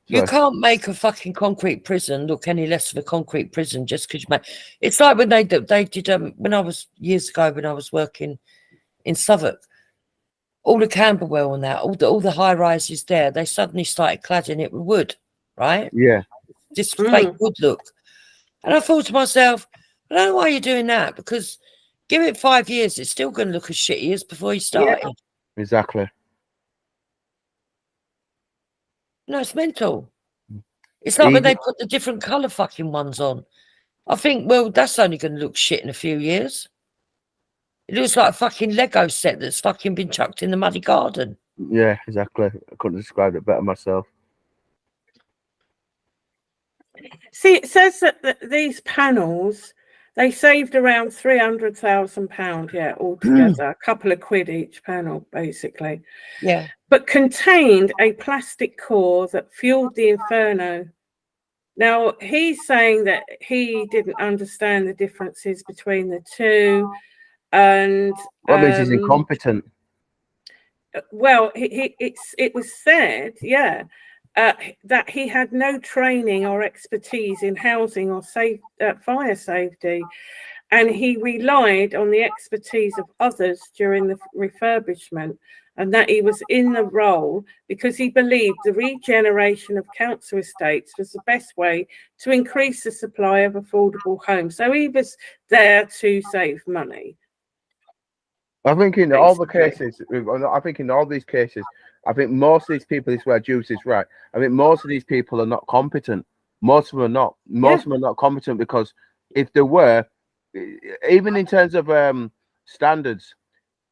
You can't make a fucking concrete prison look any less of a concrete prison just because you make. It's like when they did when I was years ago, when I was working in Southwark, all the Camberwell and that, all the high rises there, they suddenly started cladding it with wood, right? Yeah. This fake wood look. And I thought to myself, I don't know why you're doing that, because give it 5 years, it's still going to look as shitty as before you started. Yeah. Exactly. No, it's mental. It's like when they put the different colour fucking ones on. I think, well, that's only going to look shit in a few years. It looks like a fucking Lego set that's fucking been chucked in the muddy garden. Yeah, exactly. I couldn't describe it better myself. See, it says that these panels, they saved around £300,000, altogether. A couple of quid each panel, basically. Yeah. But contained a plastic core that fueled the inferno. Now, he's saying that he didn't understand the differences between the two. And what means he's incompetent? Well, it was said, that he had no training or expertise in housing or fire safety, and he relied on the expertise of others during the refurbishment, and that he was in the role because he believed the regeneration of council estates was the best way to increase the supply of affordable homes. So he was there to save money. I think in all the cases, I think most of these people, this is where Juice is right. I think most of these people are not competent. Most of them are not. Most of them are not competent, because if they were, even in terms of standards,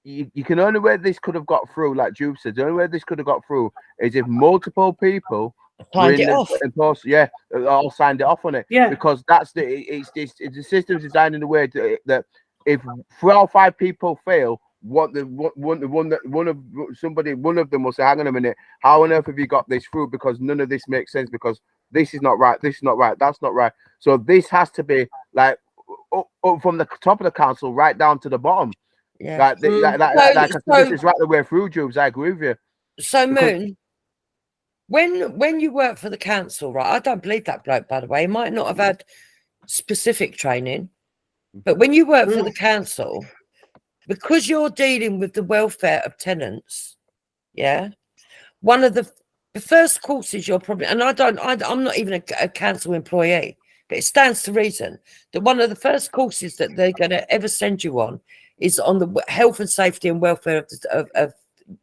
you can only way this could have got through, like Juice said, the only way this could have got through is if multiple people signed it off. All signed it off on it. Yeah, because that's the system's designed in a way that if 4 or 5 people fail, one of them will say, hang on a minute, how on earth have you got this through? Because none of this makes sense, because this is not right, this is not right, that's not right. So this has to be like up from the top of the council right down to the bottom. Yeah, this is right the way through, Jubes. I agree with you. So Moon, when you work for the council, right? I don't believe that bloke, by the way. He might not have had specific training, but when you work for the council, because you're dealing with the welfare of tenants, one of the first courses you're probably, and I'm not even a council employee, but it stands to reason that one of the first courses that they're going to ever send you on is on the health and safety and welfare of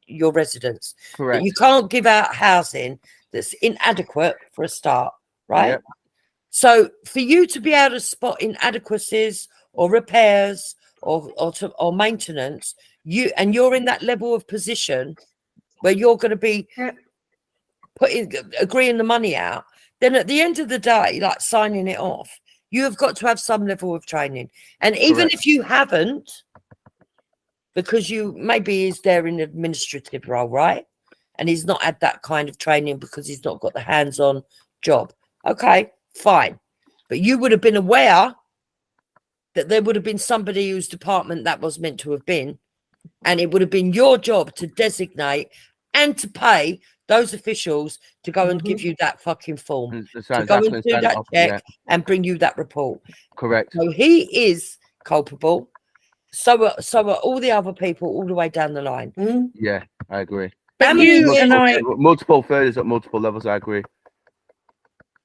your residents. Correct. That you can't give out housing that's inadequate for a start, right? Yep. So for you to be able to spot inadequacies or repairs or maintenance, you're in that level of position where you're going to be agreeing the money out, then at the end of the day, like signing it off, you have got to have some level of training. And even if you haven't, because maybe he's there in an administrative role, right? And he's not had that kind of training because he's not got the hands-on job. Okay, fine. But you would have been aware that there would have been somebody whose department that was meant to have been, and it would have been your job to designate and to pay those officials to go and give you that fucking form, to go and do that check and bring you that report. Correct. So he is culpable. So are all the other people all the way down the line. Yeah, I agree. But you and I, multiple failures at multiple levels, I agree.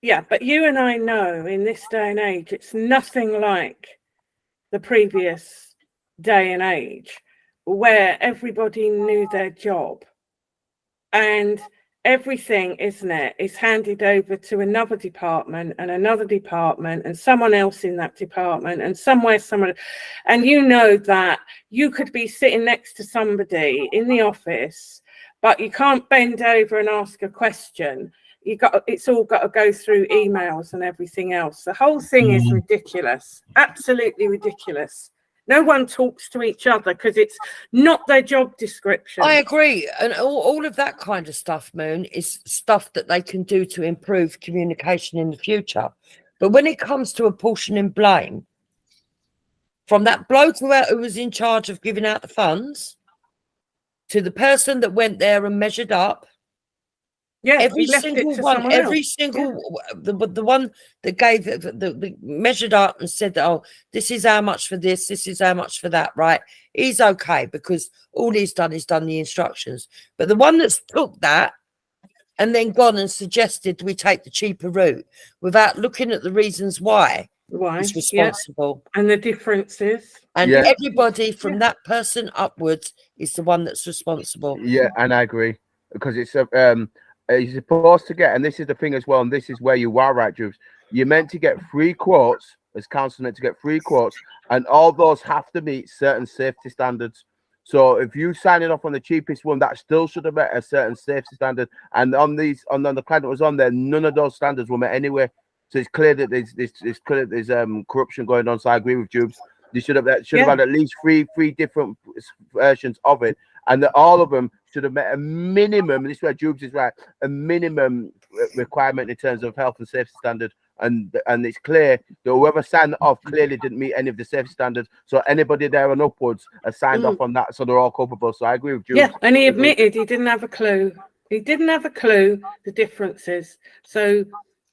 yeah, but you and I know in this day and age, it's nothing like the previous day and age where everybody knew their job, and everything, isn't it, is handed over to another department and someone else in that department and someone, and you know that you could be sitting next to somebody in the office, but you can't bend over and ask a question. It's all got to go through emails and everything else. The whole thing is ridiculous, absolutely ridiculous. No one talks to each other because it's not their job description. I agree. And all of that kind of stuff, Moon, is stuff that they can do to improve communication in the future. But when it comes to apportioning blame, from that bloke who was in charge of giving out the funds to the person that went there and measured up, every single one, the one that gave the measured up and said, oh, this is how much for this is how much for that, right? He's okay because all he's done is done the instructions. But the one that's took that and then gone and suggested we take the cheaper route without looking at the reasons why is responsible. And the differences. And everybody from that person upwards is the one that's responsible. Yeah, and I agree, because it's you're supposed to get, and this is the thing as well, and this is where you are right, Jubes. You're meant to get 3 quotes, as council meant to get 3 quotes, and all those have to meet certain safety standards. So if you sign it off on the cheapest one, that still should have met a certain safety standard. And on the client that was on there, none of those standards were met anyway. So it's clear that there's corruption going on. So I agree with Jubes. They should have had at least three different versions of it, and that all of them should have met a minimum. This is where Jubes is right. A minimum requirement in terms of health and safety standard, and it's clear that whoever signed off clearly didn't meet any of the safety standards. So anybody there and upwards has signed off on that. So they're all culpable. So I agree with Jubes. Yeah, and he admitted he didn't have a clue. He didn't have a clue the differences. So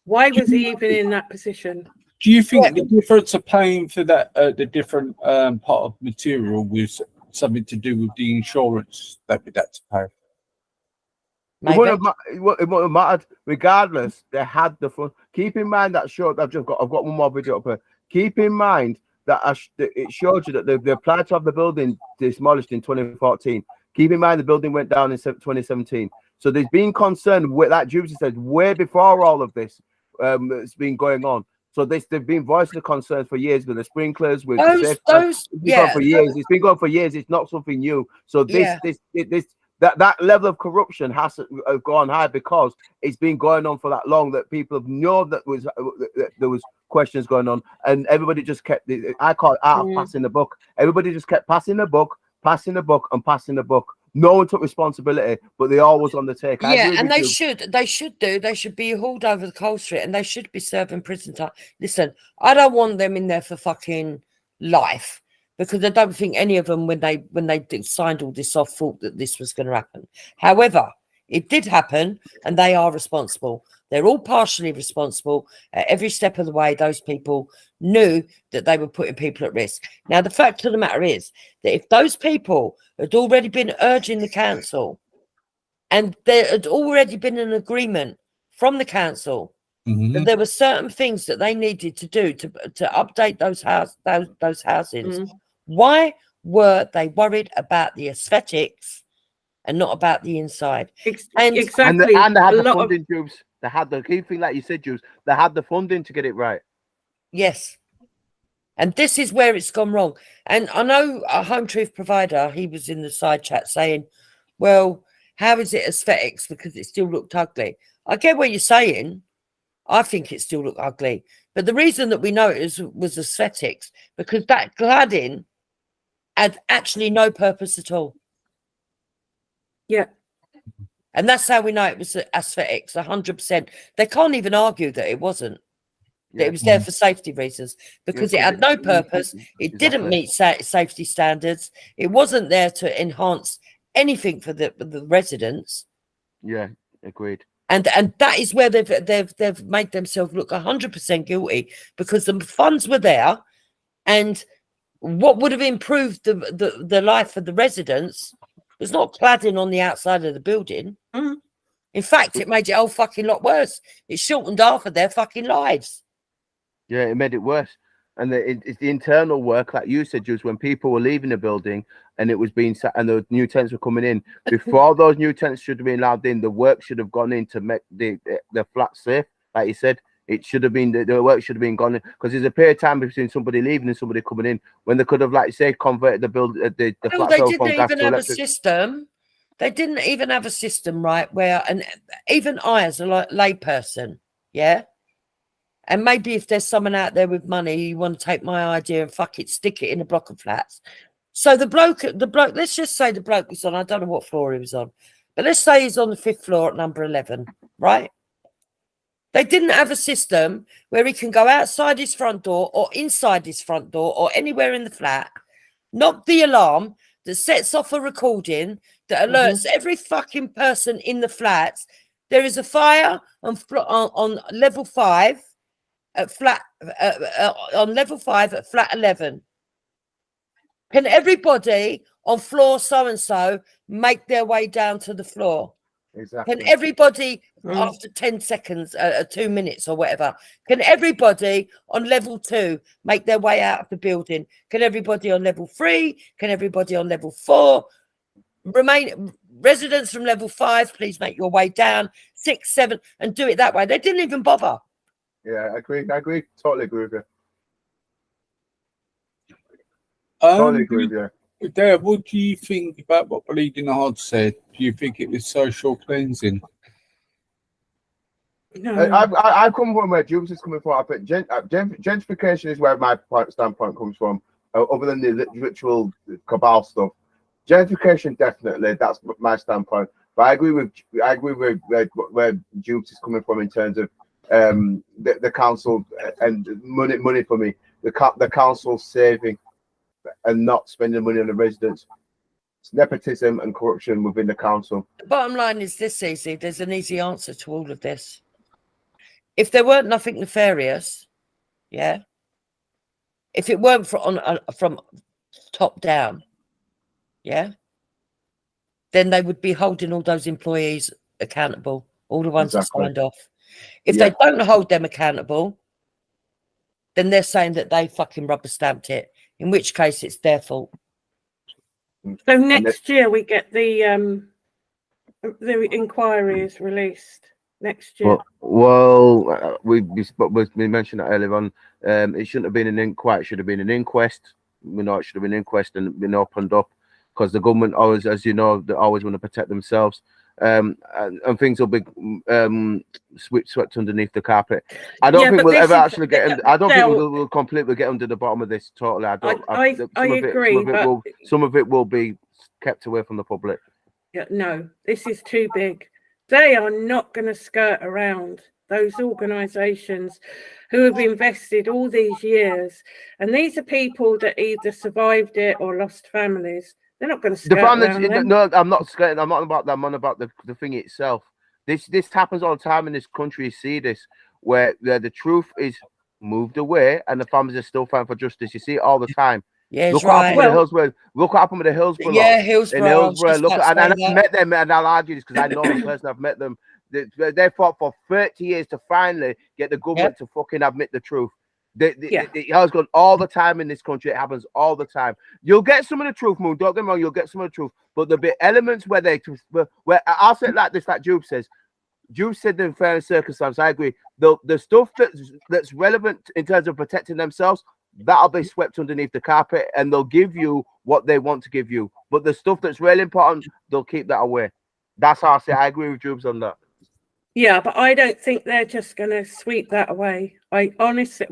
why was he even in that position? Do you think the difference of paying for that, the different part of material, was something to do with the insurance that we'd had to pay? It wouldn't have mattered. Regardless, they had the fun. Keep in mind that I've got one more video up here. Keep in mind that it showed you that they applied to have the building demolished in 2014. Keep in mind the building went down in 2017. So there's been concern with that. Jubes said way before all of this it's been going on. So they've been voicing the concerns for years with the sprinklers, with the for years. It's been going for years. It's not something new. So that level of corruption has gone high because it's been going on for that long. That people have known that there was questions going on, and everybody just kept. I call it art of passing the buck. Everybody just kept passing the buck, and passing the buck. No one took responsibility, but they all was on the take. And they should be hauled over the coal street, and they should be serving prison time. Listen, I don't want them in there for fucking life, because I don't think any of them, when they signed all this off, thought that this was going to happen. However, it did happen, and they are responsible. They're all partially responsible. At every step of the way, those people knew that they were putting people at risk. Now, the fact of the matter is that if those people had already been urging the council, and there had already been an agreement from the council that there were certain things that they needed to do to update those housings, why were they worried about the aesthetics and not about the inside? Exactly. And they had the funding, Jubes. They had the key thing, like you said, Jubes. They had the funding to get it right. Yes. And this is where it's gone wrong. And I know a Home Truth provider, he was in the side chat saying, well, how is it aesthetics? Because it still looked ugly. I get what you're saying. I think it still looked ugly. But the reason that we know it was aesthetics, because that cladding had actually no purpose at all. Yeah. And that's how we know it was aesthetics, 100%. They can't even argue that it wasn't. That it was there for safety reasons, because it had no purpose. It didn't meet safety standards. It wasn't there to enhance anything for the residents. Yeah, agreed. And that is where they've made themselves look 100% guilty, because the funds were there, and what would have improved the life of the residents was not cladding on the outside of the building. In fact, it made it a whole fucking lot worse. It shortened half of their fucking lives. Yeah, it made it worse. And it's the internal work, like you said, Jules, when people were leaving the building and it was being set and the new tenants were coming in, before those new tenants should have been allowed in, the work should have gone in to make the flat safe. Like you said, it should have been, the work should have been gone in, because there's a period of time between somebody leaving and somebody coming in when they could have, like you say, converted the build the well, flat they from didn't gas even to have electric. a system. They didn't even have a system, right? Where, and even I, as a layperson, yeah. And maybe if there's someone out there with money, you want to take my idea and fuck it, stick it in a block of flats. So the bloke, let's just say the bloke was on, I don't know what floor he was on, but let's say he's on the 5th floor at number 11, right? They didn't have a system where he can go outside his front door or inside his front door or anywhere in the flat, knock the alarm that sets off a recording that alerts every fucking person in the flats. There is a fire on level 5 at flat on level 5 at flat 11. Can everybody on floor so and so make their way down to the floor? Exactly. Can everybody after 10 seconds, 2 minutes or whatever, can everybody on level 2 make their way out of the building? Can everybody on level 3? Can everybody on level 4? Residents from level 5, please make your way down, 6, 7, and do it that way. They didn't even bother. Yeah, I agree. Totally agree with you. Totally agree with you. Dad, what do you think about what Bleeding Heart said? Do you think it was social cleansing? No. I come from where Jubes is coming from. I think gentrification is where my standpoint comes from. Other than the ritual cabal stuff, gentrification definitely, that's my standpoint. But I agree with where Jubes is coming from in terms of the council and money for me. The council saving and not spending money on the residents. It's nepotism and corruption within the council. The bottom line is this, easy. There's an easy answer to all of this. If there weren't nothing nefarious, yeah, if it weren't from top down, yeah, then they would be holding all those employees accountable, all the ones that signed off. If they don't hold them accountable, then they're saying that they fucking rubber stamped it, in which case it's their fault. So next year we get the inquiry is released next year. Well, we mentioned that earlier on. It shouldn't have been an inquiry. It should have been an inquest. We know it should have been an inquest and been opened up, because the government always, as you know, they always want to protect themselves. And things will be swept underneath the carpet. I don't think we'll ever actually get. I don't think we'll completely get under the bottom of this totally. I agree. Some of it will be kept away from the public. Yeah, no, this is too big. They are not going to skirt around those organisations who have invested all these years, and these are people that either survived it or lost families. They're not going to skirt around them. No, I'm not scared. I'm not about that. I'm on about the thing itself. This happens all the time in this country. You see this where the truth is moved away and the families are still fighting for justice. You see it all the time. Yeah, look what happened with Hillsborough. Look what happened with the Hillsborough. Yeah, Hillsborough. Look, and I met them, and I'll argue this because I know the person. I've met them. They fought for 30 years to finally get the government to fucking admit the truth. It has gone all the time in this country. It happens all the time. You'll get some of the truth, Moon. Don't get me wrong. You'll get some of the truth, but there'll be elements where where I'll say it like this, like Jude says. Jude said in fair circumstance. I agree. The stuff that's relevant in terms of protecting themselves, that'll be swept underneath the carpet, and they'll give you what they want to give you. But the stuff that's really important, they'll keep that away. That's how I say. I agree with Jude on that. Yeah, but I don't think they're just going to sweep that away. I honestly,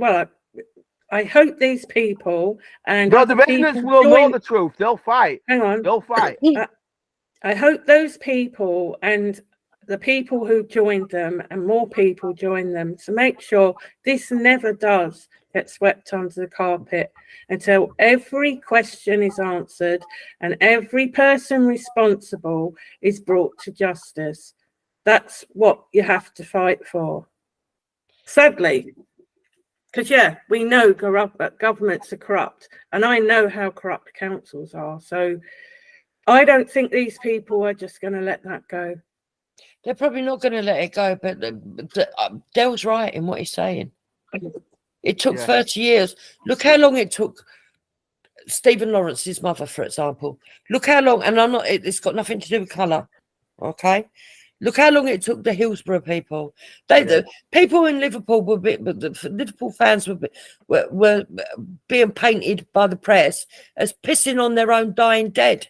I hope these people and No, other the residents people will know join. the truth. They'll fight. Hang on. They'll fight. I hope those people and the people who joined them and more people join them to make sure this never does get swept under the carpet until every question is answered and every person responsible is brought to justice. That's what you have to fight for. Sadly, because, yeah, we know governments are corrupt, and I know how corrupt councils are. So I don't think these people are just going to let that go. They're probably not going to let it go, but Dell's right in what he's saying. It took 30 years. Look how long it took Stephen Lawrence's mother, for example. Look how long, and it's got nothing to do with colour, okay? Look how long it took the Hillsborough people. The people in Liverpool the Liverpool fans were being painted by the press as pissing on their own dying dead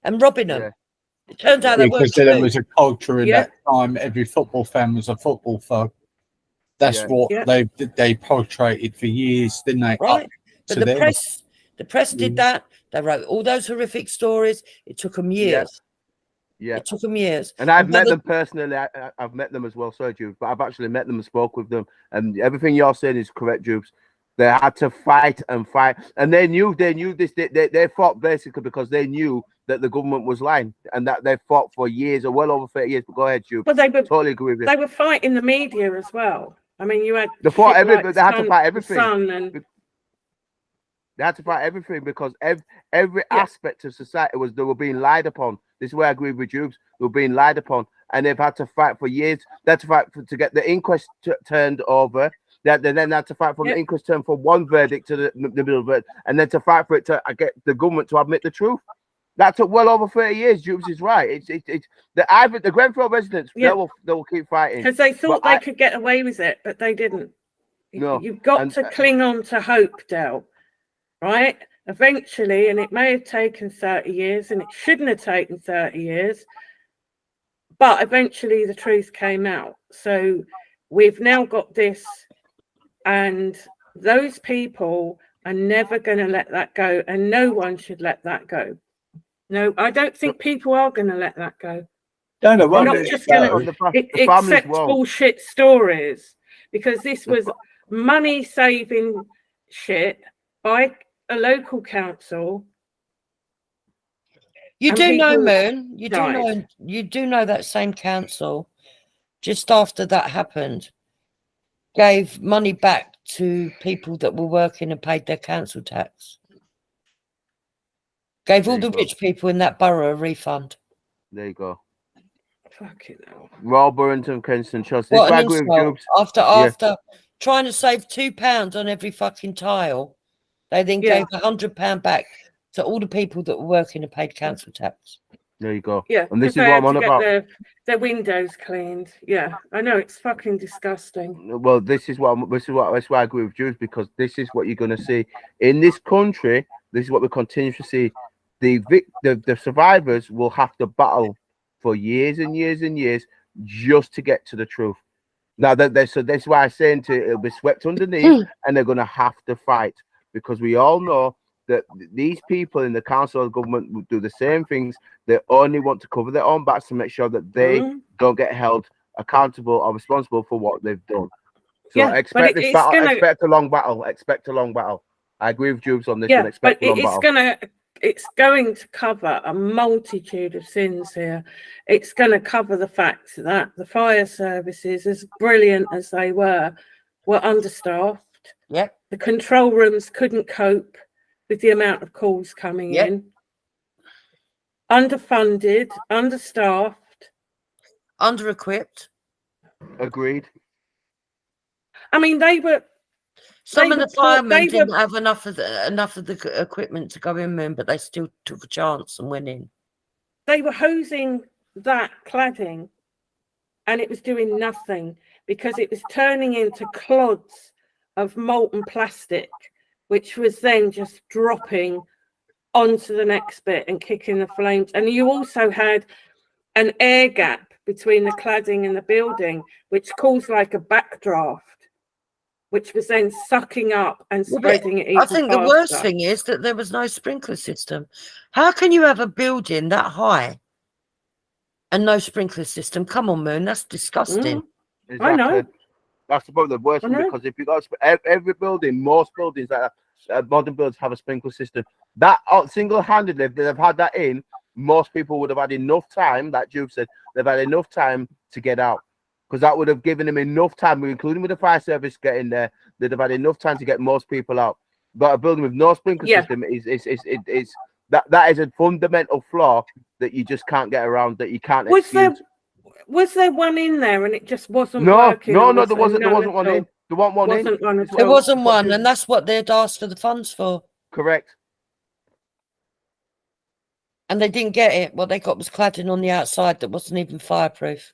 and robbing them. It turns out that because there was a culture in that time. Every football fan was a football thug. That's what they portrayed for years, didn't they? Right. But the press did that. They wrote all those horrific stories. It took them years. Yeah. It took them years. And I've met them personally. I've met them as well. Sorry, Jubes, but I've actually met them and spoke with them. And everything you're saying is correct, Jubes. They had to fight and fight. And they knew this. They fought basically because they knew that the government was lying and that they fought for years or well over 30 years. But go ahead, Jubes. But they were totally agree with you. They were fighting the media as well. I mean, you had they fought everything. They had to fight everything. They had to fight everything because every aspect of society they were being lied upon. This is where I agree with Jubes. They were being lied upon, and they've had to fight for years. They had to fight to get the inquest turned over. They then had to fight from the inquest turned from one verdict to the middle verdict, and then to fight for it to get the government to admit the truth. That took well over 30 years. Jubes is right. It's the Grenfell residents. They will keep fighting because they thought they could get away with it, but they didn't. No, you've got to cling on to hope, Del. Right? Eventually, and it may have taken 30 years, and it shouldn't have taken 30 years, but eventually the truth came out. So we've now got this, and those people are never going to let that go, and no one should let that go. No, I don't think people are going to let that go. They're not just going to accept bullshit stories, because this was money-saving shit by a local council. You do know, Moon. You do know that same council, just after that happened, gave money back to people that were working and paid their council tax. Gave all the rich people in that borough a refund. There you go. Fucking hell. Royal Burrington, Kensington, Chelsea. What an insult. After trying to save £2 on every fucking tile, they then gave £100 back to all the people that were working and paid council tax. There you go. Yeah, and this is what I'm on about. Their windows cleaned. Yeah, I know, it's fucking disgusting. Well, this is why I agree with Jules, because this is what you're going to see in this country. This is what we continue to see. The survivors will have to battle for years and years and years just to get to the truth. Now so that's why I'm saying it'll be swept underneath, and they're going to have to fight, because we all know that these people in the council of government will do the same things. They only want to cover their own backs to make sure that they don't get held accountable or responsible for what they've done. So expect this battle. Expect a long battle. Expect a long battle. I agree with Jubes on this one. Expect a long battle. It's going to cover a multitude of sins here. It's going to cover the fact that the fire services, as brilliant as they were understaffed. Yep. The control rooms couldn't cope with the amount of calls coming in. Underfunded, understaffed, under-equipped. Agreed. I mean, some of the firemen didn't have enough of the equipment to go in, but they still took a chance and went in. They were hosing that cladding, and it was doing nothing, because it was turning into clods of molten plastic, which was then just dropping onto the next bit and kicking the flames. And you also had an air gap between the cladding and the building, which caused like a backdraft. which was then sucking up and Yeah, but spreading it even I think the worst faster. thing is that there was no sprinkler system. How can you have a building that high and no sprinkler system? Come on, Moon, that's disgusting. Exactly. I know. That's probably the worst I one, know. because if you got every building, most buildings that modern buildings have a sprinkler system. That single-handedly, if they've had that in, most people would have had enough time. That Jude said, they've had enough time to get out, because that would have given them enough time, including with the fire service getting there. They'd have had enough time to get most people out. But a building with no sprinkler system is that is a fundamental flaw that you just can't get around. That you can't excuse. Was there one in there and it just wasn't No, working? no, there wasn't. There wasn't one in. There wasn't one in. One at There all. wasn't one, and that's what they'd asked for the funds for. Correct. And they didn't get it. What they got was cladding on the outside that wasn't even fireproof.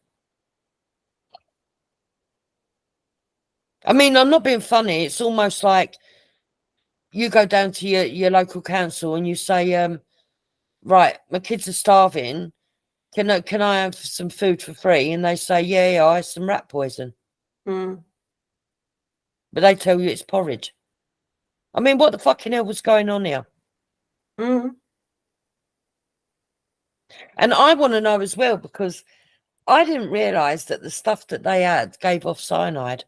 I mean, I'm not being funny. It's almost like you go down to your local council and you say, right, my kids are starving. Can I have some food for free? And they say, yeah, I have some rat poison. But they tell you it's porridge. I mean, what the fucking hell was going on here? And I want to know as well, because I didn't realise that the stuff that they had gave off cyanide.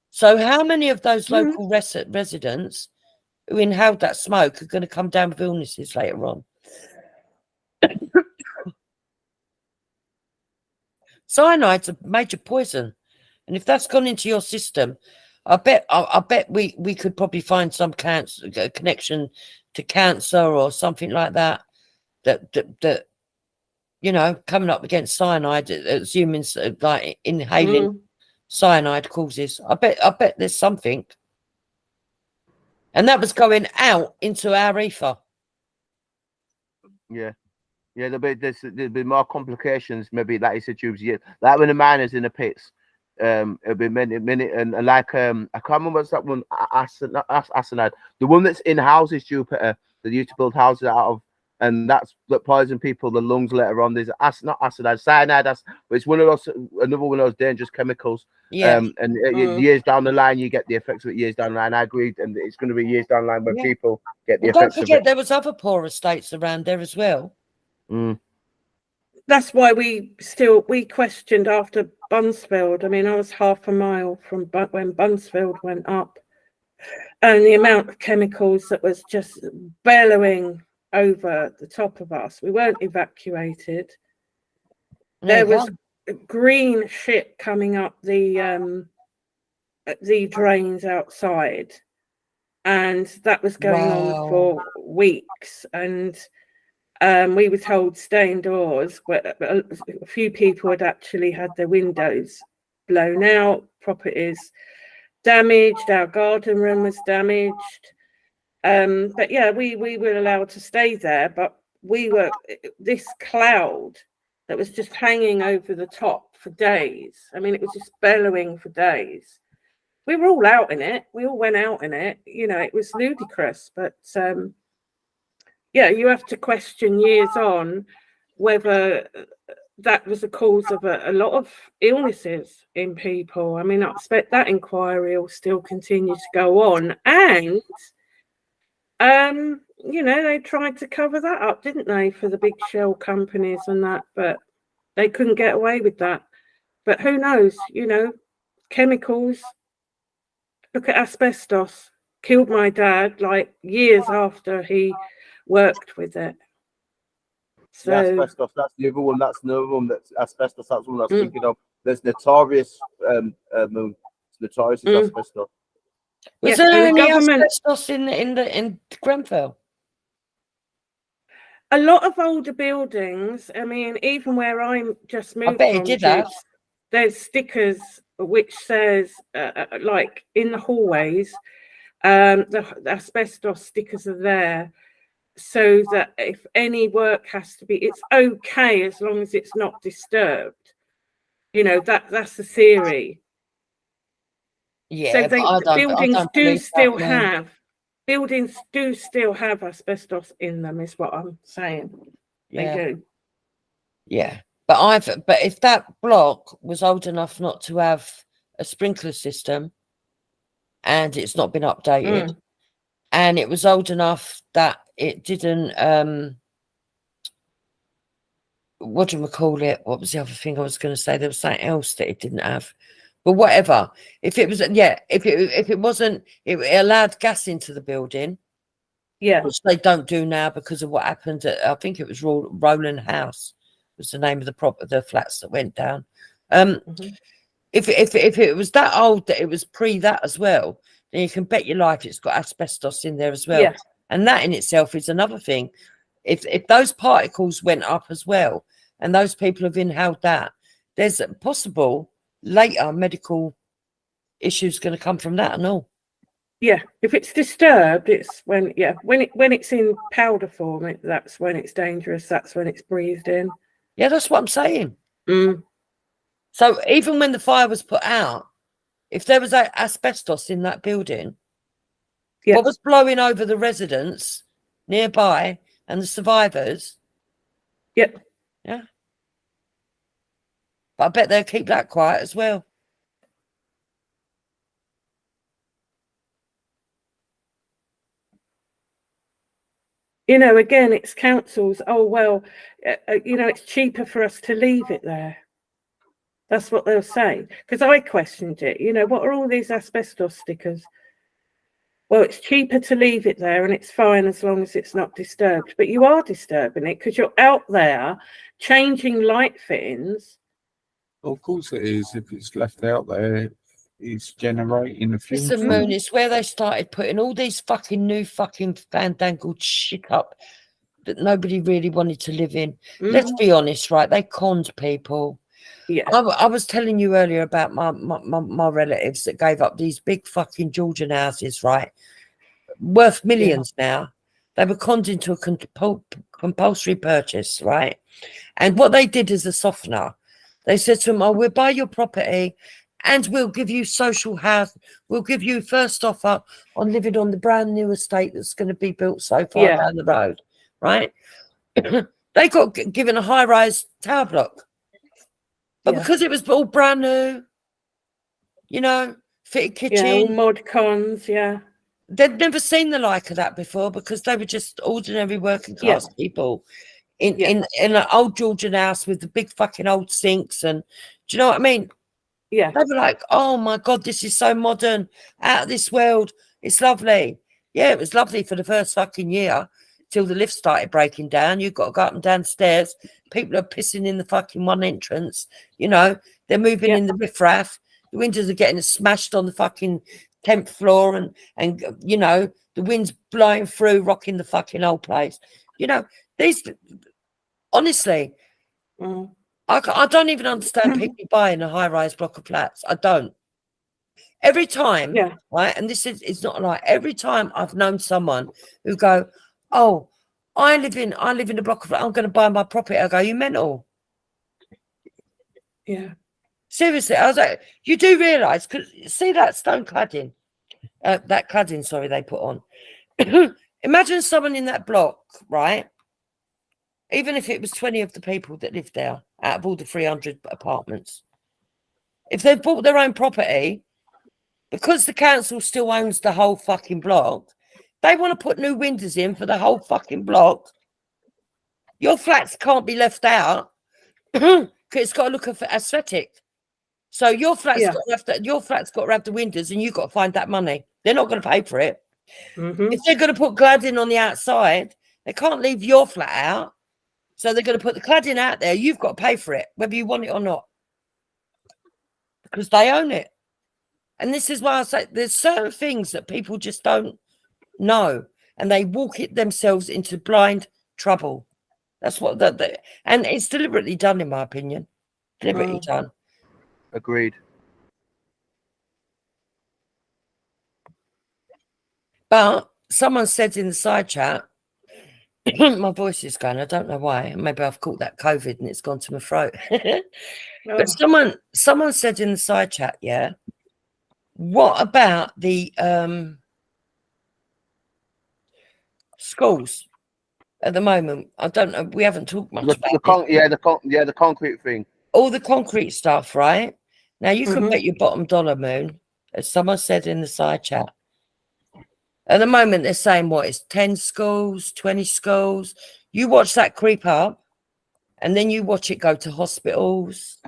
So how many of those local residents who inhaled that smoke are going to come down with illnesses later on? Cyanide's a major poison, and if that's gone into your system, I bet we could probably find some connection to cancer or something like that. That you know, coming up against cyanide, assuming like inhaling cyanide causes. I bet there's something, and that was going out into our ether. Yeah. Yeah, there'll be more complications. Maybe like you said, Tubes. Yeah, like when the miners in the pits, it'll be many, and like I can't remember what's that one. Arsenic, the one that's in houses, Jupiter. They used to build houses out of, and that's that poison people the lungs later on. There's not arsenic, cyanide. But it's one of those, another one of those dangerous chemicals. Yeah. Years down the line, you get the effects of it. Years down the line, I agree, and it's going to be years down the line when people get the effects. Don't forget, there was other poorer states around there as well. That's why we questioned after Buncefield. I mean, I was half a mile from when Buncefield went up, and the amount of chemicals that was just bellowing over the top of us. We weren't evacuated. There was green shit coming up the drains outside, and that was going on for weeks. And we were told stay indoors, but a few people had actually had their windows blown out, properties damaged, our garden room was damaged. But yeah, we were allowed to stay there, but this cloud that was just hanging over the top for days. I mean, it was just bellowing for days. We were all out in it. We all went out in it. You know, it was ludicrous, but yeah, you have to question years on whether that was the cause of a lot of illnesses in people. I mean, I expect that inquiry will still continue to go on. And, you know, they tried to cover that up, didn't they, for the big shell companies and that, but they couldn't get away with that. But who knows, you know, chemicals. Look at asbestos. Killed my dad like years after he worked with it. So the asbestos, that's the other one. That's another one. That's asbestos. That's one that's thinking of. There's notorious Moon. It's notorious is asbestos. Was there any asbestos in Grenfell? A lot of older buildings. I mean, even where I'm just moved from, there's stickers which says, like in the hallways, the asbestos stickers are there, so that if any work has to be, it's okay as long as it's not disturbed. You know, that's the theory. Yeah, so buildings do still have asbestos in them, is what I'm saying. Yeah. They do. Yeah, but if that block was old enough not to have a sprinkler system, and it's not been updated. And it was old enough that it didn't, what do we call it? What was the other thing I was going to say? There was something else that it didn't have. But whatever. If it was, if it wasn't, it allowed gas into the building. Yeah. Which they don't do now because of what happened at, I think it was Rowland House was the name of the flats that went down. If it was that old that it was pre that as well, then you can bet your life it's got asbestos in there as well. Yeah. And that in itself is another thing. If those particles went up as well, and those people have inhaled that, there's a possible later medical issues going to come from that and all. Yeah, if it's disturbed, it's when it's in powder form, that's when it's dangerous. That's when it's breathed in. Yeah, that's what I'm saying. So even when the fire was put out, if there was asbestos in that building, what was blowing over the residents nearby and the survivors? Yeah. But I bet they'll keep that quiet as well. Again, it's councils. Oh, well, it's cheaper for us to leave it there. That's what they'll say. Because I questioned it. What are all these asbestos stickers? Well, it's cheaper to leave it there and it's fine as long as it's not disturbed. But you are disturbing it because you're out there changing light fittings. Well, of course it is. If it's left out there, it's generating the fumes. Listen, Moon, it's where they started putting all these fucking new fucking fandangled shit up that nobody really wanted to live in. Let's be honest, right? They conned people. Yeah. I was telling you earlier about my relatives that gave up these big fucking Georgian houses, right? Worth millions now. They were conned into a compulsory purchase, right? And what they did as a softener, they said to them, oh, we'll buy your property and we'll give you social house. We'll give you first offer on living on the brand new estate that's going to be built so far down the road, right? They got given a high-rise tower block. But because it was all brand new, fitted kitchen. Yeah, all mod cons, They'd never seen the like of that before because they were just ordinary working class people in an old Georgian house with the big fucking old sinks. And do you know what I mean? Yeah. They were like, oh my God, this is so modern, out of this world. It's lovely. Yeah, it was lovely for the first fucking year till the lift started breaking down. You've got to go up and downstairs. People are pissing in the fucking one entrance. They're moving in the riffraff. The windows are getting smashed on the fucking 10th floor and the wind's blowing through, rocking the fucking whole place. These, honestly, I don't even understand people buying a high-rise block of flats. I don't. Every time, right, and this is not like every time I've known someone who go, oh, I live in a block of flats, I'm going to buy my property. I go, you mental? Yeah. Seriously, I was like, you do realise, because see that stone cladding, that cladding, sorry, they put on. Imagine someone in that block, right? Even if it was 20 of the people that lived there out of all the 300 apartments. If they've bought their own property, because the council still owns the whole fucking block, they want to put new windows in for the whole fucking block. Your flats can't be left out because it's got to look aesthetic. So your flat's got to have the windows, and you've got to find that money. They're not going to pay for it. If they're going to put cladding on the outside, they can't leave your flat out. So they're going to put the cladding out there. You've got to pay for it, whether you want it or not, because they own it. And this is why I say there's certain things that people just don't know, and they walk it themselves into blind trouble. That's what and it's deliberately done, in my opinion. Deliberately done. Agreed. But someone said in the side chat, my voice is going, I don't know why. Maybe I've caught that COVID and it's gone to my throat. But someone said in the side chat, what about the schools at the moment? I don't know. We haven't talked much about the concrete thing. All the concrete stuff, right? Now you can bet your bottom dollar, Moon. as someone said in the side chat, at the moment they're saying what, it's 10 schools, 20 schools. You watch that creep up, and then you watch it go to hospitals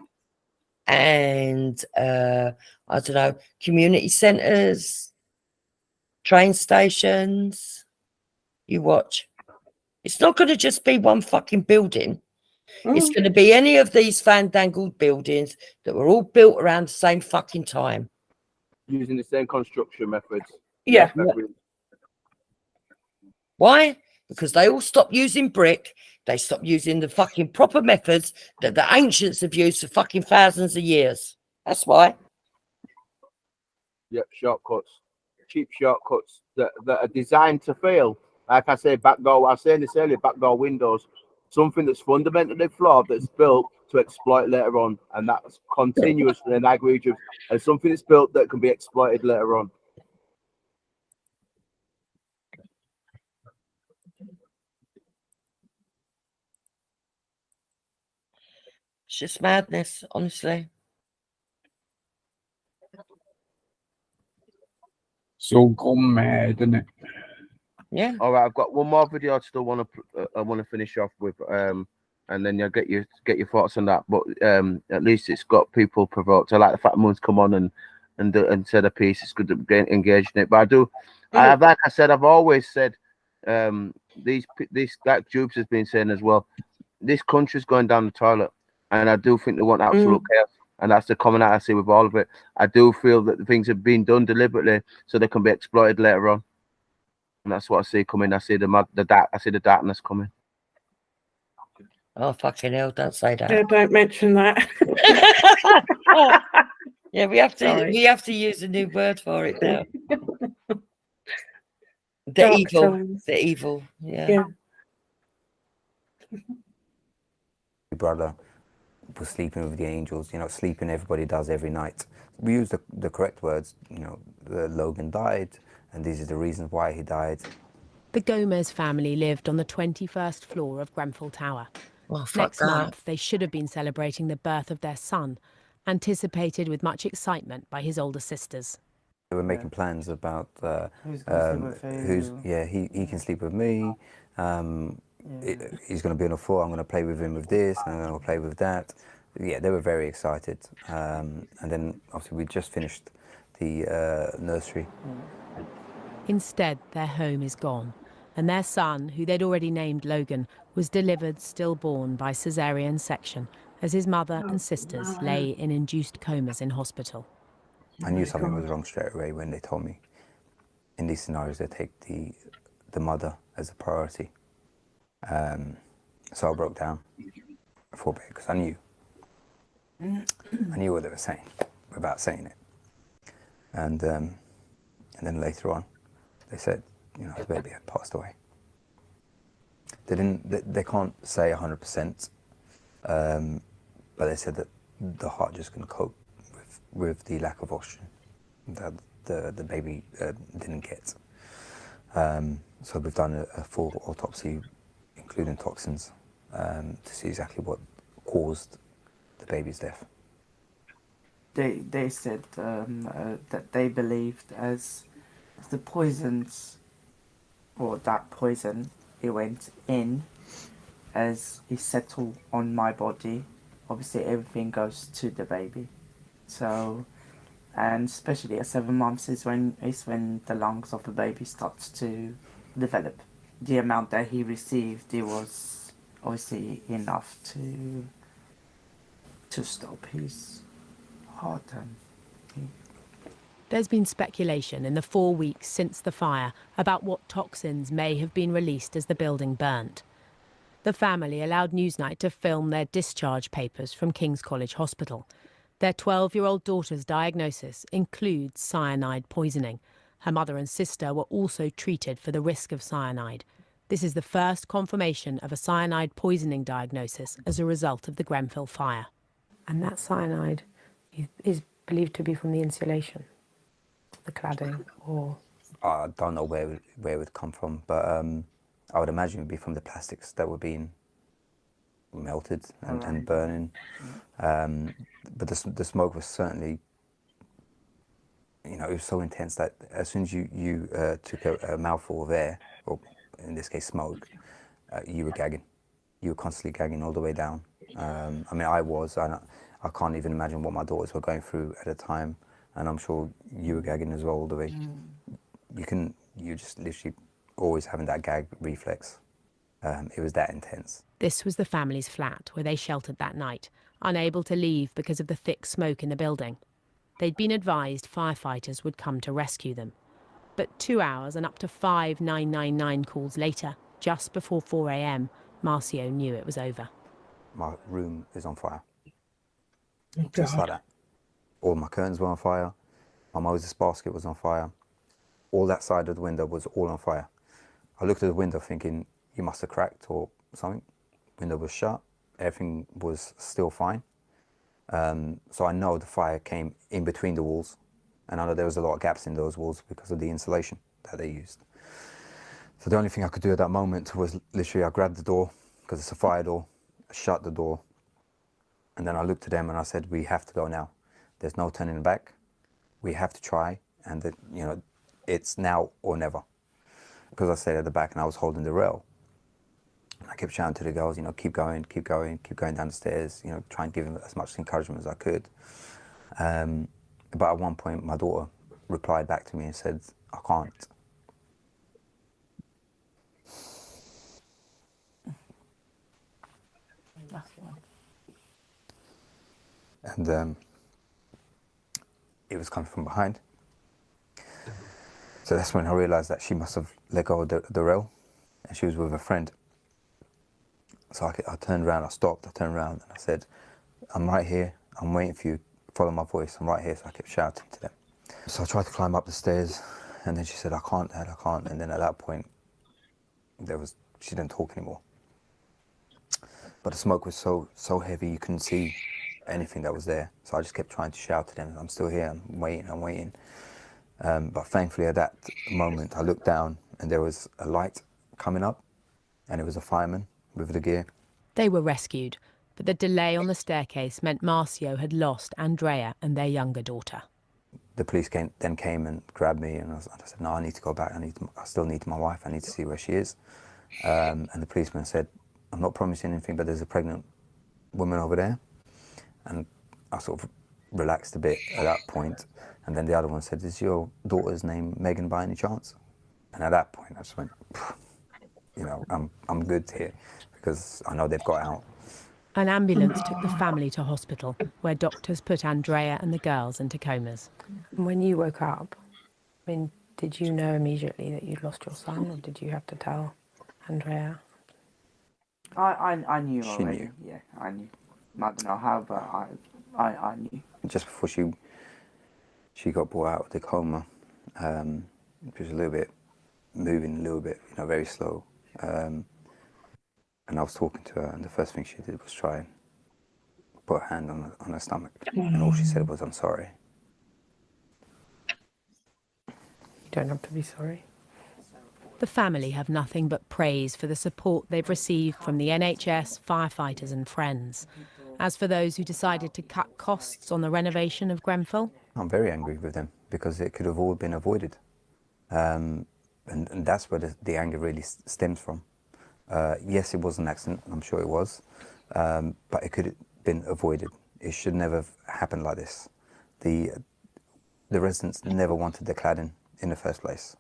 and I don't know, community centres, train stations. You watch. It's not going to just be one fucking building. It's going to be any of these fandangled buildings that were all built around the same fucking time. Using the same construction methods. Yeah. Why? Because they all stopped using brick. They stopped using the fucking proper methods that the ancients have used for fucking thousands of years. That's why. Yep, shortcuts. Cheap shortcuts that are designed to fail. Like I say, I was saying this earlier, backdoor windows. Something that's fundamentally flawed that's built to exploit later on. And that's continuously, and I agree with you. And something that's built that can be exploited later on. It's just madness, honestly. It's all gone mad, isn't it? Yeah. All right, I've got one more video I still want to finish off with, and then you'll get your thoughts on that. But at least it's got people provoked. I like the fact Moon's come on and said a piece. It's good to get engaged in it. But like I said, I've always said, these like Jubes has been saying as well, this country's going down the toilet, and I do think they want absolute chaos. And that's the comment I see with all of it. I do feel that the things have been done deliberately so they can be exploited later on. And that's what I see coming. I see the darkness coming. Oh, fucking hell, don't say that. Yeah, don't mention that. Yeah, we have to use a new word for it now. Dark evil. times. The evil. Yeah. Brother was sleeping with the angels, sleeping everybody does every night. We use the correct words, Logan died, and these are the reasons why he died. The Gomez family lived on the 21st floor of Grenfell Tower. Well, Next month, they should have been celebrating the birth of their son, anticipated with much excitement by his older sisters. They were making plans about who's going to sleep with who. he can sleep with me. He's going to be on the floor. I'm going to play with him with this, and I'm going to play with that. Yeah, they were very excited. And then obviously we just finished the nursery. Instead, their home is gone, and their son, who they'd already named Logan, was delivered stillborn by caesarean section as his mother and sisters lay in induced comas in hospital. I knew something was wrong straight away when they told me. In these scenarios, they take the mother as a priority. So I broke down for a bit because I knew what they were saying without saying it. And then later on, they said, the baby had passed away. They can't say 100%, but they said that the heart just couldn't cope with the lack of oxygen that the baby didn't get. So we've done a full autopsy, including toxins, to see exactly what caused the baby's death. They said that they believed as the poisons, or that poison, it went in as it settled on my body. Obviously, everything goes to the baby. So, and especially at 7 months is when the lungs of the baby starts to develop. The amount that he received, it was obviously enough to stop his heart. There's been speculation in the 4 weeks since the fire about what toxins may have been released as the building burnt. The family allowed Newsnight to film their discharge papers from King's College Hospital. Their 12-year-old daughter's diagnosis includes cyanide poisoning. Her mother and sister were also treated for the risk of cyanide. This is the first confirmation of a cyanide poisoning diagnosis as a result of the Grenfell fire. And that cyanide is believed to be from the insulation, the cladding, or... I don't know where it would come from, but I would imagine it would be from the plastics that were being melted and burning. But the smoke was certainly you know, it was so intense that as soon as you took a mouthful of air, or in this case smoke, you were gagging. You were constantly gagging all the way down. I mean, I can't even imagine what my daughters were going through at the time, and I'm sure you were gagging as well all the way. You're just literally always having that gag reflex. It was that intense. This was the family's flat where they sheltered that night, unable to leave because of the thick smoke in the building. They'd been advised firefighters would come to rescue them. But 2 hours and up to 5 999 calls later, just before 4 a.m, Marcio knew it was over. My room is on fire. Oh, just like God. that. All my curtains were on fire. My Moses basket was on fire. All that side of the window was all on fire. I looked at the window thinking, you must have cracked or something. Window was shut. Everything was still fine. So I know the fire came in between the walls, and I know there was a lot of gaps in those walls because of the insulation that they used. So the only thing I could do at that moment was literally I grabbed the door, because it's a fire door, I shut the door, and then I looked at them and I said, we have to go now. There's no turning back. We have to try, and that, you know, it's now or never. Because I stayed at the back and I was holding the rail. I kept shouting to the girls, you know, keep going, keep going, keep going down the stairs, you know, try and give them as much encouragement as I could. But at one point, my daughter replied back to me and said, I can't. And it was coming from behind. So that's when I realized that she must have let go of the rail, and she was with a friend. So I turned around, I stopped, I turned around and I said, I'm right here, I'm waiting for you, follow my voice, I'm right here. So I kept shouting to them. So I tried to climb up the stairs, and then she said, I can't, Dad, I can't. And then at that point, she didn't talk anymore. But the smoke was so heavy, you couldn't see anything that was there. So I just kept trying to shout to them, I'm still here, I'm waiting, I'm waiting. But thankfully at that moment, I looked down and there was a light coming up, and it was a fireman with the gear. They were rescued, but the delay on the staircase meant Marcio had lost Andrea and their younger daughter. The police then came and grabbed me, and I said, no, I need to go back. I still need my wife. I need to see where she is. And the policeman said, I'm not promising anything, but there's a pregnant woman over there. And I sort of relaxed a bit at that point. And then the other one said, is your daughter's name Megan by any chance? And at that point, I just went, you know, I'm good here, because I know they've got out. An ambulance took the family to hospital, where doctors put Andrea and the girls into comas. When you woke up, I mean, did you know immediately that you'd lost your son, or did you have to tell Andrea? I knew She already. knew. Yeah, I knew. I don't know how, but I knew. Just before she got brought out of the coma, she was a little bit moving, a little bit, you know, very slow. And I was talking to her, and the first thing she did was try and put her hand on her stomach. And all she said was, I'm sorry. You don't have to be sorry. The family have nothing but praise for the support they've received from the NHS, firefighters and friends. As for those who decided to cut costs on the renovation of Grenfell, I'm very angry with them, because it could have all been avoided. And that's where the anger really stems from. Yes, it was an accident, I'm sure it was, but it could have been avoided. It should never have happened like this. The residents never wanted the cladding in the first place.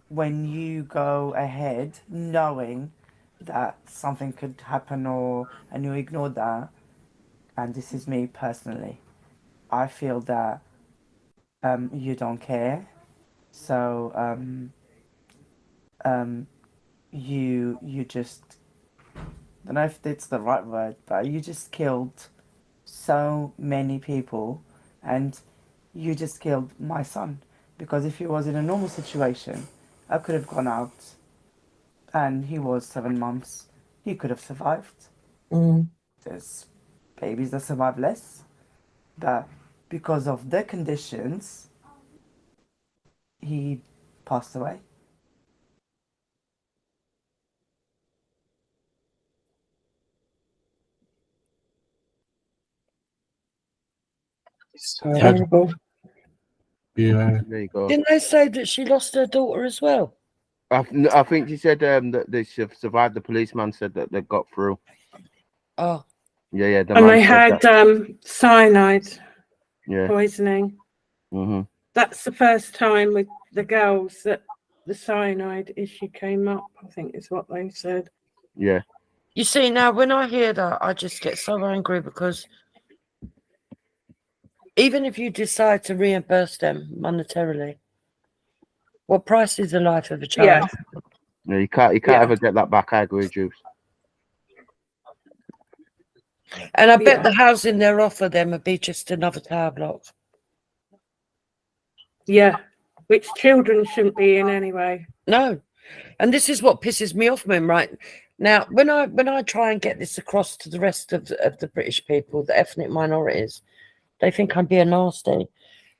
When you go ahead knowing that something could happen, and you ignore that, and this is me personally, I feel that you don't care. So you just, I don't know if it's the right word, but you just killed so many people, and you just killed my son. Because if he was in a normal situation, I could have gone out, and he was 7 months. He could have survived. There's babies that survive less, but because of the conditions, he passed away. So horrible. Yeah. There you go. Didn't they say that she lost her daughter as well? I think she said that they survived. The policeman said that they got through. Oh. Yeah. The And man they said had that. cyanide Yeah. poisoning. Mm-hmm. That's the first time with the girls that the cyanide issue came up, I think is what they said. Yeah. You see, now when I hear that, I just get so angry because even if you decide to reimburse them monetarily, what price is the life of a child? Yeah, you can't ever get that back. I agree, Juice. And I bet the housing they're offer them would be just another tower block. Yeah, which children shouldn't be in anyway. No, and this is what pisses me off, man. Right now, when I try and get this across to the rest of the British people, the ethnic minorities, they think I'm being nasty.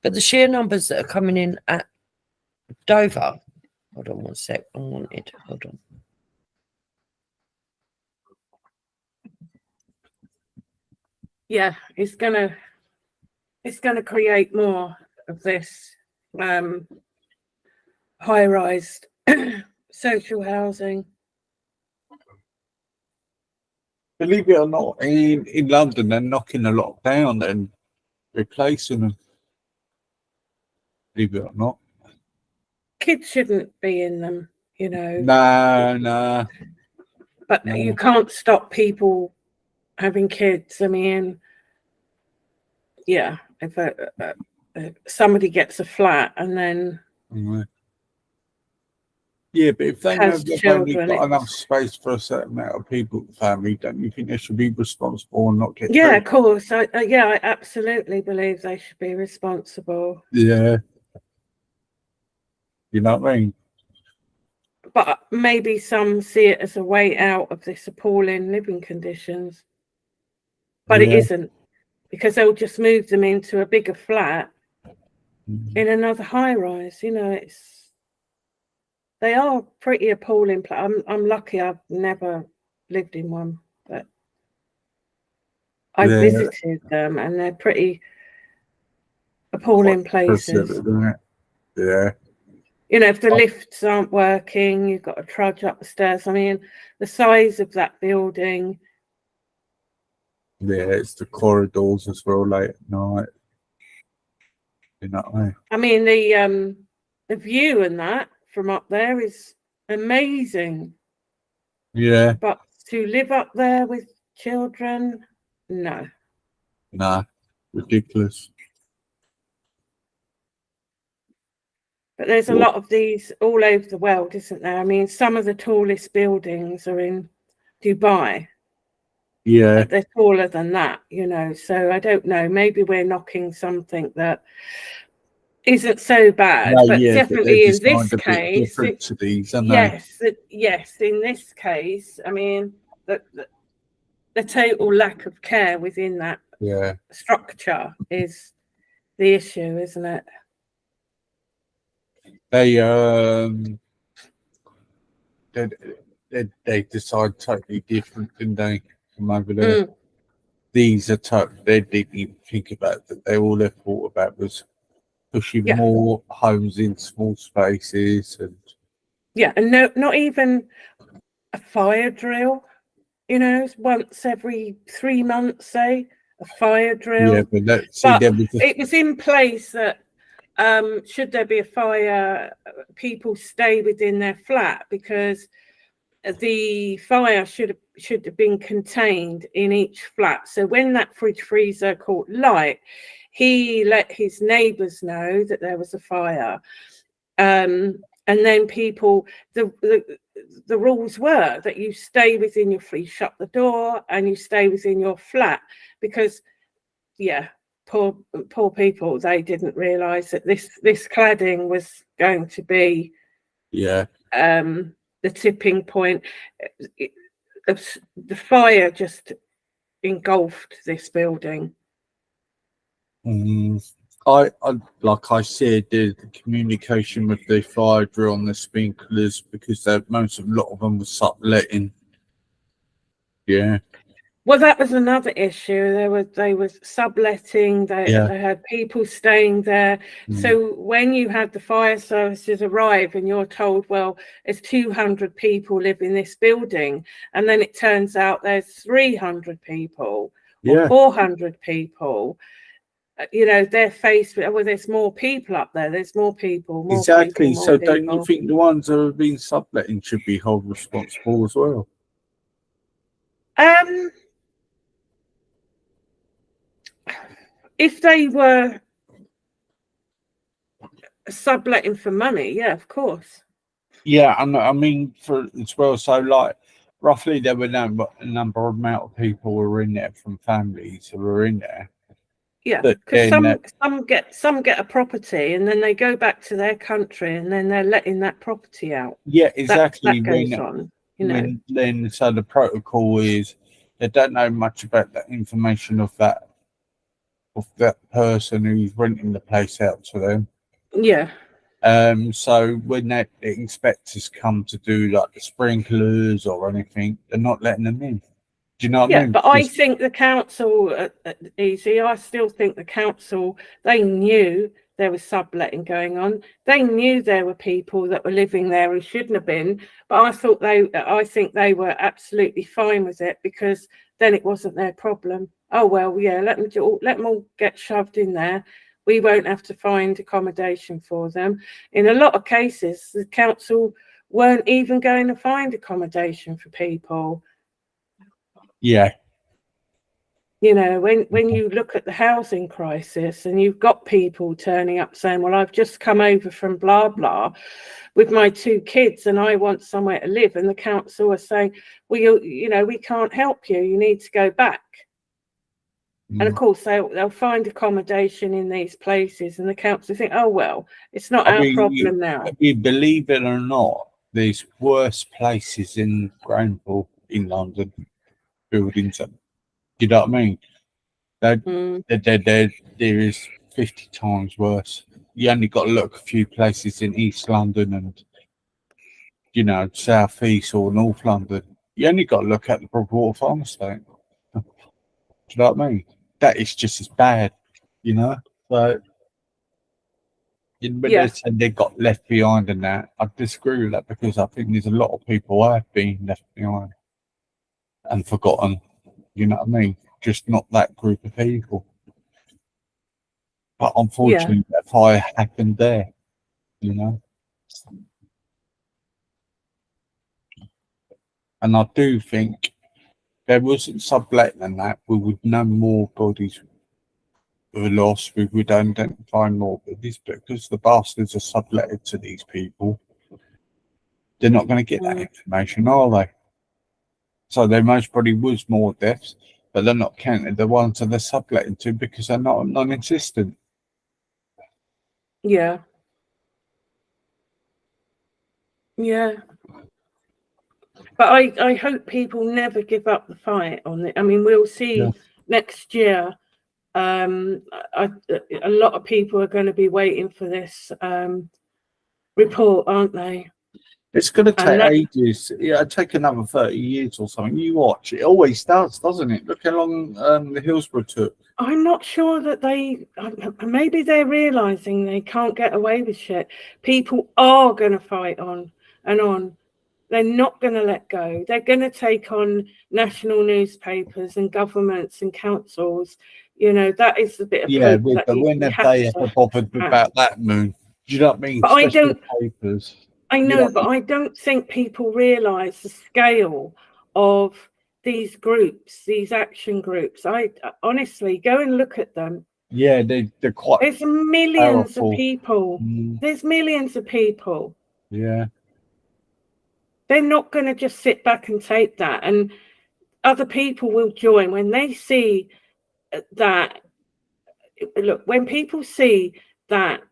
But the sheer numbers that are coming in at Dover. Hold on one sec. Hold on. Yeah, it's gonna create more of this high-rise social housing. Believe it or not, in London, they're knocking a lot down and replacing them. Believe it or not. Kids shouldn't be in them, you know. Nah. But you can't stop people having kids. I mean, yeah, if somebody gets a flat and then yeah, but if they know they've only children, got enough space for a certain amount of people, family, don't you think they should be responsible and not get? Yeah, of course. I absolutely believe they should be responsible. Yeah, you know what I mean. But maybe some see it as a way out of this appalling living conditions. But it isn't, because they'll just move them into a bigger flat in another high rise. You know, they are pretty appalling. I'm lucky I've never lived in one, but I visited them and they're pretty appalling places. Yeah. You know, if the lifts aren't working, you've got to trudge up the stairs. I mean, the size of that building. Yeah, it's the corridors as well, late at night. In that way. I mean, the view and that from up there is amazing. Yeah. But to live up there with children, no. Nah, ridiculous. But there's a lot of these all over the world, isn't there? I mean, some of the tallest buildings are in Dubai. Yeah. But they're taller than that, you know. So I don't know. Maybe we're knocking something that isn't so bad. No, but definitely in this case, to these, yes, in this case, I mean, the total lack of care within that structure is the issue, isn't it? They decide totally different, didn't they? From over there. These are they didn't even think about that. All they thought about was pushing more homes in small spaces and and not even a fire drill. You know, once every 3 months, say, a fire drill. Yeah, but it was in place that should there be a fire, people stay within their flat, because the fire should have been contained in each flat. So when that fridge freezer caught light, he let his neighbours know that there was a fire, and then people, the rules were that you stay within your flat, shut the door, and you stay within your flat, because poor people, they didn't realise that this cladding was going to be the tipping point. The fire just engulfed this building. I like I said, the communication with the fire drill on the sprinklers, because a lot of them were subletting. Yeah. Well, that was another issue. They were subletting. They had people staying there. So when you had the fire services arrive, and you're told, well, there's 200 people live in this building, and then it turns out there's 300 people or 400 people. You know, they're faced with, well, there's more people up there. There's more people. More exactly. People, more so people. don't you think the ones that have been subletting should be held responsible as well? If they were subletting for money, yeah, of course. Yeah, and I mean for as well. So like roughly there were a number amount of people were in there from families who were in there. Yeah, because some get a property and then they go back to their country and then they're letting that property out. Yeah, exactly. That goes on. You know. Then so the protocol is they don't know much about the information of that person who's renting the place out to them. Yeah. So when the inspectors come to do like the sprinklers or anything, they're not letting them in. Do you know what I mean? But I think the council, Easy, I still think the council, they knew there was subletting going on. They knew there were people that were living there who shouldn't have been. But I think they were absolutely fine with it, because then it wasn't their problem. Oh, well, yeah, let them all get shoved in there. We won't have to find accommodation for them. In a lot of cases, the council weren't even going to find accommodation for people. Yeah. You know, when you look at the housing crisis and you've got people turning up saying, well, I've just come over from blah, blah with my 2 kids and I want somewhere to live. And the council are saying, well, you know, we can't help you. You need to go back. And of course, they'll find accommodation in these places, and the council think, oh, well, it's not our problem now. Believe it or not, there's worse places in Grenfell in London, buildings. Do you know what I mean? There is 50 times worse. You only got to look a few places in East London and, you know, South East or North London. You only got to look at the Broadwater Farm Estate. Do you know what I mean? That is just as bad, you know. So, but they said they got left behind in that. I disagree with that, because I think there's a lot of people who have been left behind and forgotten. You know what I mean? Just not that group of people. But unfortunately, that fire happened there. You know. And I do think there wasn't subletting and that, we would know more bodies were lost. We would identify more bodies, but because the bastards are subletted to these people, they're not going to get that information, are they? So there most probably was more deaths, but they're not counting the ones that they're subletting to because they're not non-existent. Yeah. Yeah. But I hope people never give up the fight on it. I mean, we'll see next year. A lot of people are going to be waiting for this report, aren't they? It's going to take ages. Yeah, it'll take another 30 years or something. You watch. It always does, doesn't it? Look how long the Hillsborough took. I'm not sure that maybe they're realising they can't get away with shit. People are going to fight on and on. They're not going to let go. They're going to take on national newspapers and governments and councils. You know, that is the bit of hope that when have they ever bothered about that, Moon? Do you know what I mean? But Especially papers. I know, but I don't think people realise the scale of these groups, these action groups. I honestly go and look at them. Yeah, they're quite. There's millions powerful. of people. There's millions of people. Yeah. They're not going to just sit back and take that, and other people will join when they see that. Look, when people see that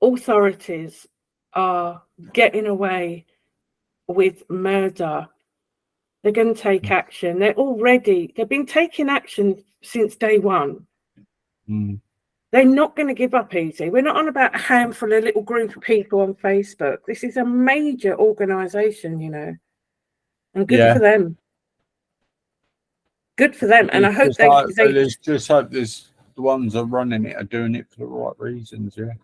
authorities are getting away with murder, they're going to take action. They've been taking action since day one. They're not going to give up easy. We're not on about a handful of little group of people on Facebook. This is a major organisation, you know, and good for them. Good for them, and I hope they Let's just hope there's the ones that are running it are doing it for the right reasons. Yeah.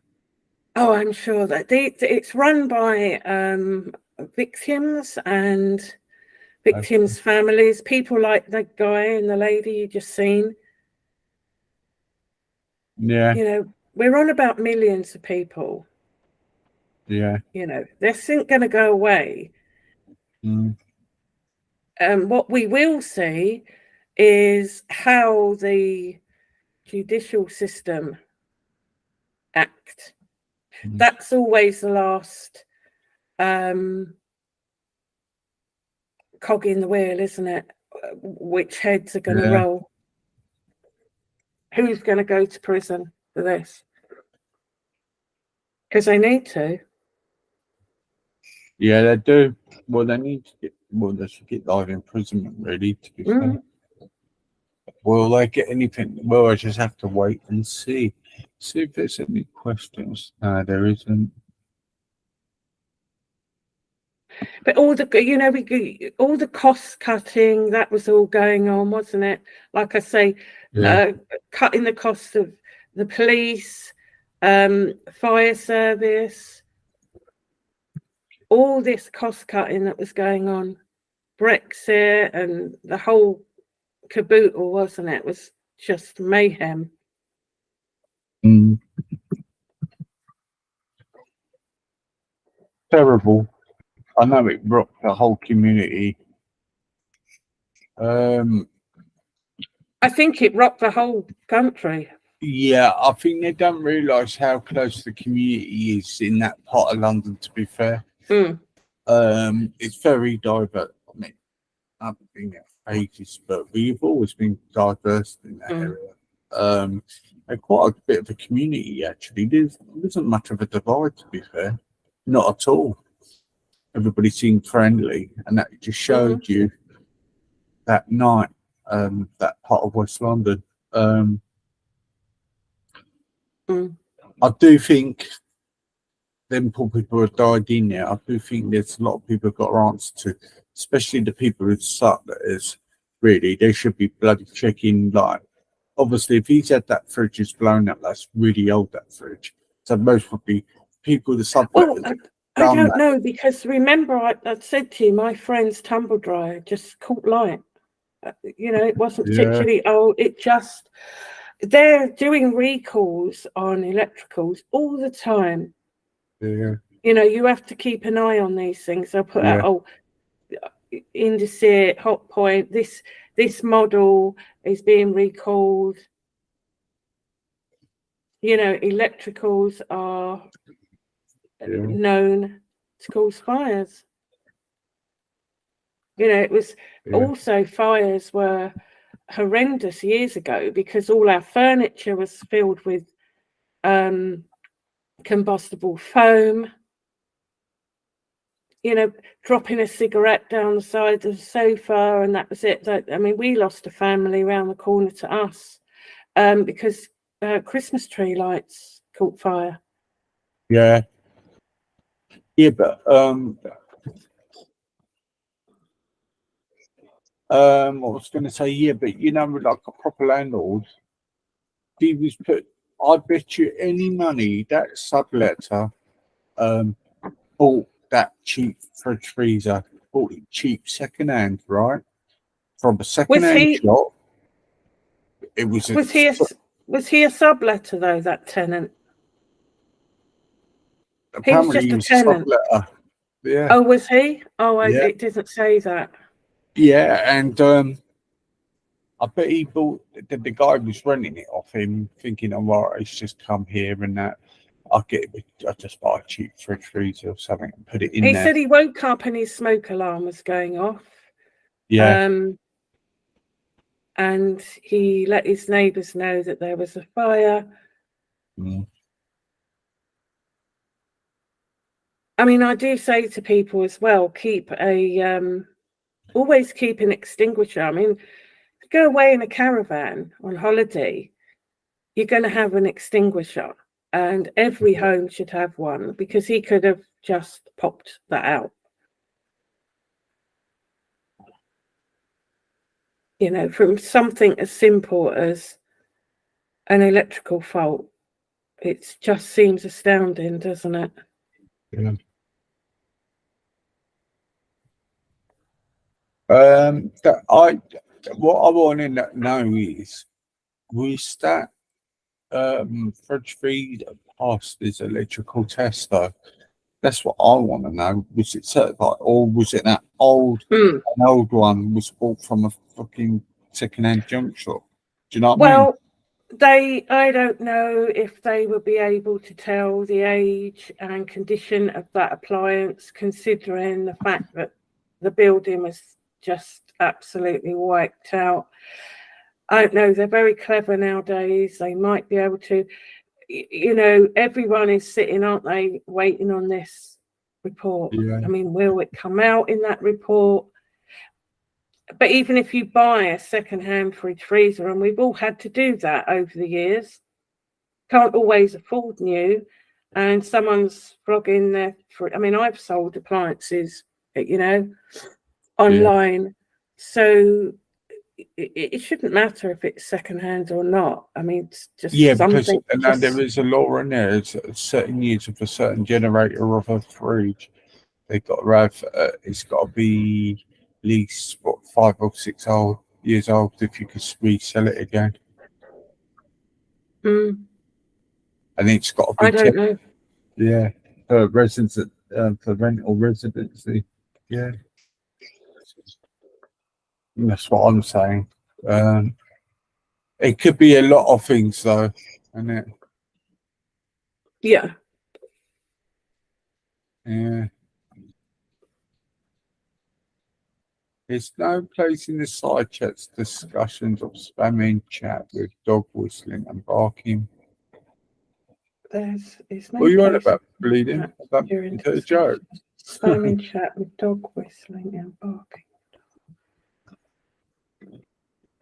Oh, I'm sure that it's run by victims and victims' families, people like the guy and the lady you just seen. Yeah. You know, we're on about millions of people. Yeah. You know, this isn't going to go away. What we will see is how the judicial system act. That's always the last cog in the wheel, isn't it? Which heads are going to roll? Who's going to go to prison for this? Because they need to. Yeah, they do. Well, they need to get. Well, they should get life imprisonment, really. To be fair. Will they get anything? Well, I just have to wait and see. See if there's any questions. No, there isn't. But all the, you know, all the cost cutting, that was all going on, wasn't it? Like I say, cutting the cost of the police, fire service, all this cost cutting that was going on, Brexit and the whole caboodle, wasn't it? It was just mayhem. Terrible. I know it rocked the whole community. I think it rocked the whole country. Yeah, I think they don't realise how close the community is in that part of London, to be fair. It's very diverse. I mean, I haven't been there for ages, but we've always been diverse in that area. And quite a bit of a community, actually. There isn't much of a divide, to be fair. Not at all. Everybody seemed friendly, and that just showed you that night, that part of West London. I do think them poor people who died in there, I do think there's a lot of people got answers to, especially the people who suck that is really, they should be bloody checking. Like, obviously, if he's had that fridge is blown up, that's really old, that fridge. So most would be people that sub. I don't know, because remember I said to you, my friend's tumble dryer just caught light. You know, it wasn't particularly old. It just, they're doing recalls on electricals all the time. You know, you have to keep an eye on these things. They'll put out, Indesit, Hot Point, this model is being recalled. You know, electricals are known to cause fires. You know, it was also, fires were horrendous years ago because all our furniture was filled with combustible foam. You know, dropping a cigarette down the side of the sofa, and that was it. I mean, we lost a family around the corner to us because Christmas tree lights caught fire. Yeah, but I was going to say, but you know, like a proper landlord, he was put. I bet you any money that subletter bought that cheap fridge freezer, bought it cheap secondhand, right, from a secondhand shop. It was. Was he a subletter though? That tenant. Apparently he was just a tenant. Subletter. Yeah. Oh, was he? Oh, it didn't say that. Yeah, and I bet he bought. The guy was renting it off him, thinking, "Oh, well, it's just come here and that. I just buy a cheap fridge freezer or something and put it in there." He said he woke up and his smoke alarm was going off. Yeah. And he let his neighbours know that there was a fire. I mean, I do say to people as well, always keep an extinguisher. I mean, go away in a caravan on holiday, you're going to have an extinguisher, and every home should have one, because he could have just popped that out. You know, from something as simple as an electrical fault. It just seems astounding, doesn't it? Yeah. What I want to know is, was that fridge feed past this electrical test though? That's what I want to know. Was it certified, or was it that an old one was bought from a fucking second-hand junk shop? Do you know what I mean? Well, I don't know if they will be able to tell the age and condition of that appliance, considering the fact that the building was just absolutely wiped out. I don't know, they're very clever nowadays. They might be able to, you know, everyone is sitting, aren't they, waiting on this report. Yeah. I mean, will it come out in that report? But even if you buy a second-hand fridge freezer, and we've all had to do that over the years, can't always afford new, and someone's flogging their. I mean, I've sold appliances, you know, online, so it shouldn't matter if it's second-hand or not. I mean, it's just because now there is a law in there. It's certain years of a certain generator of a fridge. They've got to have. It's got to be at least 5 or 6 years old if you could resell it again. And it's got to be. I don't know. Yeah, for residents, for rental residency. Yeah, that's what I'm saying. It could be a lot of things, though, isn't it? Yeah. Yeah. There's no place in the side chats discussions of spamming chat with dog whistling and barking. It's no What are you on place about, bleeding? Is that a joke? Spamming chat with dog whistling and barking.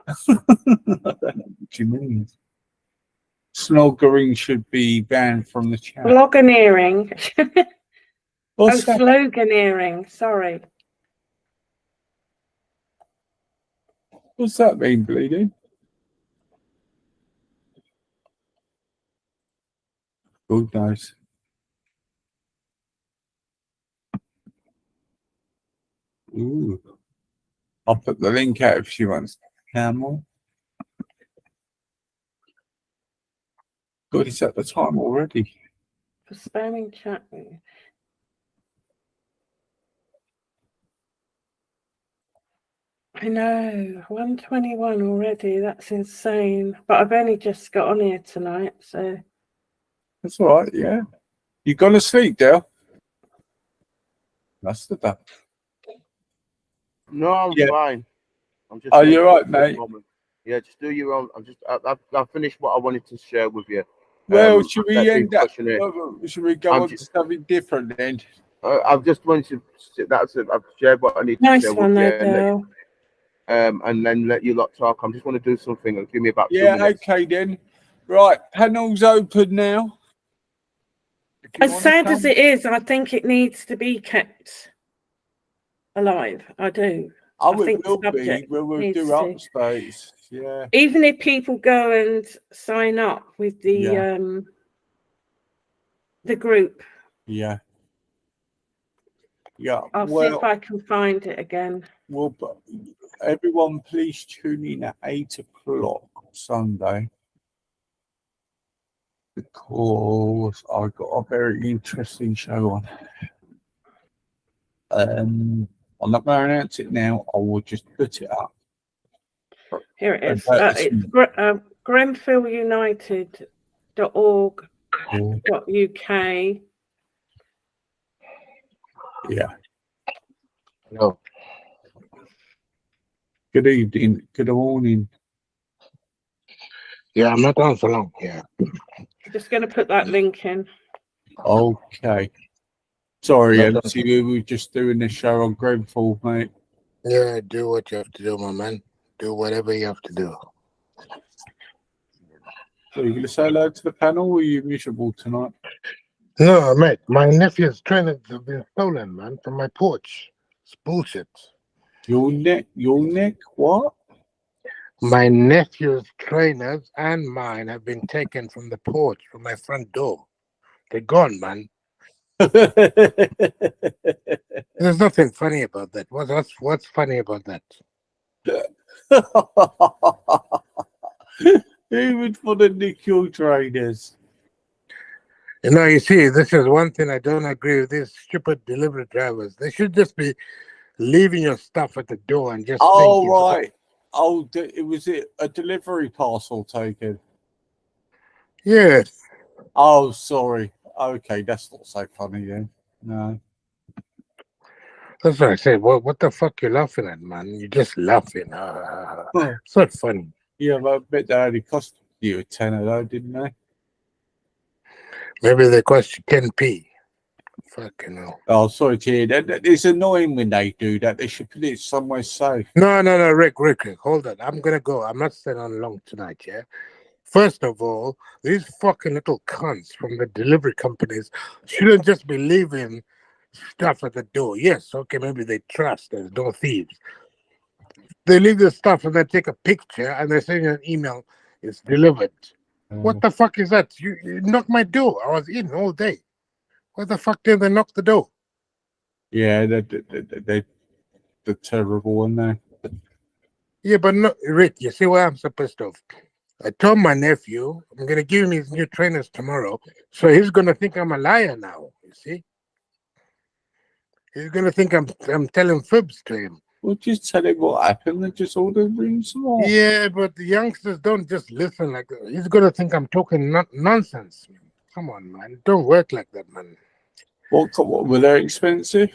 I don't know what you mean. Snoggering should be banned from the chat. Sloganeering. What's that? Sloganeering. Sorry. What's that mean, bleeding? Good knows. Ooh. I'll put the link out if she wants. Camel. God, it's at the time already. For spamming chat. I know, 121 already. That's insane. But I've only just got on here tonight, so. That's all right, yeah. You gone to sleep, Dale? That's the bad. No, I'm fine. I'm just. Are you right, mate? Yeah, just do your own. I've finished what I wanted to share with you. Well, should we end up? Should we go on to something different then? I've just wanted to. I've shared what I need to share with you. And then let you lot talk. I'm just want to do something. It'll give me about 2 minutes. Okay then. Right, panel's open now. As sad as it is, I think it needs to be kept alive. I do. I think we'll do updates. Yeah. Even if people go and sign up with the group. Yeah. Yeah. I'll see if I can find it again. Well, everyone, please tune in at 8 o'clock Sunday, because I've got a very interesting show on. I'm not going to announce it now. I will just put it up. Here it is. It's grenfallunited.org.uk. Yeah. No. Good evening. Good morning. Yeah, I'm not on for long. Yeah. I'm just going to put that link in. Okay. Sorry, MC, we were just doing the show on Grenfall, mate. Yeah, do what you have to do, my man. Do whatever you have to do. So you're going to say hello to the panel, or are you miserable tonight? No, mate. My nephew's trainers have been stolen, man, from my porch. It's bullshit. Your neck? What? My nephew's trainers and mine have been taken from the porch from my front door. They're gone, man. There's nothing funny about that. What's funny about that? Even for the NICU trainers. You know, you see, this is one thing I don't agree with these stupid delivery drivers. They should just be leaving your stuff at the door and just Oh, think right. Oh, it was a delivery parcel taken. Yes. Oh, sorry. Okay, that's not so funny then. No. That's what I say. What the fuck you laughing at, man? You're just laughing. It's not funny. Yeah, but I bet they only cost you a tenner though, didn't they? Maybe they cost you 10p. Fucking hell. Oh, sorry to hear that. It's annoying when they do that. They should put it somewhere safe. No, Rick, hold on. I'm gonna go. I'm not staying on long tonight, yeah? First of all, these fucking little cunts from the delivery companies shouldn't just be leaving stuff at the door. Yes, okay, maybe they trust there's no thieves. They leave the stuff and they take a picture and they send you an email, it's delivered. What the fuck is that? You knocked my door. I was in all day. Why the fuck did they knock the door? Yeah, they're terrible, aren't they? Yeah, but no, Rick, you see why I'm so pissed off? I told my nephew I'm gonna give him his new trainers tomorrow, so he's gonna think I'm a liar now. You see, he's gonna think I'm telling fibs to him. Well, just tell him what happened and just order rooms more. Yeah, but the youngsters don't just listen like that. He's gonna think I'm talking nonsense. Come on, man, it don't work like that, man. What were they expensive?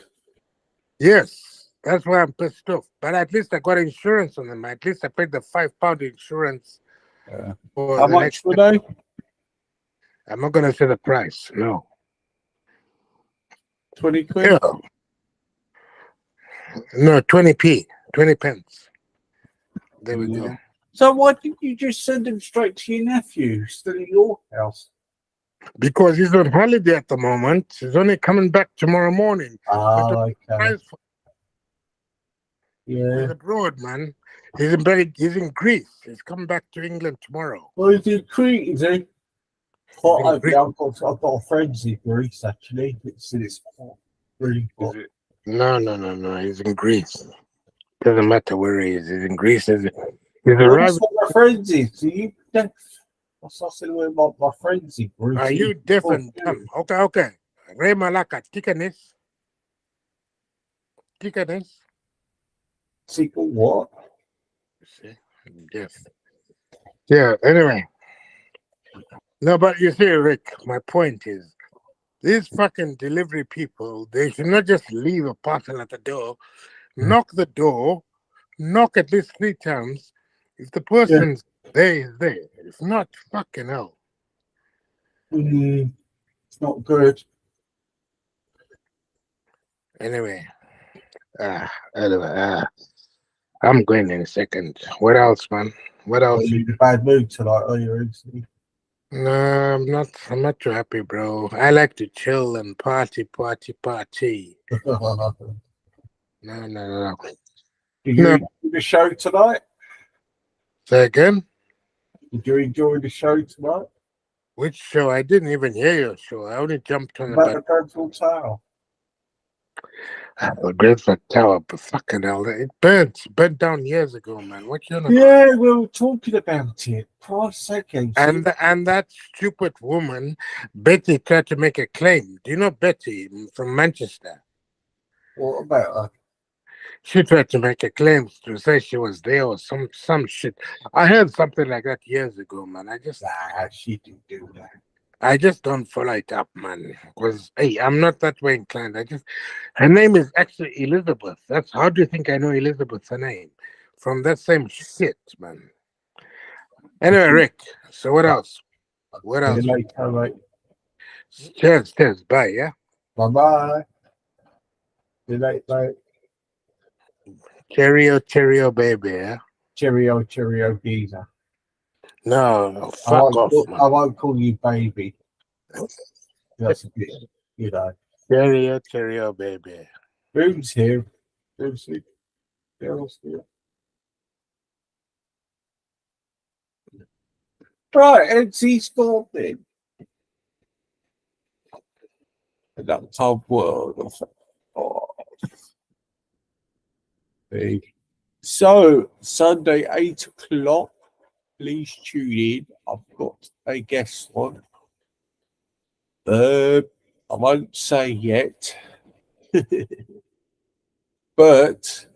Yes, that's why I'm pissed off. But at least I got insurance on them. At least I paid the £5 insurance. How much were they? I'm not gonna say the price. No. 20 quid? Yeah. No, 20p, 20 pence. There we go. So why didn't you just send him straight to your nephew, still at your house? Because he's on holiday at the moment. He's only coming back tomorrow morning. Oh, okay. Yeah. He's abroad, man. He's in Greece. He's coming back to England tomorrow. Well, he's in Crete, is he? Well, I've got a friend in Greece, actually. It's really hot. No. He's in Greece. Doesn't matter where he is. He's in Greece. He's Well, arriving. that's what my friends is. So you deaf? What's I said with my friends in Greece? Are you deaf and dumb? Okay. Ray Malaka, Tikanis. Sequel what? Yes. Yeah, anyway. No, but you see, Rick, my point is, these fucking delivery people, they should not just leave a parcel at the door, knock the door, knock at least 3 times. If the person's there, is there. If not, fucking hell. It's not good. Anyway, I'm going in a second. What else, man? What else? Are you in a bad mood tonight? Are you? No, I'm not too happy, bro. I like to chill and party. No. Did you enjoy the show tonight? Say again? Did you enjoy the show tonight? Which show? I didn't even hear your show. I only jumped on About the Grenfell Tower. The Grenfell Tower, but fucking hell, it burnt down years ago, man. What you know? Yeah, we were talking about it. Christ's sake, and that stupid woman, Betty, tried to make a claim. Do you know Betty from Manchester? What about her? She tried to make a claim to say she was there or some shit. I heard something like that years ago, man. She didn't do that. I just don't follow it up, man. Because hey, I'm not that way inclined. Her name is actually Elizabeth. How do you think I know Elizabeth's name? From that same shit, man. Anyway, Rick. So what else? What else? Cheers. Bye. Yeah. Bye. See you later, mate. Cheerio, baby. Yeah. Cheerio, geezer. No, fuck off, man. I won't call you baby. That's a bit, you know. Cheerio, baby. Who's here? Who's here? Right, and he's gone then. That top world of big. So Sunday 8 o'clock. Please tune in. I've got a guest on. I won't say yet, but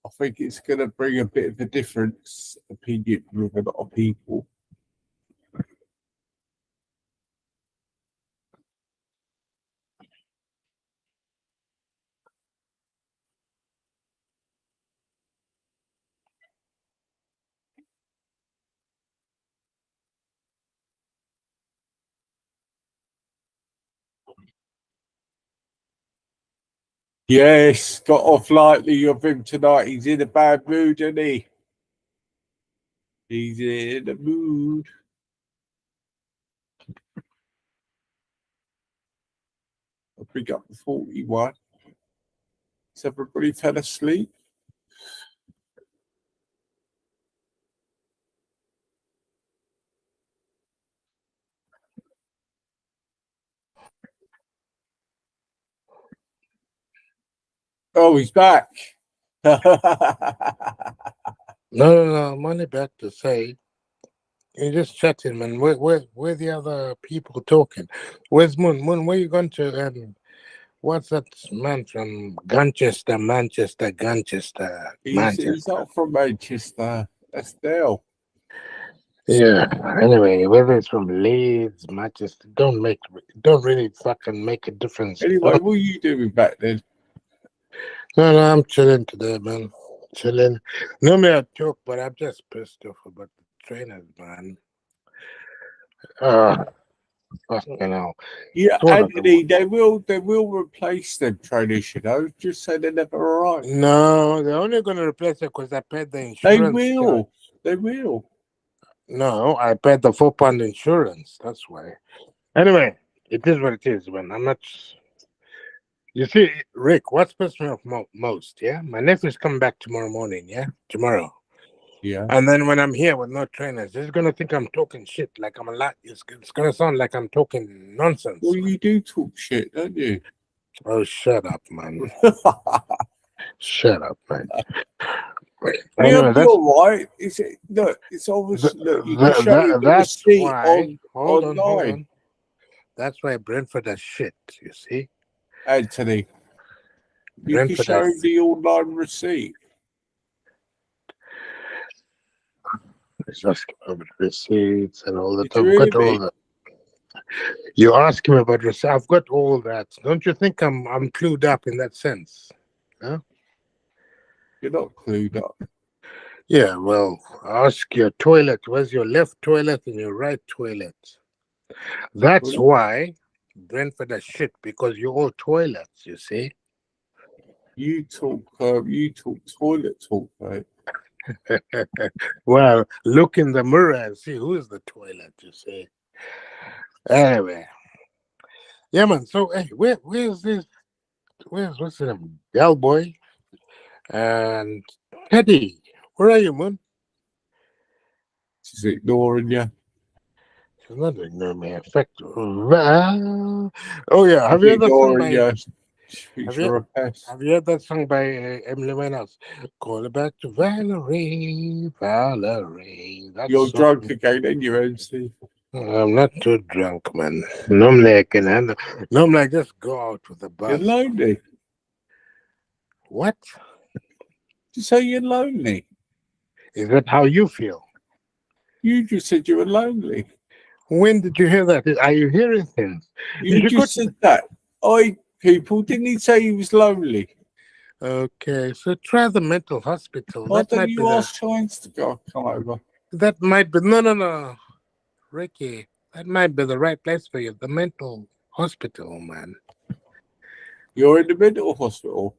I think it's going to bring a bit of a different opinion with a lot of people. Yes, got off lightly of him tonight. He's in a bad mood, isn't he? He's in a mood. I'll bring up the 41. Has everybody fell asleep? Oh, he's back. No. I'm only back to say, you're just chatting, man. Where the other people talking? Where's Moon? Moon, where you going to? What's that man from Manchester, Manchester? He's not from Manchester. That's Dale. Yeah. Anyway, whether it's from Leeds, Manchester, don't really fucking make a difference. Anyway, what are you doing back then? No, I'm chilling today, man. Chilling. Normally I joke, but I'm just pissed off about the trainers, man. Fucking hell. Yeah, Anthony, they will replace them trainers, you know. Just say they never arrive. No, they're only going to replace it because I paid the insurance. They will. No, I paid the £4 insurance. That's why. Anyway, it is what it is, man. I'm not. You see, Rick, what's pissed me off most? Yeah, my nephew's coming back tomorrow morning. Yeah, tomorrow. Yeah. And then when I'm here with no trainers, he's gonna think I'm talking shit. Like I'm a lot. It's gonna sound like I'm talking nonsense. Well, you do talk shit, don't you? Oh, shut up, man. Shut up, man. Anyway, you're right. Is it? Look, it's obvious. Look, you can show the receipt online. That's why Brentford is shit. You see, Anthony. You can show the online receipt. Just about receipts and all that. I've got all that. You ask him about receipts. I've got all that. Don't you think I'm clued up in that sense? Huh? You're not clued up. Yeah, well, ask your toilet. Where's your left toilet and your right toilet? That's why Brentford is shit, because you're all toilets, you see. You talk toilet talk, mate. Well, look in the mirror and see who's the toilet, you see. Anyway. Yeah, man. So, hey, where's what's his name? Gal Boy and Teddy. Where are you, man? She's ignoring you. She's not ignoring me. In fact, oh yeah. Have you heard that song by? Have you heard that song by Emily Winehouse? Call it back to Valerie. You're drunk again, ain't you, MC? I'm not too drunk, man. Normally I can handle. Normally I just go out with a buzz. You're lonely. What? You say you're lonely. Is that how you feel? You just said you were lonely. When did you hear that? Are you hearing things? You just said that. People, didn't he say he was lonely? Okay, so try the mental hospital. Why don't you ask Shines to come over? That might be no, Ricky. That might be the right place for you. The mental hospital, man. You're in the mental hospital.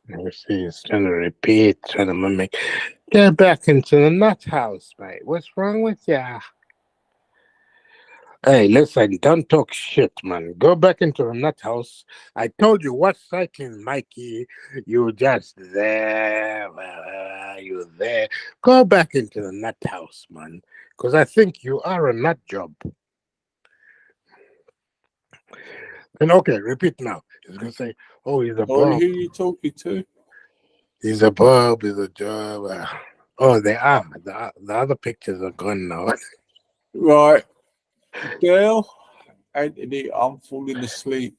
You see, he's trying to repeat, trying to mimic. Get back into the nut house, mate. What's wrong with ya? Hey, listen, don't talk shit, man. Go back into the nut house. I told you what's cycling, Mikey. You just there. You there. Go back into the nut house, man. Because I think you are a nut job. And okay, repeat now. He's going to say, oh, he's a Oh, bum. who you talking to? He's a bub, he's a job. Oh, they are. The other pictures are gone now. Right. Dale, Anthony, I'm falling asleep.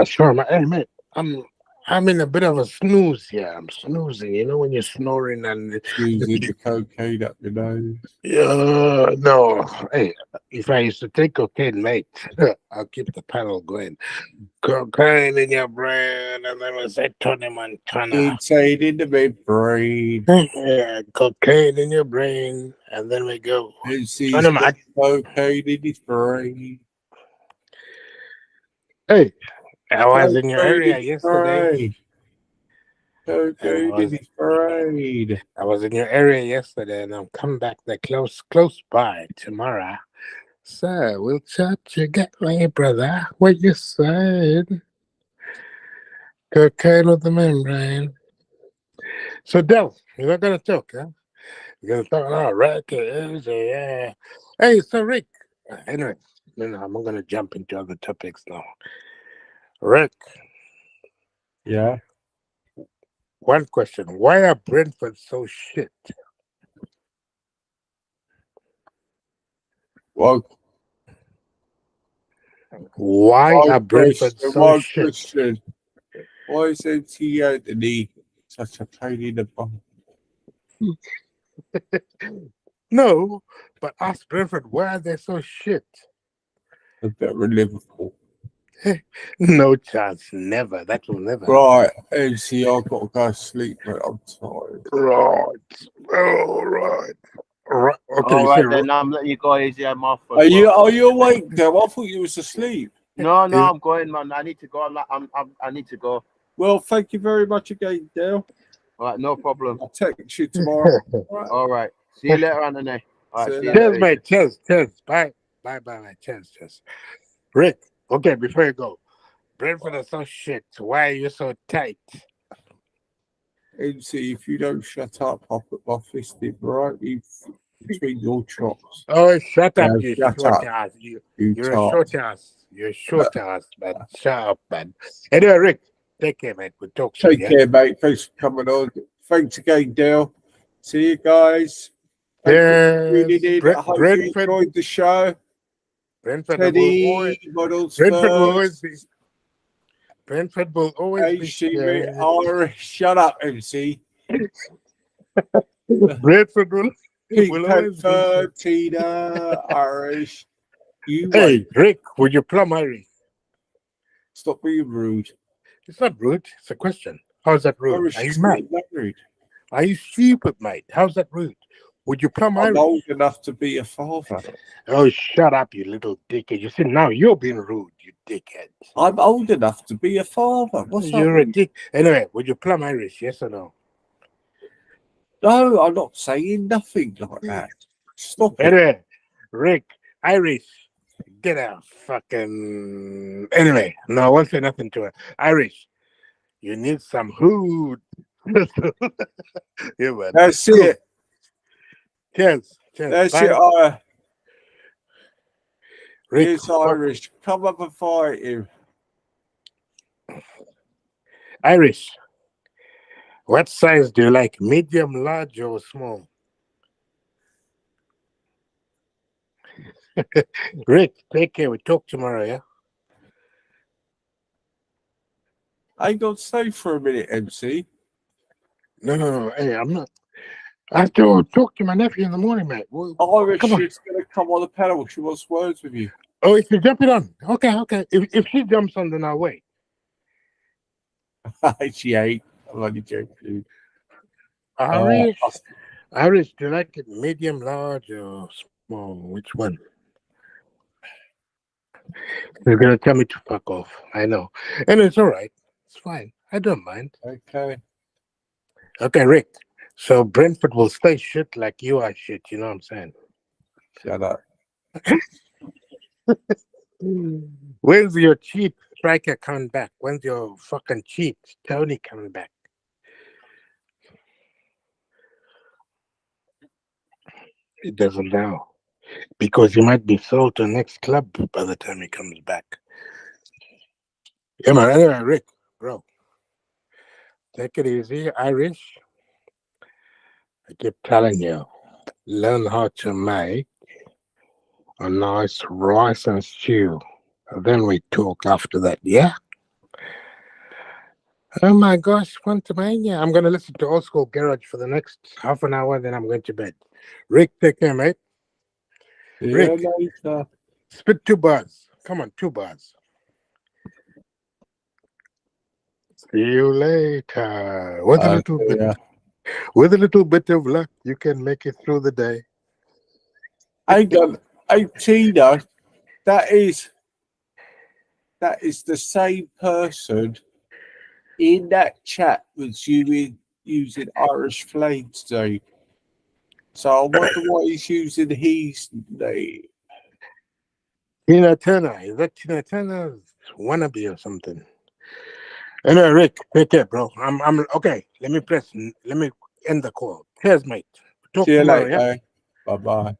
Sure, man. Hey, mate, I'm in a bit of a snooze here. I'm snoozing. You know when you're snoring and Using the cocaine up your nose. yeah, no. Hey, if I used to take cocaine, mate, I'll keep the panel going. Cocaine in your brain, and then we say Tony Montana. Inside in the brain. Yeah, cocaine in your brain, and then we go. And see Tony Mon- cocaine in his brain. Hey, I was in your area Cocaine yesterday. Cocaine in his brain. I was in your area yesterday, and I'm coming back there close by tomorrow. So we'll chat you get me, brother. What you said? Cocaine with the membrane. So Del, you're not gonna talk, huh? You're gonna talk about records, yeah. Hey, so Rick. Anyway, I'm not gonna jump into other topics now. Rick. Yeah. One question: why are Brentford so shit? Well, why are Brentford so shit? Question. Why is NT Anthony such a pain in the bum? No, but ask Brentford, why are they so shit? They're better in Liverpool. No chance, never. That will never. Right, NC, I've got to go to sleep, but I'm tired. Right. All right. Right. Okay. All right, then I'm letting you go easy. I'm off. Are you awake, Dale? I thought you was asleep. No, I'm going, man. I need to go. I need to go. Well, thank you very much again, Dale. All right, no problem. I'll text you tomorrow. All right. See you later, Anthony. All right. See you Cheers, later. mate. Cheers. Bye, mate. Cheers. Rick. Okay, before you go, Brentford are so shit. Why are you so tight? NC, if you don't shut up, I'll put my fist in right between your chops. Oh, shut up, you shut short up. ass. You're a short ass. You're a short ass, man. Shut up, man. Anyway, Rick, take care, mate. We'll talk soon. Take care, mate. Thanks for coming on. Thanks again, Dale. See you guys. Yes. I hope you enjoyed the show. Brentford Teddy, will always, models Brentford first. will always be. Brentford will always be. Irish. Shut up, MC. Brentford will. Pink will always Panther, Tina, Irish. You Hey, wait. Rick, would you plumb Irish? Stop being rude. It's not rude. It's a question. How's that rude? Irish Are you is mad? not rude. Are you stupid, mate? How's that rude? Would you plumb I'm Irish? old enough to be a father. Oh, shut up, you little dickhead. You see, now you're being rude, you dickhead. I'm old enough to be a father. What's that? You're a dick. Anyway, would you plumb Irish, yes or no? No, I'm not saying nothing like that. Stop it. Anyway, Rick, Irish, get a fucking... Anyway, no, I won't say nothing to her. Irish, you need some hood. Yeah, man. That's it. Cheers. That's Bye. it. Rick, It's Irish. Come up and fight him. Irish, what size do you like? Medium, large, or small? Rick, take care. We talk tomorrow, yeah? I got to stay for a minute, MC. No. Hey, I'm not. I have to talk to my nephew in the morning, mate. Well, Irish come on. is going to come on the panel. She wants words with you. Oh, if you jump it on. Okay. If she jumps on, then I'll wait. She ain't. I'm only joking. Irish, do you like it medium, large, or small? Which one? You're going to tell me to fuck off. I know. And it's all right. It's fine. I don't mind. Okay, Rick. So Brentford will stay shit like you are shit. You know what I'm saying? Shut up. When's your cheap striker coming back? When's your fucking cheap Tony coming back? He doesn't know. Because he might be sold to the next club by the time he comes back. Yeah, man. Anyway, Rick, bro. Take it easy, Irish. I keep telling you, learn how to make a nice rice and stew. And then we talk after that, yeah? Oh my gosh, Quantumania. I'm going to listen to Old School Garage for the next half an hour, then I'm going to bed. Rick, take care, mate. Rick, later. spit 2 bars. Come on, 2 bars. See you later. With a little bit of luck, you can make it through the day. Tina, that is the same person in that chat was using Irish Flame today. So I wonder why he's using his name. Tina Turner. Is that Tina Turner's wannabe or something? Anyway, Rick, take care, bro. I'm okay. Let me end the call. Cheers, mate. Talk See you tomorrow, later. yeah? Bye-bye.